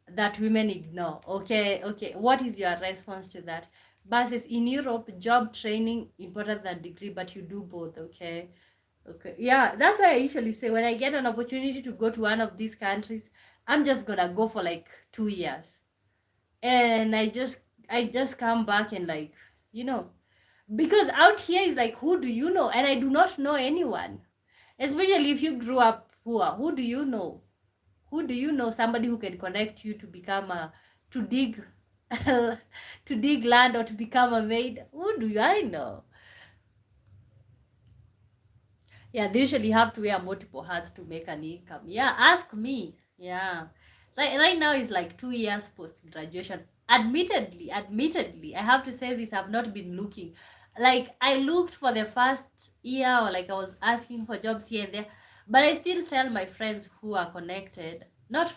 that women ignore? Okay. What is your response to that? Versus in Europe, job training important than degree, but you do both. Okay. Yeah, that's why I usually say when I get an opportunity to go to one of these countries, I'm just gonna go for like 2 years, and I just come back and like, you know, because out here is like, who do you know? And I do not know anyone, especially if you grew up poor. Who do you know? Who do you know? Somebody who can connect you to become to dig to dig land or to become a maid? Who do I know? Yeah, they usually have to wear multiple hats to make an income. Yeah, ask me. Yeah. Right now is like 2 years post graduation. Admittedly, I have to say this, I've not been looking. Like I looked for the first year, or like I was asking for jobs here and there, but I still tell my friends who are connected, not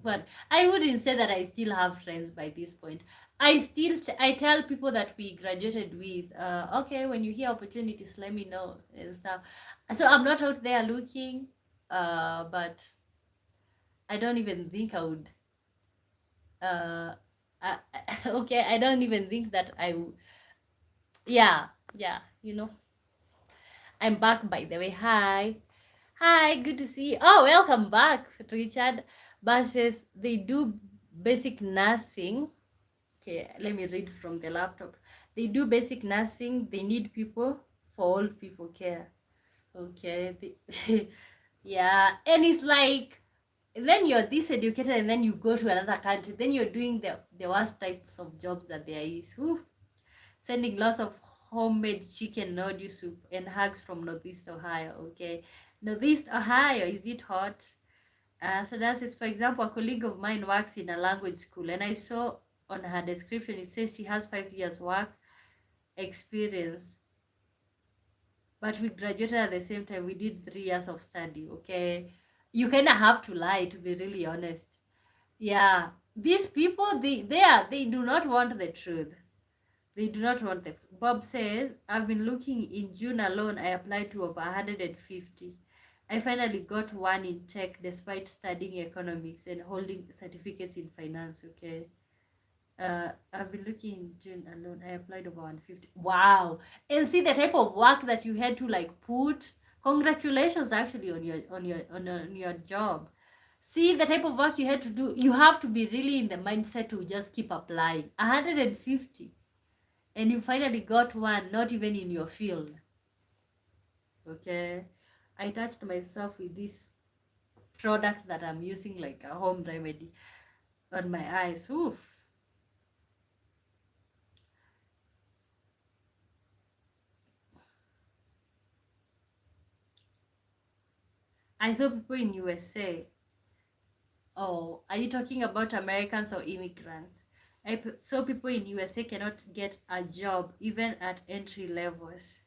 well, I wouldn't say that I still have friends by this point. I tell people that we graduated with, okay, when you hear opportunities, let me know and stuff. So I'm not out there looking, but I don't even think I would. Uh, okay, I don't even think that I would. Yeah, yeah, I'm back by the way. Hi, good to see you. Oh, welcome back, Richard. Says they do basic nursing. Okay, let me read from the laptop. They do basic nursing. They need people for old people care. Okay. Yeah, and it's like then you're this educated and then you go to another country, then you're doing the worst types of jobs that there is. Whew. Sending lots of homemade chicken noodle soup and hugs from Northeast Ohio. Okay, Northeast Ohio, is it hot? So that is, for example, a colleague of mine works in a language school, and I saw on her description it says she has 5 years work experience, but we graduated at the same time. We did 3 years of study. Okay, you kind of have to lie, to be really honest. Yeah, these people, they do not want the truth. They do not want the. Bob says, I've been looking. In June alone, I applied to over 150. I finally got one in tech despite studying economics and holding certificates in finance. Okay. I've been looking in June alone. I applied over 150. Wow. And see the type of work that you had to like put. Congratulations actually on your job. See the type of work you had to do. You have to be really in the mindset to just keep applying. 150. And you finally got one, not even in your field. Okay. I touched myself with this product that I'm using, like a home remedy, on my eyes. Oof. I saw people in USA. Oh, are you talking about Americans or immigrants? Saw people in USA cannot get a job even at entry levels.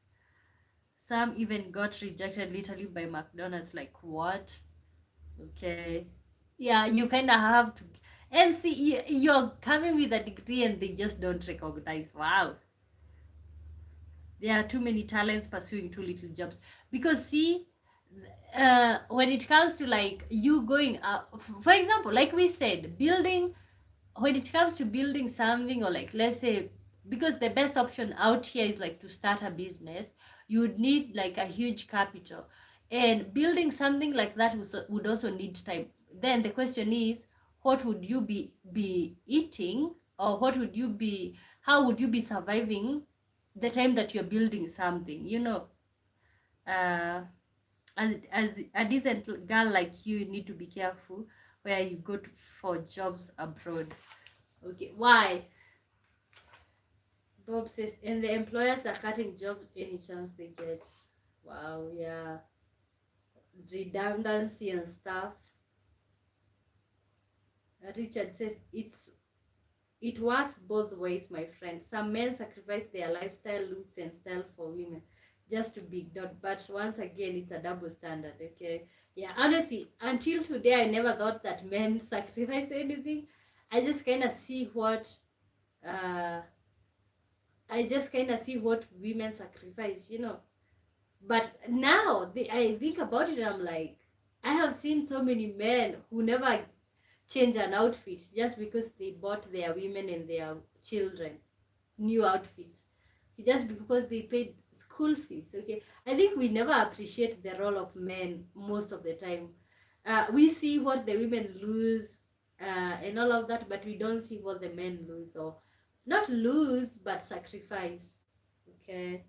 Some even got rejected literally by McDonald's. Like what? Okay. Yeah, you kind of have to. And see, you're coming with a degree and they just don't recognize. Wow. There are too many talents pursuing too little jobs. Because see, when it comes to like you going for example, like we said, building, when it comes to building something, or like let's say, because the best option out here is like to start a business, you would need like a huge capital, and building something like that would also need time. Then the question is, what would you be eating, or what would you be, how would you be surviving the time that you're building something, uh as a decent girl like you need to be careful where you go for jobs abroad. Okay, why? Bob says, and the employers are cutting jobs any chance they get. Wow, yeah. Redundancy and stuff. Richard says, it works both ways, my friend. Some men sacrifice their lifestyle, looks, and style for women just to be ignored. But once again, it's a double standard, okay? Yeah, honestly, until today, I never thought that men sacrifice anything. I just kind of see what, uh, women sacrifice. But now, I think about it, I'm like, I have seen so many men who never change an outfit just because they bought their women and their children new outfits, just because they paid school fees. Okay, I think we never appreciate the role of men most of the time. We see what the women lose, and all of that, but we don't see what the men lose, or not lose but sacrifice. Okay,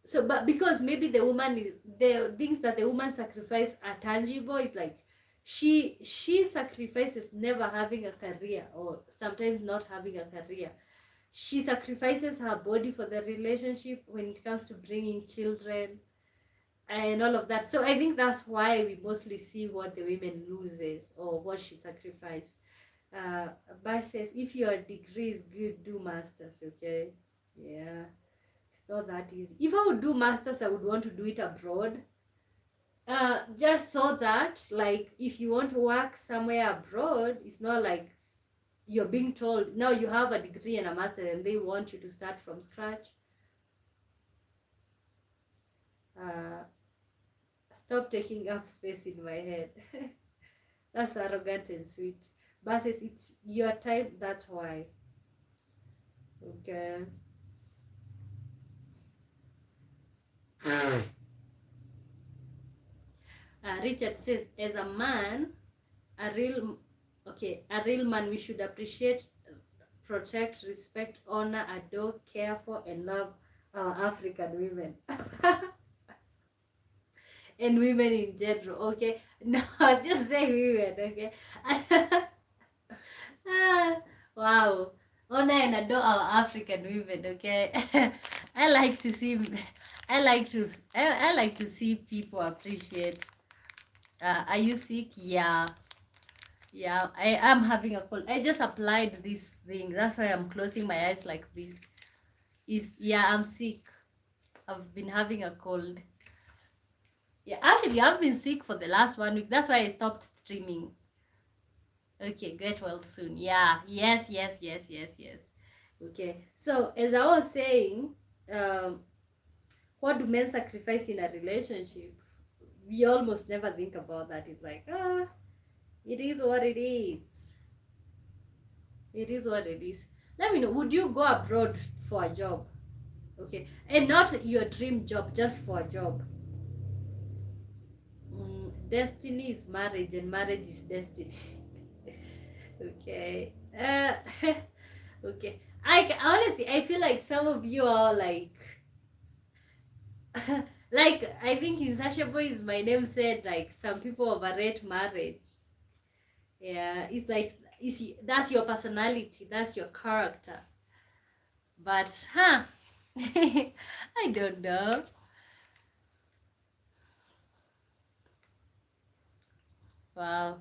so but because maybe the things that the woman sacrifice are tangible. It's like she sacrifices never having a career, or sometimes not having a career. She sacrifices her body for the relationship when it comes to bringing children and all of that. So I think that's why we mostly see what the women loses or what she sacrificed. Bash says, if your degree is good, do masters. Okay, yeah, it's not that easy. If I would do masters, I would want to do it abroad. Just so that, like, if you want to work somewhere abroad, it's not like you're being told now you have a degree and a master and they want you to start from scratch. Stop taking up space in my head. That's arrogant and sweet. But says it's your time, that's why. Okay. Richard says, as a man, a real man, we should appreciate, protect, respect, honor, adore, care for, and love our African women. And women in general, okay? No, just say women, okay? Wow. Honor and adore our African women, okay? I like to see I like to see people appreciate. Are you sick? Yeah. Yeah, I am having a cold. I just applied this thing. That's why I'm closing my eyes like this. I'm sick. I've been having a cold. Yeah, actually, I've been sick for the last 1 week. That's why I stopped streaming. Okay, get well soon. Yeah, yes. Okay, so as I was saying, what do men sacrifice in a relationship? We almost never think about that. It's like, it is what it is. It is what it is. Let me know, would you go abroad for a job? Okay, and not your dream job, just for a job. Destiny is marriage, and marriage is destiny. Okay. Okay. Honestly, I feel like some of you are like, like I think in Sasha Boy's My Name said like some people overrate marriage. Yeah, it's like that's your personality, that's your character. But I don't know. Wow.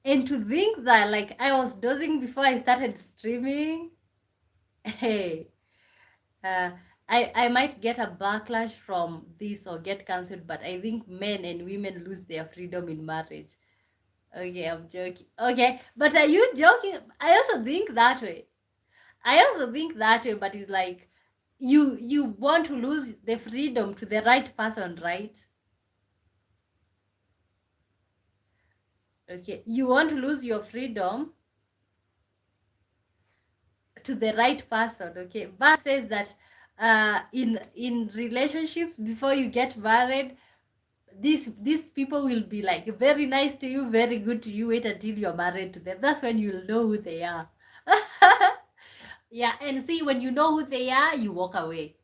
And to think that like I was dozing before I started streaming. Hey, uh, I might get a backlash from this or get cancelled, but I think men and women lose their freedom in marriage. Okay, I'm joking. Okay, but are you joking? I also think that way. I also think that way, but it's like you want to lose the freedom to the right person, right? Okay, you want to lose your freedom to the right person. Okay, but says that in relationships before you get married, these people will be like very nice to you, very good to you. Wait until you're married to them. That's when you'll know who they are. Yeah, and see, when you know who they are, you walk away.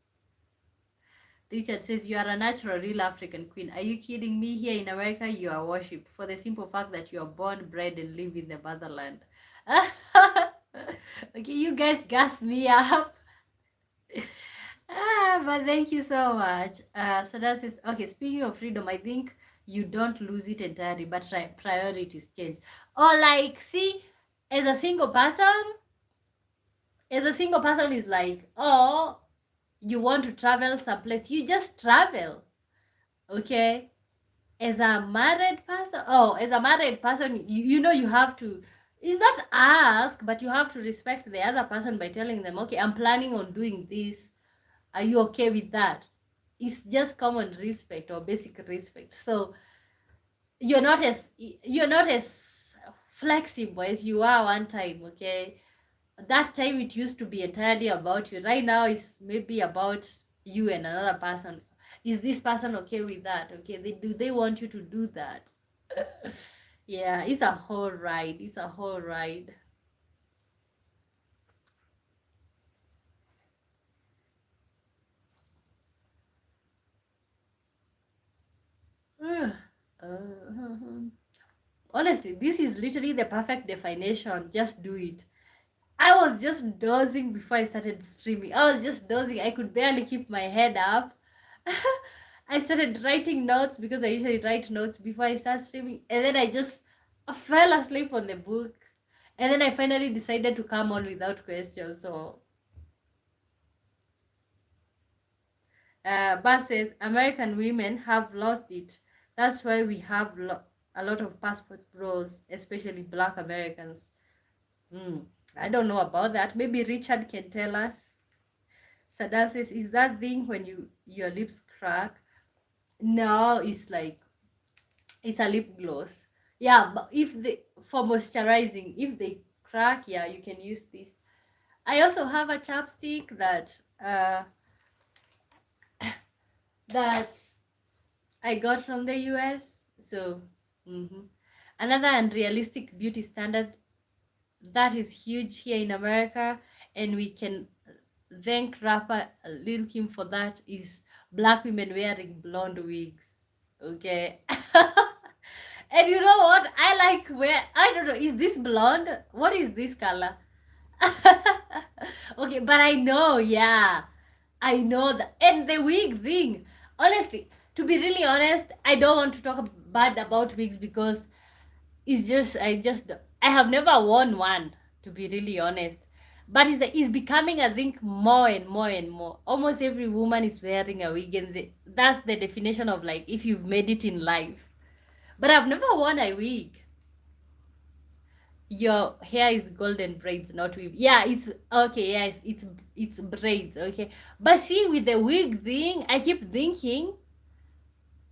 Richard says, you are a natural, real African queen. Are you kidding me? Here in America, you are worshipped for the simple fact that you are born, bred, and live in the motherland. Okay, you guys gas me up. But thank you so much. So that says, okay, speaking of freedom, I think you don't lose it entirely, but priorities change. Or like, see, as a single person, is like, oh, you want to travel someplace, you just travel. Okay, as a married person, you know, you have to, it's not ask, but you have to respect the other person by telling them, okay, I'm planning on doing this, are you okay with that? It's just common respect or basic respect. So you're not as flexible as you are one time. Okay, that time it used to be entirely about you. Right now it's maybe about you and another person. Is this person okay with that? Okay, do they want you to do that? Yeah, it's a whole ride. It's a whole ride. Honestly, this is literally the perfect definition. Just do it. I was just dozing before I started streaming. I was just dozing. I could barely keep my head up. I started writing notes because I usually write notes before I start streaming. And then I just fell asleep on the book. And then I finally decided to come on without questions. So, Bas says American women have lost it. That's why we have a lot of passport bros, especially Black Americans. I don't know about that. Maybe Richard can tell us. Sada says, is that thing when your lips crack? No, it's like, it's a lip gloss. Yeah, but if they, for moisturizing, if they crack, yeah, you can use this. I also have a chapstick that I got from the US. So another unrealistic beauty standard that is huge here in America, and we can thank rapper Lil Kim for that, is Black women wearing blonde wigs. Okay. And you know what? I like where, I don't know, is this blonde? What is this color? Okay, but I know, yeah. I know that. And the wig thing. Honestly, to be really honest, I don't want to talk bad about wigs because I have never worn one, to be really honest. But it's becoming, I think, more and more and more. Almost every woman is wearing a wig, and that's the definition of like if you've made it in life. But I've never worn a wig. Your hair is golden braids, not wig. Yeah, it's okay. Yes, it's braids. Okay, but see, with the wig thing, I keep thinking,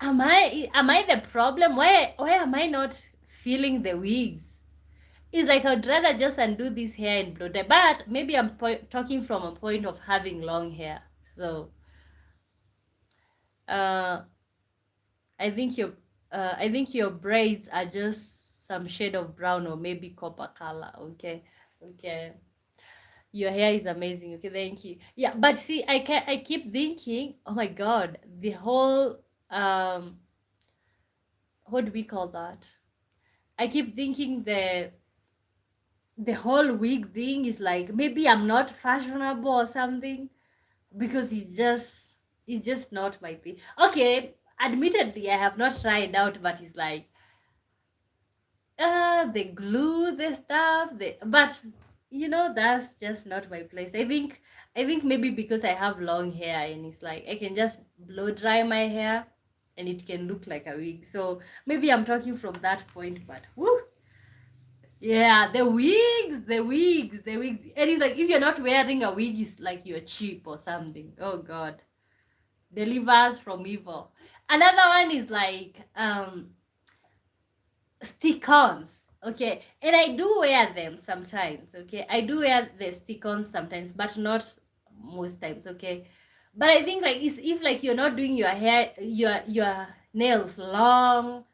am I the problem? Why am I not feeling the wigs? It's like I'd rather just undo this hair and blow dry. But maybe I'm talking from a point of having long hair. So uh, I think your braids are just some shade of brown or maybe copper color. Okay, okay. Your hair is amazing. Okay, thank you. Yeah, but see, I keep thinking, oh my god, the whole what do we call that? I keep thinking the whole wig thing is like maybe I'm not fashionable or something because it's just not my thing. Okay, admittedly I have not tried out, but it's like they glue the stuff, but that's just not my place. I think maybe because I have long hair and it's like I can just blow dry my hair and it can look like a wig. So maybe I'm talking from that point, but woo. Yeah, the wigs. And it's like if you're not wearing a wig, it's like you're cheap or something. Oh god. Delivers from evil. Another one is like stick-ons. Okay. And I do wear them sometimes. Okay. I do wear the stick-ons sometimes, but not most times. Okay. But I think like it's if like you're not doing your hair, your nails long,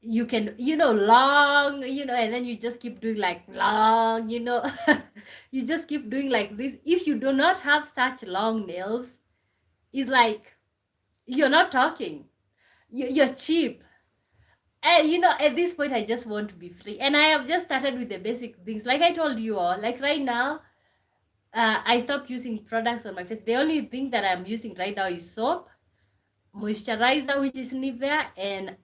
you can long, and then you just keep doing like long, you just keep doing like this. If you do not have such long nails, it's like you're not talking, you're cheap. And at this point I just want to be free, and I have just started with the basic things like I told you all. Like right now, I stopped using products on my face. The only thing that I'm using right now is soap, moisturizer, which is Nivea, and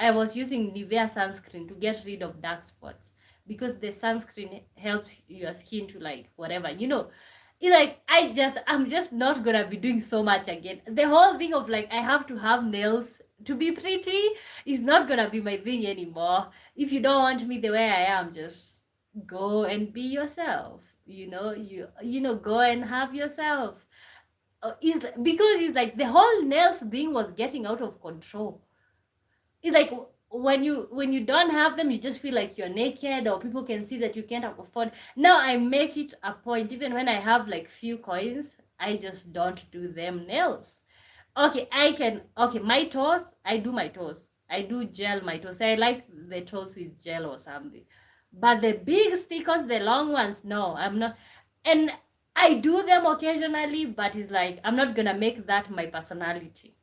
I was using Nivea sunscreen to get rid of dark spots because the sunscreen helps your skin to like whatever. It's like I'm just not gonna be doing so much again. The whole thing of like I have to have nails to be pretty is not gonna be my thing anymore. If you don't want me the way I am, just go and be yourself. Go and have yourself. Is because it's like the whole nails thing was getting out of control. It's like when you don't have them, you just feel like you're naked, or people can see that you can't afford. Now I make it a point, even when I have like few coins, I just don't do them nails. Okay, my toes, I do my toes, I do gel my toes. I like the toes with gel or something. But the big stickers, the long ones, no, I'm not. And I do them occasionally, but it's like I'm not gonna make that my personality.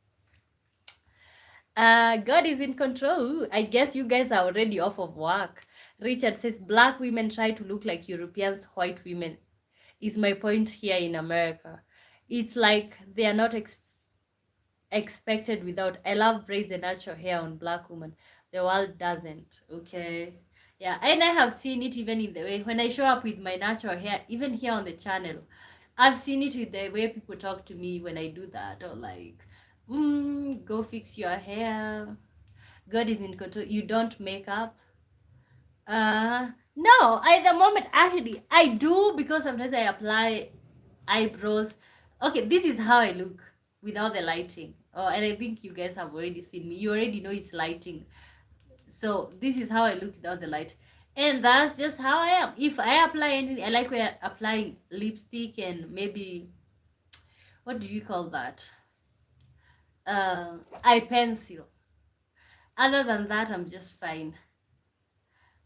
God is in control. I guess you guys are already off of work. Richard says black women try to look like Europeans, white women. Is my point here in America. It's like they are not expected without. I love braids and natural hair on black women. The world doesn't. Okay. Yeah, and I have seen it even in the way when I show up with my natural hair, even here on the channel. I've seen it with the way people talk to me when I do that, or like, go fix your hair. God is in control. You don't make up. No, at the moment, actually, I do because sometimes I apply eyebrows. Okay, this is how I look without the lighting. Oh, and I think you guys have already seen me. You already know it's lighting. So this is how I look without the light. And that's just how I am. If I apply anything, I like applying lipstick and maybe, what do you call that? Eye pencil. Other than that, I'm just fine.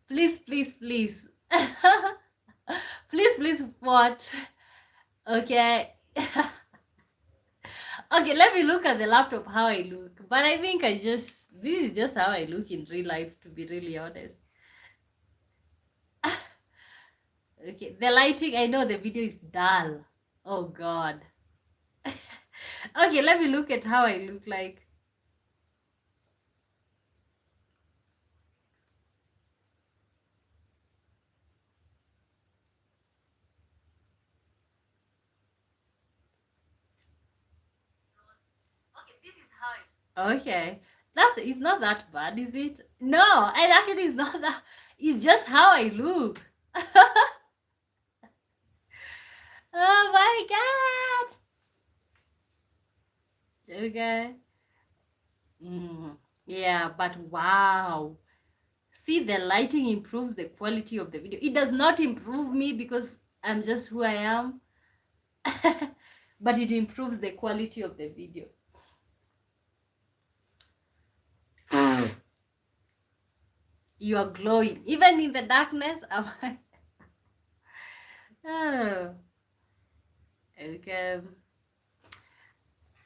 Please, please, please. Please, please, what? Okay. Okay, let me look at the laptop how I look. But I think this is just how I look in real life, to be really honest. Okay, the lighting, I know the video is dull. Oh god. Okay, let me look at how I look like. Okay, this is how Okay. It's not that bad, is it? No, it actually is not that. It's just how I look. Oh my god. Okay. Yeah, but wow. See, the lighting improves the quality of the video. It does not improve me because I'm just who I am, but it improves the quality of the video. You are glowing. Even in the darkness, oh, okay.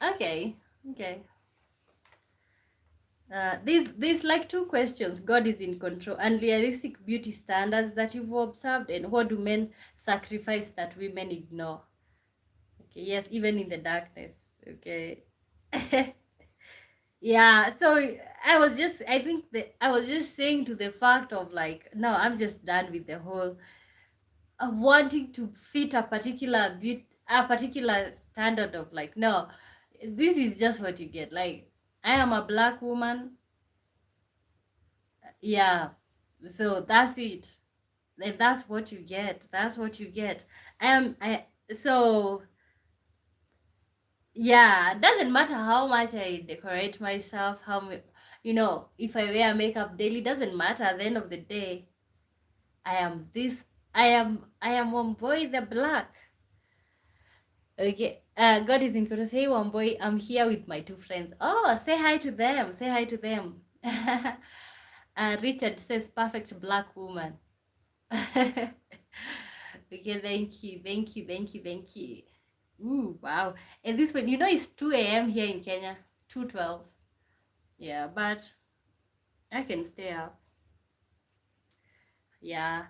Okay. Okay. There's like two questions. God is in control. Unrealistic beauty standards that you've observed, and what do men sacrifice that women ignore? Okay, yes, even in the darkness. Okay. Yeah, so I think that I was just saying to the fact of like, no, I'm just done with the whole wanting to fit a particular standard of like, no, this is just what you get. Like, I am a black woman. Yeah, so that's it. Like, that's what you get. That's what you get. I so yeah, doesn't matter how much I decorate myself, if I wear makeup daily, doesn't matter. At the end of the day, I am this. I am one boy the black. Okay. God is in control. Hey, one boy, I'm here with my two friends. Oh, say hi to them. Say hi to them. Richard says, perfect black woman. Okay, thank you, thank you, thank you, thank you. Ooh, wow. And this one, it's 2 a.m. here in Kenya, 2:12. Yeah, but I can stay up. Yeah.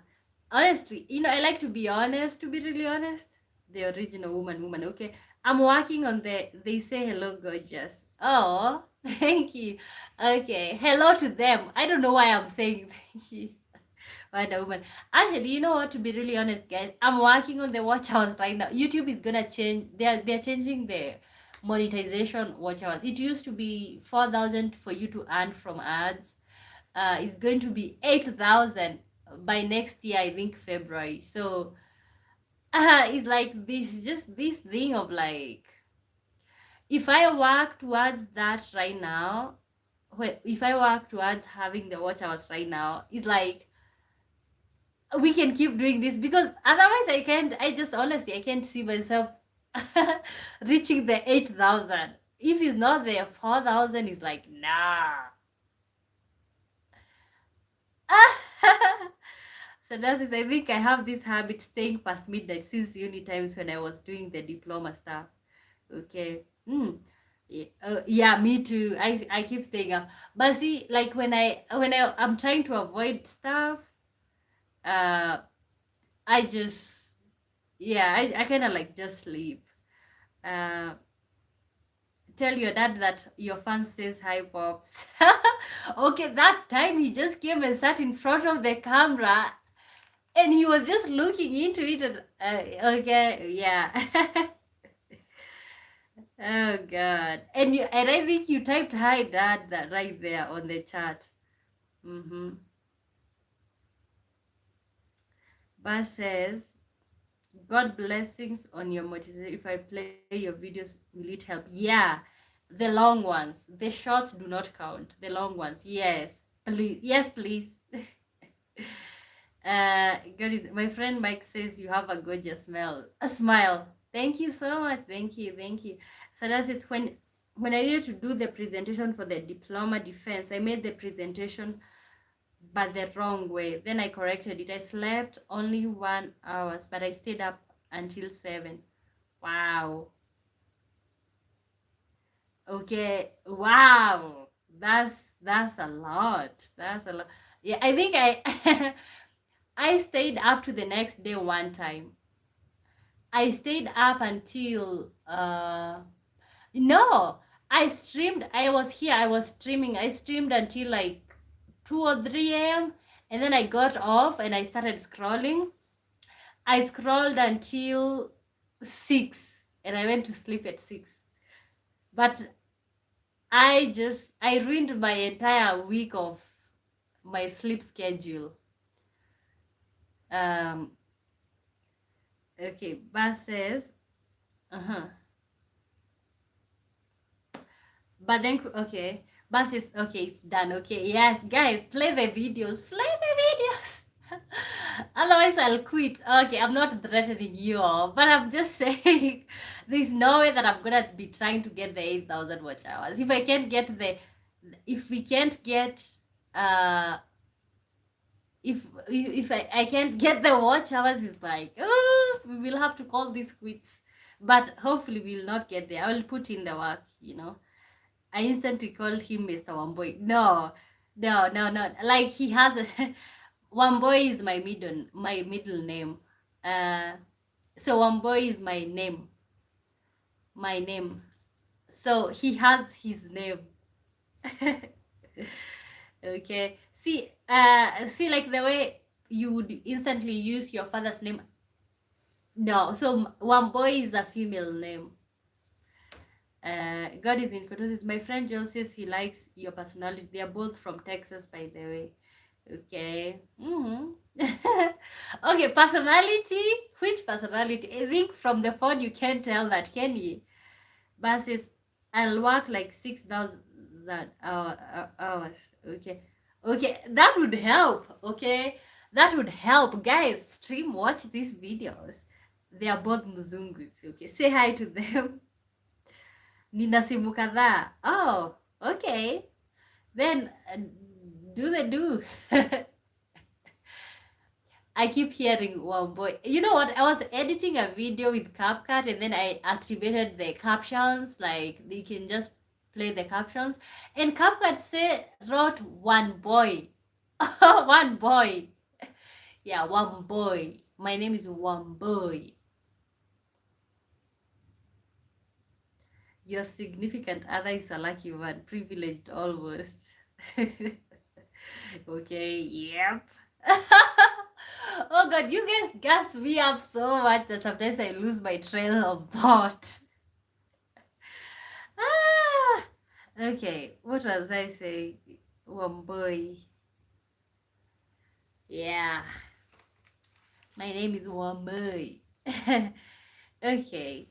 Honestly, I like to be honest, to be really honest. The original woman, okay? I'm working on they say hello, gorgeous. Oh, thank you. Okay, hello to them. I don't know why I'm saying thank you. Wonder Woman. Actually, you know what? To be really honest, guys, I'm working on the watch hours right now. YouTube is gonna change. They're changing the monetization watch hours. It used to be 4,000 for you to earn from ads. It's going to be 8,000 by next year. I think February. So, it's like this thing of like, if I work towards that right now, if I work towards having the watch hours right now, it's like we can keep doing this because otherwise I can't see myself reaching the 8,000. If it's not there, 4,000 is like, nah. So that's it. I think I have this habit staying past midnight since uni times when I was doing the diploma stuff. Okay. Yeah, me too. I keep staying up. But see, like I'm trying to avoid stuff, uh I just, yeah, I kind of like just sleep. Uh, tell your dad that your fan says hi, pops. Okay, that time he just came and sat in front of the camera, and he was just looking into it. And, okay, yeah. Oh God, and I think you typed hi, dad, that right there on the chat. Mm-hmm. Bas says, God blessings on your motivation. If I play your videos, will it help? Yeah, the long ones. The shorts do not count. The long ones. Yes. Please. Yes, please. God is my friend Mike says you have a gorgeous smile. Thank you so much. Thank you. Thank you. So that is when I needed to do the presentation for the diploma defense, I made the presentation but the wrong way. Then I corrected it. I slept only 1 hour, but I stayed up until 7. Wow. Okay. Wow. That's a lot. That's a lot. Yeah, I think I I stayed up to the next day one time. I stayed up until no, I was streaming. I streamed until like 2 or 3 a.m. and then I got off and I started scrolling. I scrolled until 6 and I went to sleep at 6. But I ruined my entire week of my sleep schedule. Um okay, Bas says, uh-huh. But then, okay, Buses, okay, it's done. Okay, yes, guys, play the videos. Play the videos. Otherwise, I'll quit. Okay, I'm not threatening you all, but I'm just saying there's no way that I'm gonna be trying to get the 8,000 watch hours. If I can't get the, if we can't get, uh, if I can't get the watch hours, it's like, oh, we will have to call this quits. But hopefully, we'll not get there. I will put in the work, you know. I instantly called him Mr. Wamboy. No, no, no, no. Like he has a Wamboy is my middle name. Uh, so Wamboy is my name, my name. So he has his name. Okay. See, like the way you would instantly use your father's name. No, so Wamboy is a female name. God is in Kotosis. My friend Joe says he likes your personality. They are both from Texas, by the way. Okay. Okay, personality. Which personality? I think from the phone you can tell that, can you? But says, I'll work like 6,000 hours. Okay. Okay, that would help. Okay. That would help. Guys, stream, watch these videos. They are both Mzungus. Okay. Say hi to them. Nina simu kadhaa. Oh, okay. Then do the do. I keep hearing Wamboy. You know what? I was editing a video with CapCut and then I activated the captions. Like you can just play the captions. And CapCut wrote one boy. One boy. Yeah, one boy. My name is one boy. Your significant other is a lucky one, privileged almost. Okay, yep. Oh god, you guys gas me up so much that sometimes I lose my trail of thought. Okay, what was I saying? One boy. Yeah. My name is Wamboy. Okay.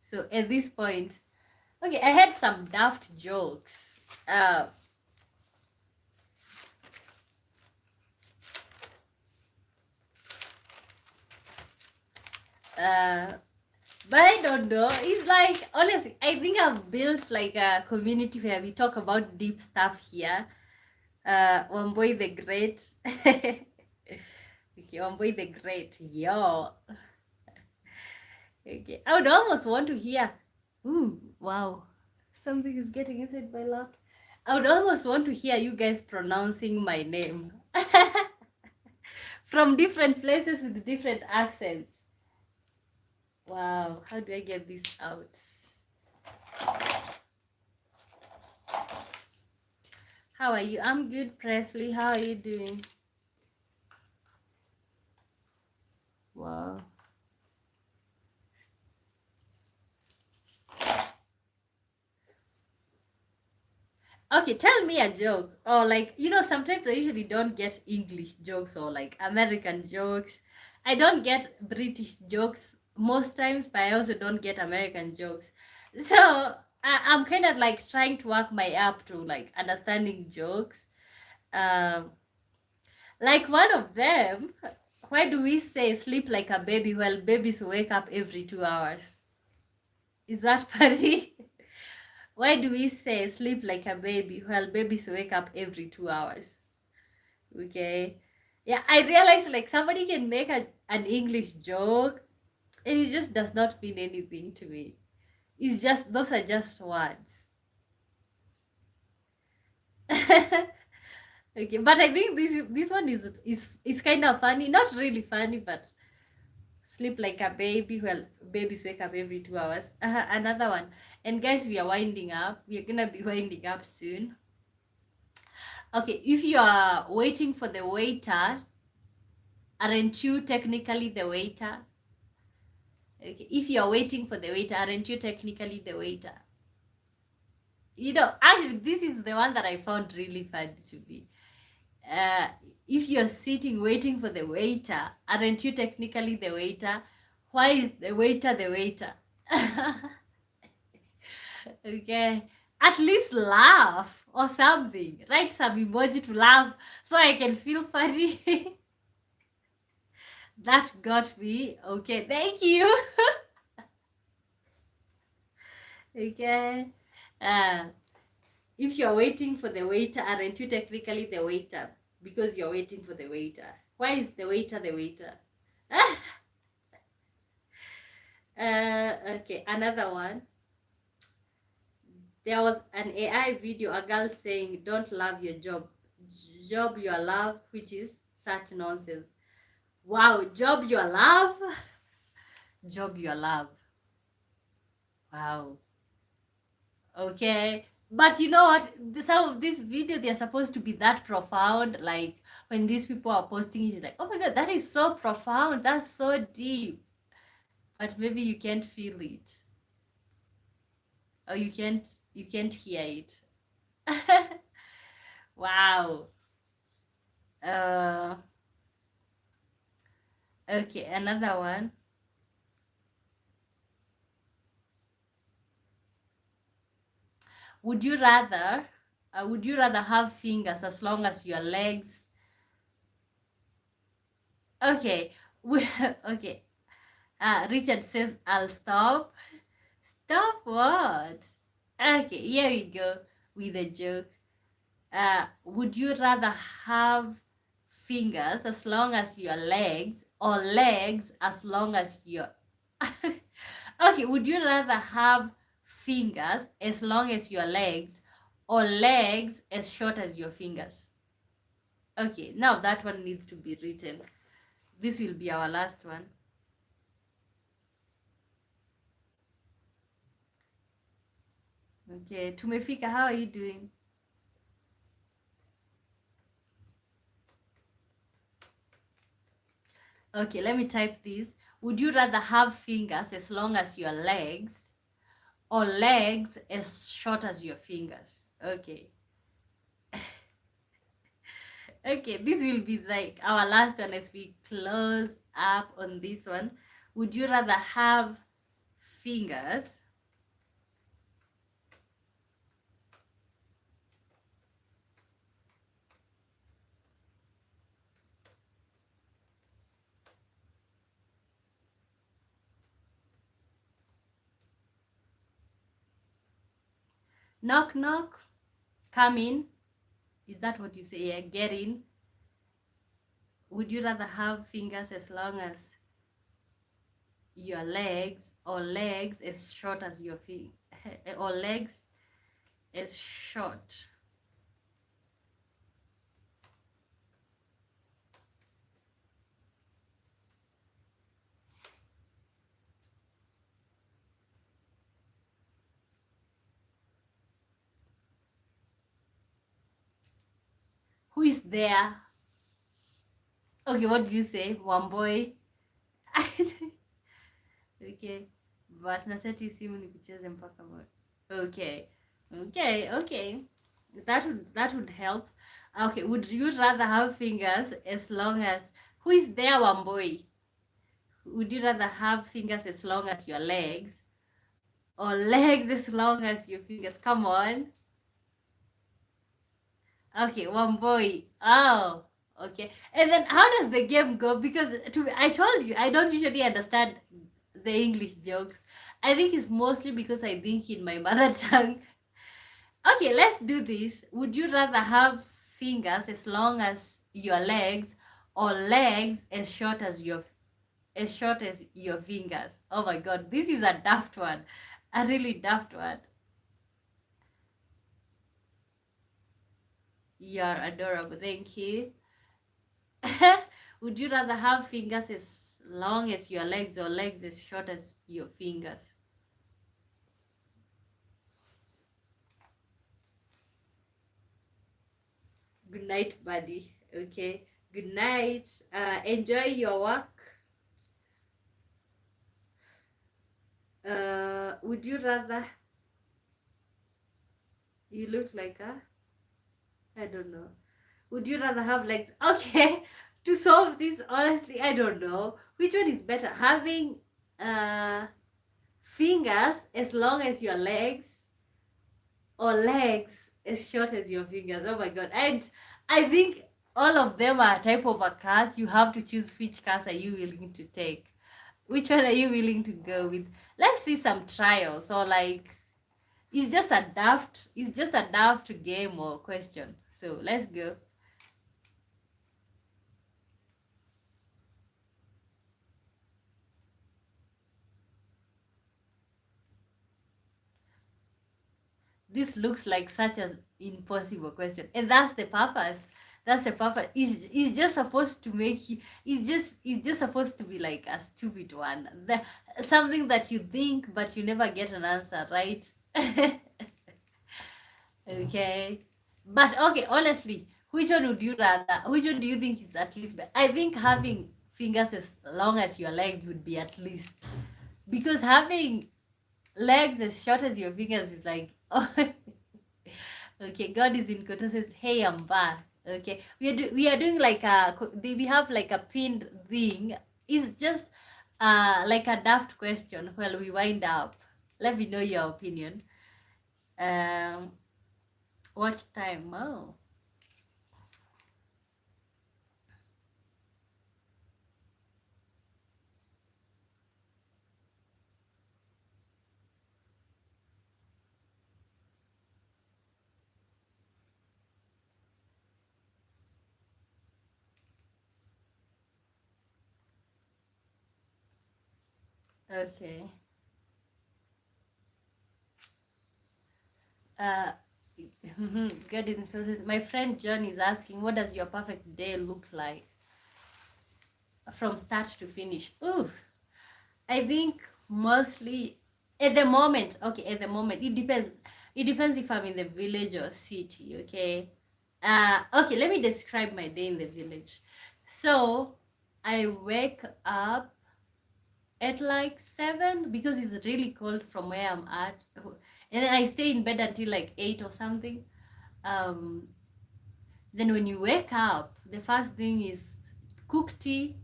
So at this point, okay, I had some daft jokes. But I don't know. It's like, honestly, I think I've built like a community where we talk about deep stuff here. Wamboy the Great. Okay, Wamboy the Great. Yo. Okay, I would almost want to hear. Ooh, wow. Something is getting inside my lap. I would almost want to hear you guys pronouncing my name. From different places with different accents. Wow, how do I get this out? How are you? I'm good, Presley. How are you doing? Wow. Okay, tell me a joke. Or like, you know, sometimes I usually don't get English jokes or like American jokes. I don't get British jokes most times, but I also don't get American jokes. So I'm kind of like trying to work my up to like understanding jokes. Um, like one of them, why do we say sleep like a baby while babies wake up every 2 hours? Is that funny? Why do we say sleep like a baby while babies wake up every 2 hours? Okay. Yeah, I realize like somebody can make an English joke and it just does not mean anything to me. It's just, those are just words. Okay, but I think this one is kind of funny. Not really funny, but sleep like a baby while babies wake up every 2 hours. Another one. And guys, we are winding up. We are gonna be winding up soon. Okay, if you are waiting for the waiter, aren't you technically the waiter? Okay, if you are waiting for the waiter, aren't you technically the waiter? You know, actually, this is the one that I found really funny to me. If you're sitting waiting for the waiter, aren't you technically the waiter? Why is the waiter the waiter? Okay. At least laugh or something. Write some emoji to laugh so I can feel funny. That got me. Okay, thank you. Okay. Uh, if you're waiting for the waiter, aren't you technically the waiter? Because you're waiting for the waiter. Why is the waiter the waiter? Okay, another one. There was an AI video, a girl saying, "Don't love your job your love," which is such nonsense. Wow, job your love? Job your love. Wow. Okay. But you know what? Some of this video, they're supposed to be that profound. Like when these people are posting it, it's like, oh my god, that is so profound. That's so deep. But maybe you can't feel it. Or you can't hear it. Wow. Uh okay, another one. Would you rather have fingers as long as your legs? Okay. Okay. Richard says, I'll stop. Stop what? Okay, here we go with a joke. Would you rather have fingers as long as your legs or legs as long as your okay, would you rather have fingers as long as your legs or legs as short as your fingers? Okay, now that one needs to be written. This will be our last one. Okay, Tumefika, how are you doing? Okay, let me type this. Would you rather have fingers as long as your legs or legs as short as your fingers? Okay. Okay, this will be like our last one as we close up on this one. Would you rather have fingers knock knock, come in? Is that what you say? Yeah, get in. Would you rather have fingers as long as your legs or legs as short as your feet or legs as short? Who is there? Okay, what do you say? One boy. Okay, basi na seti simu nikucheze mpaka moyo. Okay, okay. That would help. Okay, would you rather have fingers as long as who is there, one boy? Would you rather have fingers as long as your legs or legs as long as your fingers? Come on. Okay, one boy. Oh, okay. And then how does the game go? Because I told you I don't usually understand the English jokes. I think it's mostly because I think in my mother tongue. Okay, let's do this. Would you rather have fingers as long as your legs or legs as short as your fingers? Oh my god, this is a daft one. A really daft one. You're adorable. Thank you. Would you rather have fingers as long as your legs or legs as short as your fingers? Good night, buddy. Okay. Good night. Enjoy your work. Would you rather? You look like I don't know. Would you rather have legs? Okay. To solve this, honestly, I don't know. Which one is better? Having fingers as long as your legs or legs as short as your fingers. Oh my god. And I think all of them are a type of a cast. You have to choose which cast are you willing to take. Which one are you willing to go with? Let's see some trials, or like it's just a daft game or question. So let's go. This looks like such an impossible question, and that's the purpose. That's the purpose. It's just supposed to make you. It's just supposed to be like a stupid one. Something that you think but you never get an answer, right? Okay. But okay, honestly, which one would you rather? Which one do you think is at least better? I think having fingers as long as your legs would be at least, because having legs as short as your fingers is like, oh, okay. God is in control. Says, "Hey, I'm back." Okay, we are doing like we have like a pinned thing. It's just like a daft question. While we wind up, let me know your opinion. Um, watch time. Oh, okay. Uh, God is in process. My friend John is asking, what does your perfect day look like from start to finish? Ooh, I think mostly at the moment. Okay, at the moment it depends. It depends if I'm in the village or city. Okay. Okay. Let me describe my day in the village. So I wake up at like 7 because it's really cold from where I'm at, and then I stay in bed until like 8 or something. Um, then when you wake up, the first thing is cook tea,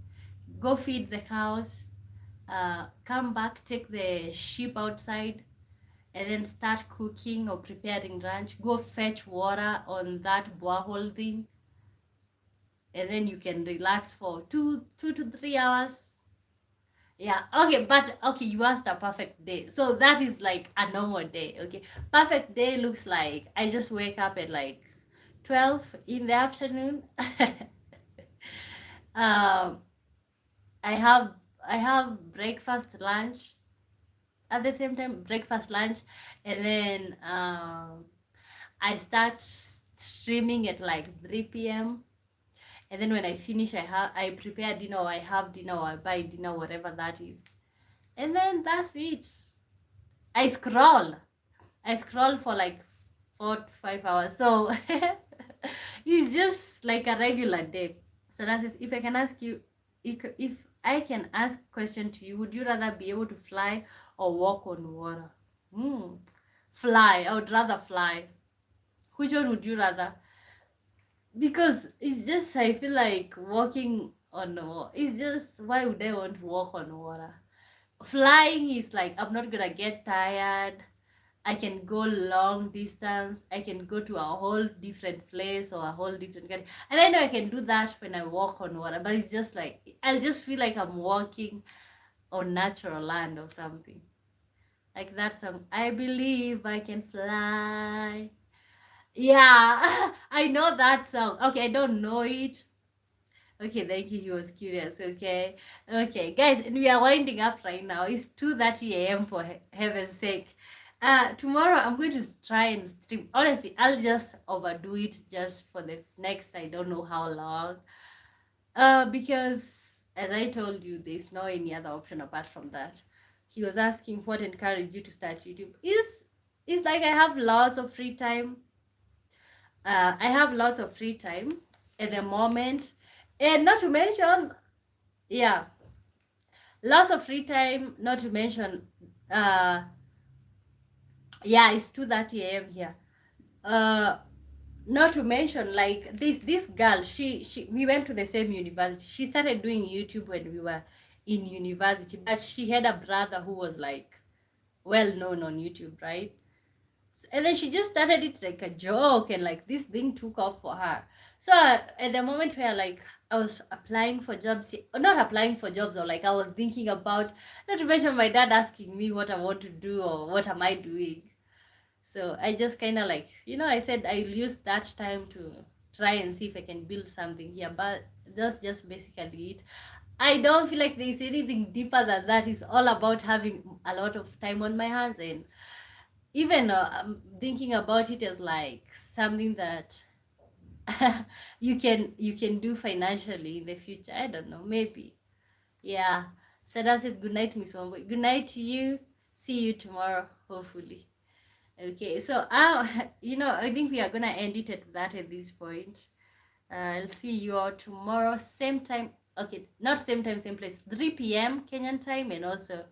go feed the cows, come back, take the sheep outside, and then start cooking or preparing lunch. Go fetch water on that borehole thing, and then you can relax for 2 to 3 hours. Yeah, okay, but okay, you asked a perfect day. So that is like a normal day, okay? Perfect day looks like I just wake up at like 12 in the afternoon. um, I have I have breakfast, lunch at the same time, breakfast, lunch, and then I start streaming at like 3 p.m. And then when I finish, I prepare dinner, or I have dinner, or I buy dinner, whatever that is, and then that's it. I scroll. I scroll for like 4 to 5 hours. So it's just like a regular day. So that's it. If I can ask you, if I can ask question to you, would you rather be able to fly or walk on water? Hmm. Fly. I would rather fly. Which one would you rather? Because it's just I feel like walking on the water. It's just, why would I want to walk on water? Flying is like I'm not gonna get tired. I can go long distance. I can go to a whole different place or a whole different country. And I know I can do that when I walk on water, but it's just like I'll just feel like I'm walking on natural land or something. Like that song, I believe I can fly. Yeah, I know that song. Okay, I don't know it. Okay, thank you. He was curious. Okay, okay, guys, and we are winding up right now. It's 2:30 a.m. for heaven's sake. Tomorrow I'm going to try and stream. Honestly, I'll just overdo it just for the next I don't know how long. Because as I told you, there's no any other option apart from that. He was asking what encouraged you to start YouTube. Is like I have lots of free time. I have lots of free time at the moment, and not to mention, yeah, lots of free time. Not to mention, uh, yeah, it's 2:30 a.m. here. Uh, not to mention, like this girl, she we went to the same university. She started doing YouTube when we were in university, but she had a brother who was like well known on YouTube, right? And then she just started it like a joke, and like this thing took off for her. So at the moment where like I was applying for jobs, not applying for jobs, or like I was thinking about, not to mention my dad asking me what I want to do or what am I doing. So I just kind of like, I said I'll use that time to try and see if I can build something here. But that's just basically it. I don't feel like there's anything deeper than that. It's all about having a lot of time on my hands, and even I'm thinking about it as like something that you can do financially in the future. I don't know, maybe. Yeah. So that says good night, Miss Wambo. Good night to you. See you tomorrow, hopefully. Okay, so I think we are gonna end it at that at this point. I'll see you all tomorrow, same time. Okay, not same time, same place. 3 p.m. Kenyan time, and also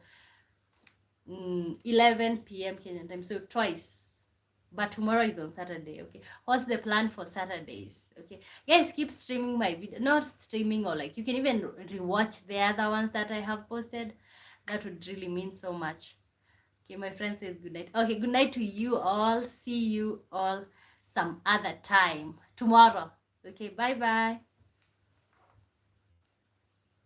11 p.m. Kenyan time. So twice. But tomorrow is on Saturday. Okay, what's the plan for Saturdays? Okay, guys, keep streaming my video. Not streaming, or like you can even rewatch the other ones that I have posted. That would really mean so much. Okay, my friend says good night. Okay, good night to you all. See you all some other time tomorrow. Okay, bye bye.